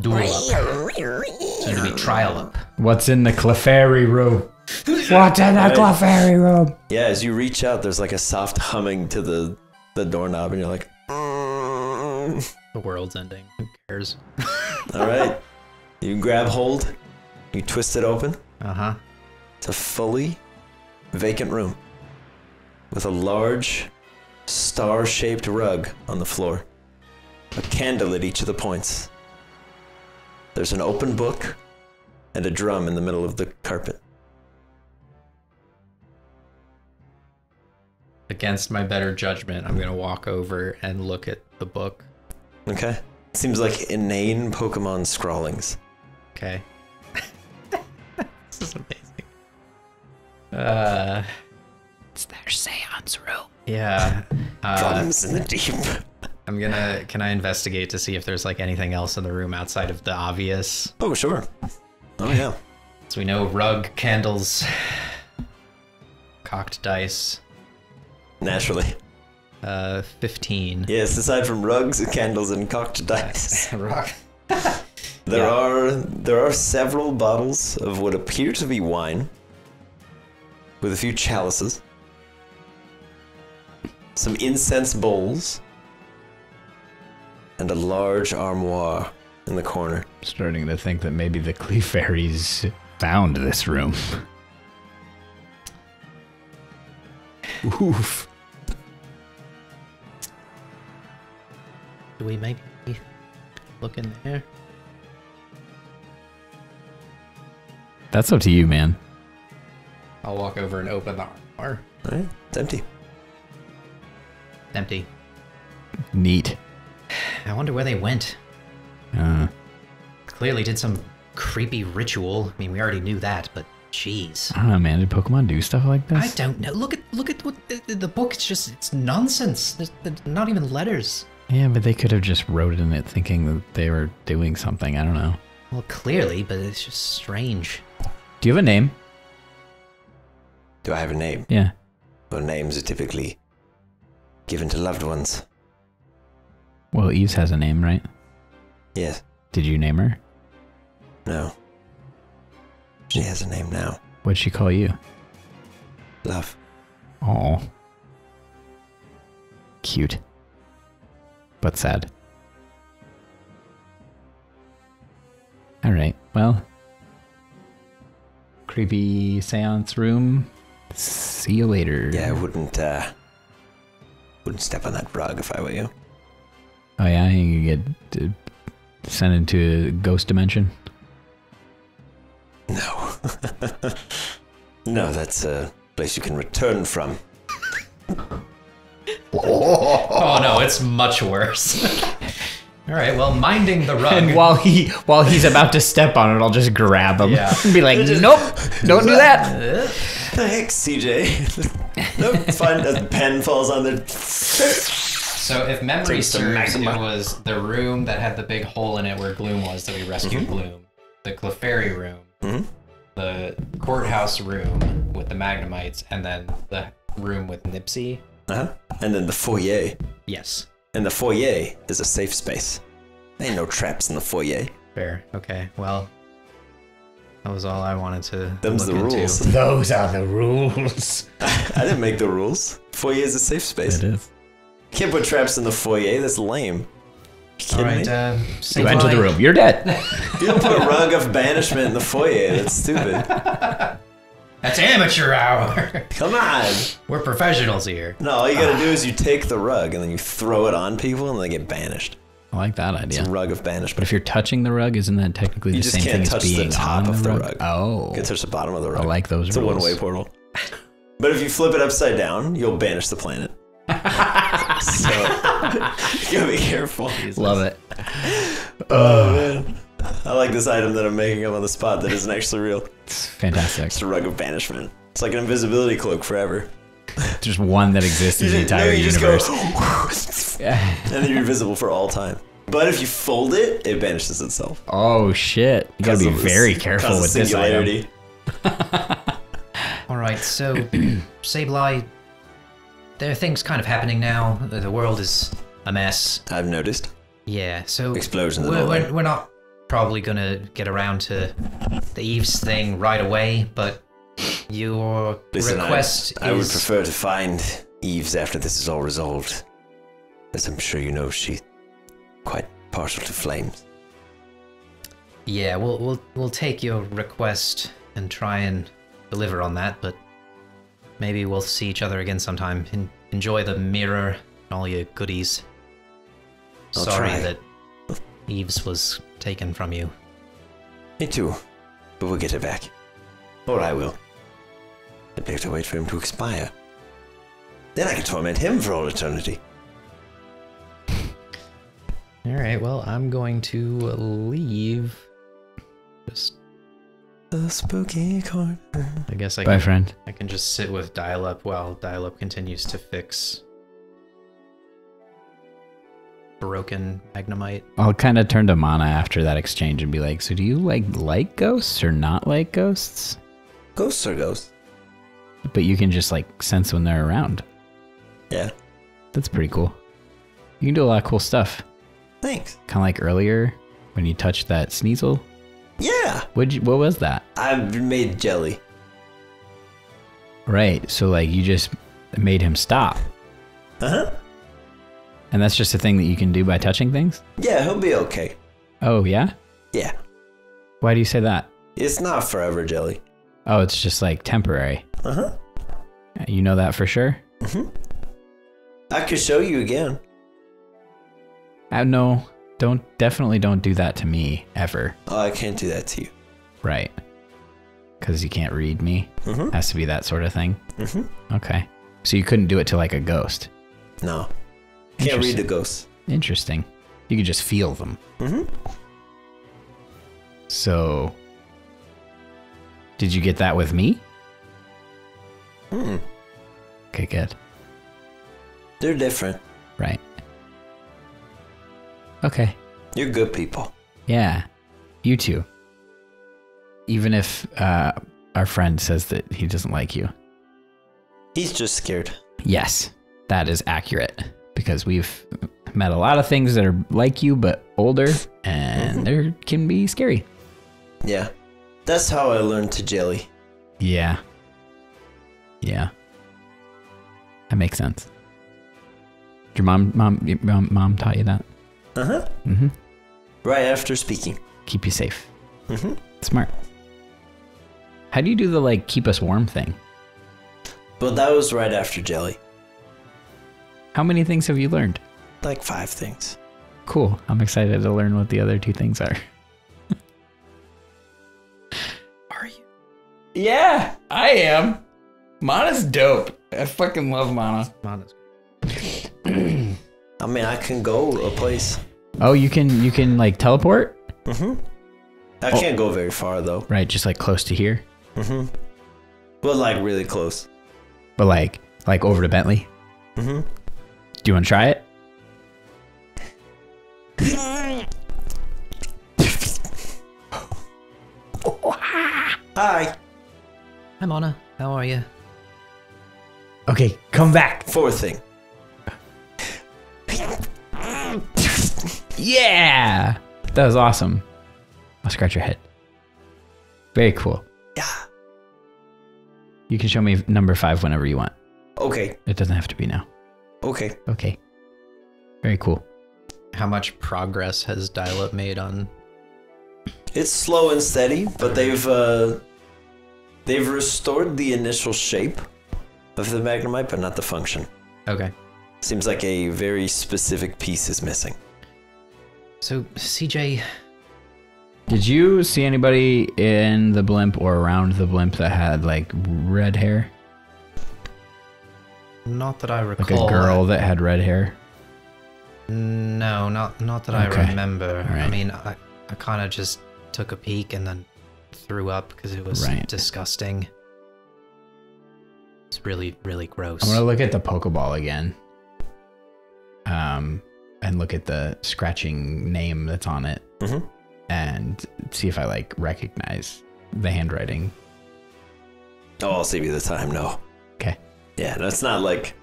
Duel Up. Soon to be Trial Up. What's in the Clefairy room? What's in the Right. Clefairy room? Yeah, as you reach out, there's like a soft humming to the doorknob, and you're like, The world's ending. Who cares? all right. You grab hold, you twist it open. Uh-huh. It's a fully vacant room with a large star-shaped rug on the floor, a candle at each of the points. There's an open book and a drum in the middle of the carpet. against my better judgment, I'm gonna walk over and look at the book. Okay. Seems like inane Pokemon scrawlings. Okay. This is amazing. It's their seance room. Yeah. Drums in the deep. Can I investigate to see if there's like anything else in the room outside of the obvious? Oh, sure. Oh, yeah. So we know rug, candles, cocked dice. Naturally. 15. Yes, aside from rugs, candles, and cocked dice. Rock. There are several bottles of what appear to be wine, with a few chalices, some incense bowls, and a large armoire in the corner. Starting to think that maybe the Clefairies found this room. Oof. Do we maybe look in there? That's up to you, man. I'll walk over and open the armoire. Alright, it's empty. Empty. Neat. I wonder where they went. Clearly did some creepy ritual. I mean, we already knew that, but jeez. I don't know, man. Did Pokemon do stuff like this? I don't know. Look at what the book. It's nonsense. There's not even letters. Yeah, but they could have just wrote in it thinking that they were doing something. I don't know. Well, clearly, but it's just strange. Do you have a name? Do I have a name? Yeah. Well, names are typically given to loved ones. Well, Eves has a name, right? Yes. Did you name her? No. She has a name now. What'd she call you? Love. Oh. Cute. But sad. Alright, well. Creepy seance room. See you later. Yeah, I wouldn't step on that rug if I were you. Oh yeah, you get sent into a ghost dimension? No. No, that's a place you can return from. Oh no, it's much worse. All right, well, minding the rug. And while he's about to step on it, I'll just grab him. Yeah. And be like, nope, don't do that. Thanks, CJ. Nope, it's fine. A pen falls on the... So if memory Takes the serves, it magma. was the room that had the big hole in it where Gloom was that we rescued Gloom. The Clefairy room. The courthouse room with the Magnemites, and then the room with Nipsey. Uh-huh. And then the foyer. Yes. And the foyer is a safe space. There ain't no traps in the foyer. Fair. Okay. Well, that was all I wanted to Them's look the into. rules. Those are the rules. I didn't make the rules. Foyer is a safe space. It is. Can't put traps in the foyer. That's lame. You All kidding right. me? Say You enter the bye. room. You're dead. You don't put a rug of banishment in the foyer. That's stupid. That's amateur hour. Come on. We're professionals here. No, all you gotta do is you take the rug and then you throw it on people and they get banished. I like that It's idea. a rug of But banishment. if you're touching the rug, isn't that technically You the just same can't thing as touch the being top on of the rug? rug. Oh. You can touch the bottom of the rug. I like those It's a rules. one-way portal. But if you flip it upside down, you'll banish the planet. So, you gotta be careful. Love it. Oh, man. I like this item that I'm making up on the spot that isn't actually real. It's fantastic. It's a rug of banishment. It's like an invisibility cloak forever. Just one that exists in the entire you universe. Just go, and then you're invisible for all time. But if you fold it, it banishes itself. Oh shit! You gotta be Causes- very careful causes with this item. singularity. All right. So, Sableye, there are things kind of happening now. The world is a mess. I've noticed. Yeah. So Explosions and we're, all we're, that. we're not probably gonna get around to the Eves thing right away, but your Listen, request I would is prefer to find Eves after this is all resolved. As I'm sure you know, she's quite partial to flames. Yeah, we'll take your request and try and deliver on that, but maybe we'll see each other again sometime. Enjoy the mirror and all your goodies. I'll Sorry try. that Eves was taken from you. Me too. But we'll get it back. Or I will. I'd have to wait for him to expire. Then I can torment him for all eternity. All right, well, I'm going to leave. Just, The spooky corner. I guess Bye, friend. I can just sit with Dial-Up while Dial-Up continues to fix broken Magnemite. I'll kind of turn to Mana after that exchange and be like, so do you like ghosts or not like ghosts? Ghosts are ghosts. But you can just like sense when they're around. Yeah. That's pretty cool. You can do a lot of cool stuff. Thanks. Kind of like earlier when you touched that Sneasel. Yeah. What was that? I made jelly. Right. So like you just made him stop. Uh-huh. And that's just a thing that you can do by touching things? Yeah, he'll be okay. Oh, yeah? Yeah. Why do you say that? It's not forever jelly. Oh, it's just like temporary. Uh-huh. You know that for sure? I could show you again. No, definitely don't do that to me ever. Oh, I can't do that to you. Right. Because you can't read me. Has to be that sort of thing. Okay. So you couldn't do it to like a ghost. No. Can't read the ghosts. Interesting. You could just feel them. So, did you get that with me? Okay, good. They're different. Right. Okay. You're good people. Yeah. You too. Even if our friend says that he doesn't like you. He's just scared. Yes, that is accurate. Because we've met a lot of things that are like you, but older, and they can be scary. Yeah. That's how I learned to jelly. Yeah. Yeah. That makes sense. Your mom taught you that? Uh-huh. Right after speaking. Keep you safe. Smart. How do you do the, like, keep us warm thing? But that was right after jelly. How many things have you learned? Like 5 things. Cool. I'm excited to learn what the other 2 things are. Are you? Yeah, I am. Mana's dope. I fucking love Mana. Mana's I mean, I can go a place. Oh, you can like teleport? I can't go very far, though. Right, just like close to here. But, like, really close. But like over to Bentley? Do you want to try it? Hi. Hi, Mona. How are you? Okay, come back. 4th thing. Yeah! That was awesome. I'll scratch your head. Very cool. Yeah. You can show me number 5 whenever you want. Okay. It doesn't have to be now. Okay. Okay. Very cool. How much progress has Dial-Up made on? It's slow and steady, but they've restored the initial shape of the Magnemite, but not the function. Okay. Seems like a very specific piece is missing. So, CJ... Did you see anybody in the blimp or around the blimp that had like red hair? Not that I Like recall. a girl that had red hair? No, not that I Okay. remember. All right. I mean, I kind of just took a peek and then threw up because it was Right. disgusting. It's really, really gross. I'm gonna look at the Pokeball again. And look at the scratching name that's on it. And see if I like recognize the handwriting. Oh, I'll save you the time. No. Okay. Yeah, that's not like,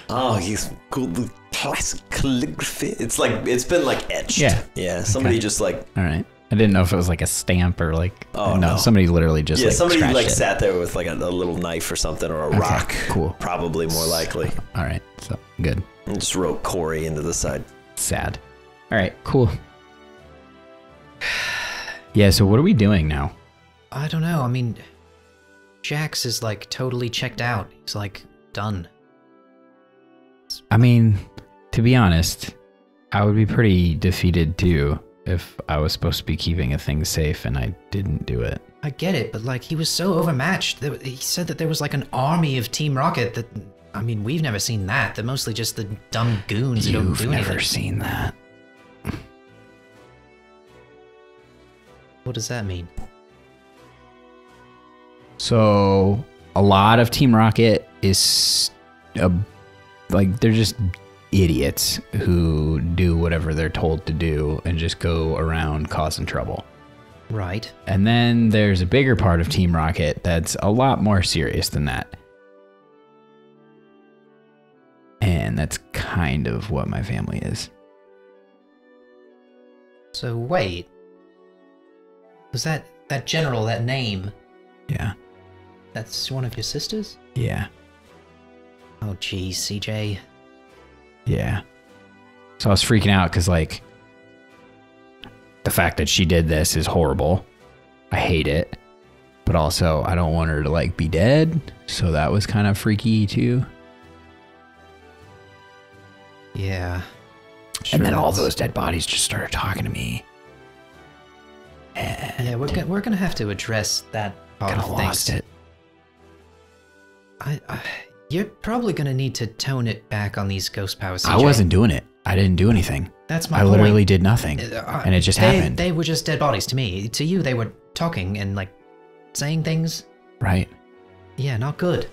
oh, he's cool, the classic calligraphy. It's like, it's been like etched. Yeah. Yeah. Somebody Okay. just like, All right. I didn't know if it was like a stamp or like. Oh, no. Somebody literally just yeah, like somebody scratched like it. sat there with like a little knife or something or a Okay, rock. cool. Probably more likely. All right. So good. And just wrote Corey into the side. Sad. All right. Cool. Yeah. So what are we doing now? I don't know. I mean, Jax is like totally checked out. He's like done. I mean, to be honest, I would be pretty defeated too if I was supposed to be keeping a thing safe and I didn't do it. I get it, but like he was so overmatched. He said that there was like an army of Team Rocket that I mean, we've never seen that. They're mostly just the dumb goons who don't You've do anything. never seen that. What does that mean? So a lot of Team Rocket is like they're just idiots who do whatever they're told to do and just go around causing trouble. Right. And then there's a bigger part of Team Rocket that's a lot more serious than that. And that's kind of what my family is. So wait. Was that general, that name? Yeah. That's one of your sisters? Yeah. Oh geez, CJ. Yeah. So I was freaking out because, like, the fact that she did this is horrible. I hate it. But also, I don't want her to, like, be dead. So that was kind of freaky, too. Yeah. And then all those dead bodies just started talking to me. Yeah, we're gonna have to address that part Kind of of things. lost it. You're probably gonna need to tone it back on these ghost powers, CJ. I wasn't doing it. I didn't do anything. That's my I point. literally did nothing. And it just happened. They were just dead bodies to me. To you, they were talking and, like, saying things. Right? Yeah, not good.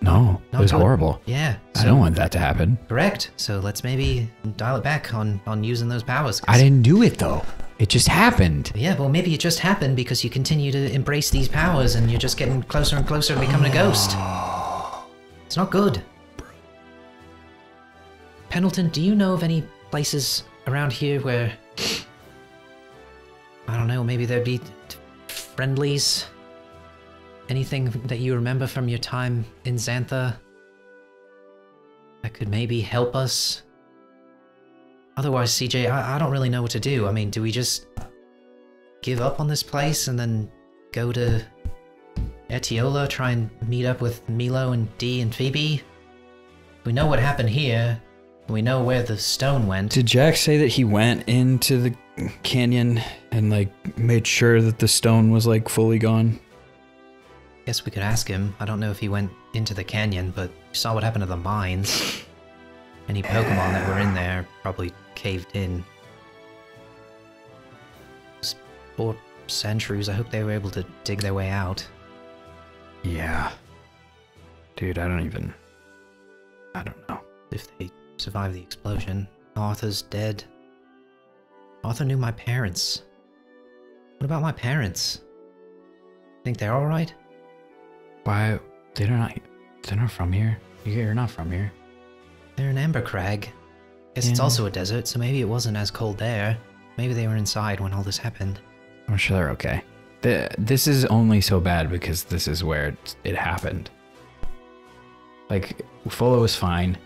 No, it Not was good. horrible. Yeah. I don't want that to happen. Correct. So let's maybe dial it back on using those powers. I didn't do it, though. It just happened. Yeah, well, maybe it just happened because you continue to embrace these powers and you're just getting closer and closer to becoming a ghost. It's not good. Pendleton, do you know of any places around here where, I don't know, maybe there'd be friendlies? Anything that you remember from your time in Xantha that could maybe help us? Otherwise, CJ, I don't really know what to do. I mean, do we just give up on this place and then go to Etiola, try and meet up with Milo and Dee and Phoebe? We know what happened here. We know where the stone went. Did Jack say that he went into the canyon and, like, made sure that the stone was, like, fully gone? Guess we could ask him. I don't know if he went into the canyon, but you saw what happened to the mines. Any Pokemon that were in there probably caved in. It's 4 centuries. I hope they were able to dig their way out. Yeah. Dude, I don't know. If they survived the explosion. Arthur's dead. Arthur knew my parents. What about my parents? Think they're alright? Why? They're not from here. You're not from here. They're in Embercrag. Guess it's also a desert, so maybe it wasn't as cold there. Maybe they were inside when all this happened. I'm sure they're okay. This is only so bad because this is where it happened. Like, Ufolo was fine.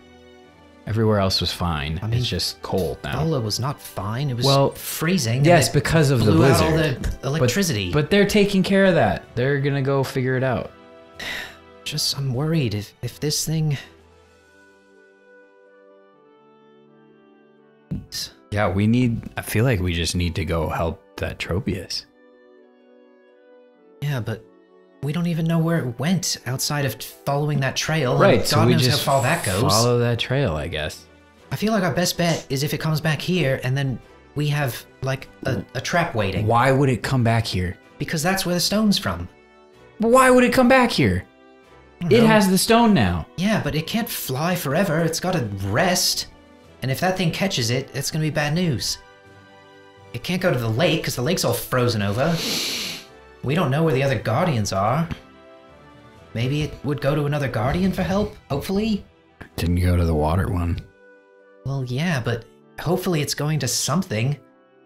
Everywhere else was fine. I mean, it's just cold now. Ola was not fine. It was freezing. Yes, and it because of the blew out blizzard. all the electricity. But they're taking care of that. They're gonna go figure it out. I'm worried if this thing... Yeah, I feel like we just need to go help that Tropius. Yeah, but we don't even know where it went outside of following that trail. Right, and so God we knows just how far that goes. follow that trail, I guess. I feel like our best bet is if it comes back here and then we have, like, a trap waiting. Why would it come back here? Because that's where the stone's from. Why would it come back here? It has the stone now. Yeah, but it can't fly forever. It's gotta rest. And if that thing catches it, it's gonna be bad news. It can't go to the lake, because the lake's all frozen over. We don't know where the other Guardians are. Maybe it would go to another Guardian for help, hopefully? Didn't go to the water one. Well, yeah, but hopefully it's going to something.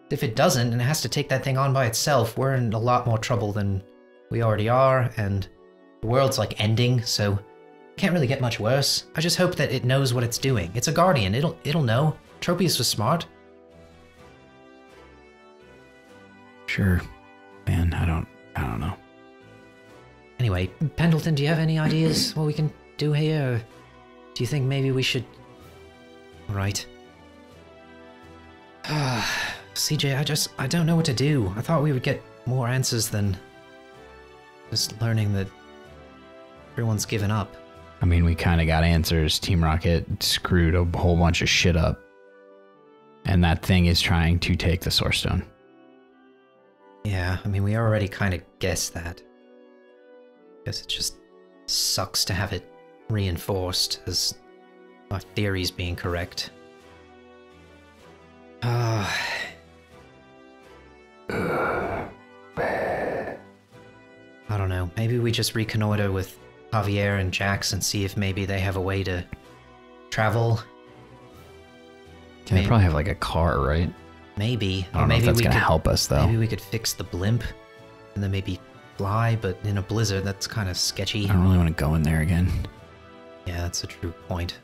If it doesn't, and it has to take that thing on by itself, we're in a lot more trouble than we already are, and the world's, like, ending, so... Can't really get much worse. I just hope that it knows what it's doing. It's a Guardian. It'll know. Tropius was smart. Sure. Man, I don't know. Anyway, Pendleton, do you have any ideas what we can do here? Or do you think maybe we should... Alright. CJ, I don't know what to do. I thought we would get more answers than just learning that everyone's given up. I mean, we kind of got answers. Team Rocket screwed a whole bunch of shit up. And that thing is trying to take the Source Stone. Yeah, I mean, we already kind of guessed that. Guess it just sucks to have it reinforced as our theories being correct. I don't know. Maybe we just reconnoiter with Javier and Jax and see if maybe they have a way to travel. They probably have like a car, right? Maybe. I don't know if that's going to help us, though. Maybe we could fix the blimp and then maybe fly, but in a blizzard, that's kind of sketchy. I don't really want to go in there again. Yeah, that's a true point.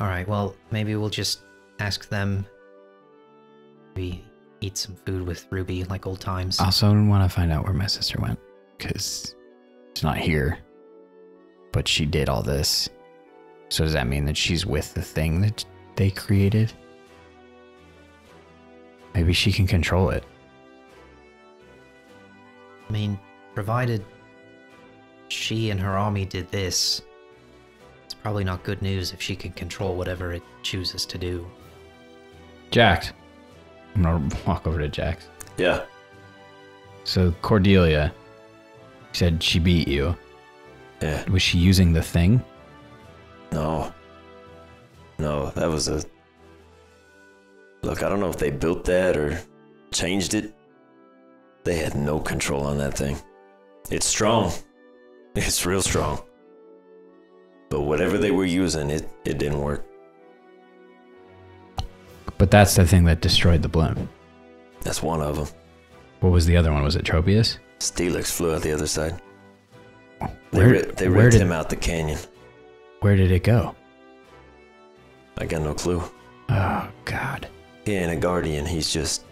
Alright, well, maybe we'll just ask them. Maybe eat some food with Ruby like old times. Also, I want to find out where my sister went, because she's not here. But she did all this. So does that mean that she's with the thing that they created? Maybe she can control it. I mean, provided she and her army did this, it's probably not good news if she can control whatever it chooses to do. Jax. I'm going to walk over to Jax. Yeah. So Cordelia said she beat you. Yeah. Was she using the thing? No. No, that was a... Look, I don't know if they built that or changed it. They had no control on that thing. It's strong. It's real strong. But whatever they were using, it didn't work. But that's the thing that destroyed the blimp. That's one of them. What was the other one? Was it Tropius? Steelix flew out the other side. Where They ripped him out the canyon. Where did it go? I got no clue. Oh, God. He ain't a guardian. He's just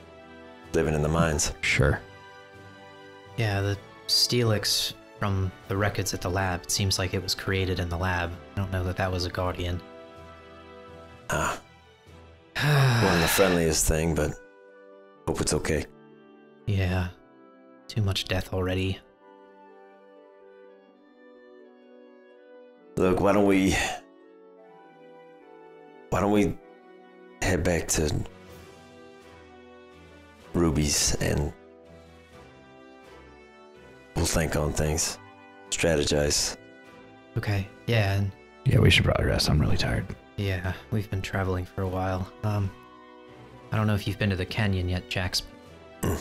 living in the mines. Sure. Yeah, the Steelix from the records at the lab, it seems like it was created in the lab. I don't know that that was a guardian. Ah. Wasn't the friendliest thing, but hope it's okay. Yeah. Too much death already. Look, why don't we head back to Ruby's and we'll think on things, strategize. Okay, yeah, and Yeah, we should probably rest. I'm really tired. yeah, we've been traveling for a while. I don't know if you've been to the canyon yet, Jax. I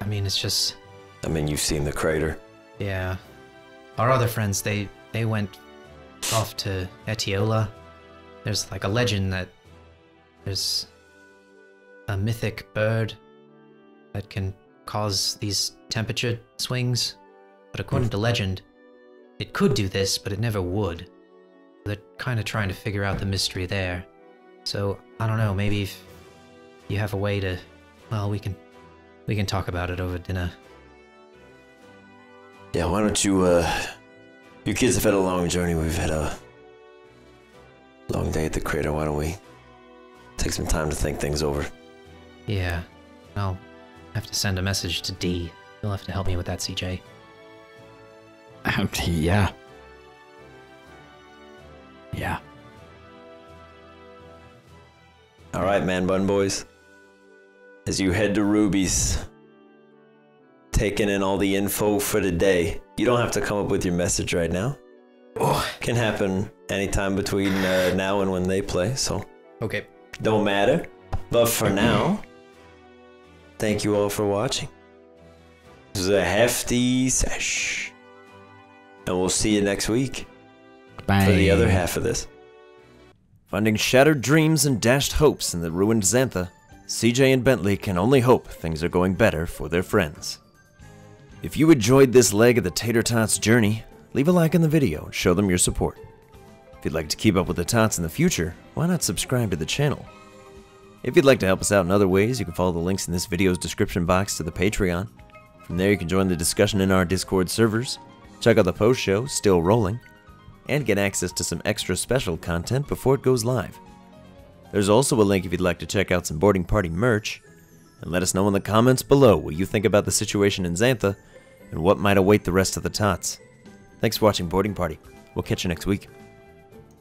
mean, it's just... I mean, you've seen the crater. Yeah. Our other friends, they went off to Etiola. There's like a legend that there's a mythic bird that can cause these temperature swings. But according to legend, it could do this, but it never would. They're kind of trying to figure out the mystery there. So, I don't know, maybe if you have a way to... Well, we can talk about it over dinner. Yeah, why don't you, you kids have had a long journey. We've had a long day at the crater. Why don't we take some time to think things over? Yeah, I'll have to send a message to D. You'll have to help me with that, CJ. Yeah. Yeah. All right, man bun boys. As you head to Ruby's, taking in all the info for the day. You don't have to come up with your message right now. Can happen anytime between now and when they play, so Okay. don't matter. But for now, thank you all for watching. This is a hefty sesh. And we'll see you next week Bye. for the other half of this. Finding shattered dreams and dashed hopes in the ruined Xantha, CJ and Bentley can only hope things are going better for their friends. If you enjoyed this leg of the Tater Tots journey, leave a like on the video and show them your support. If you'd like to keep up with the Tots in the future, why not subscribe to the channel? If you'd like to help us out in other ways, you can follow the links in this video's description box to the Patreon. From there you can join the discussion in our Discord servers, check out the post show, Still Rolling, and get access to some extra special content before it goes live. There's also a link if you'd like to check out some boarding party merch, and let us know in the comments below what you think about the situation in Xantha and what might await the rest of the Tots. Thanks for watching Boarding Party. We'll catch you next week.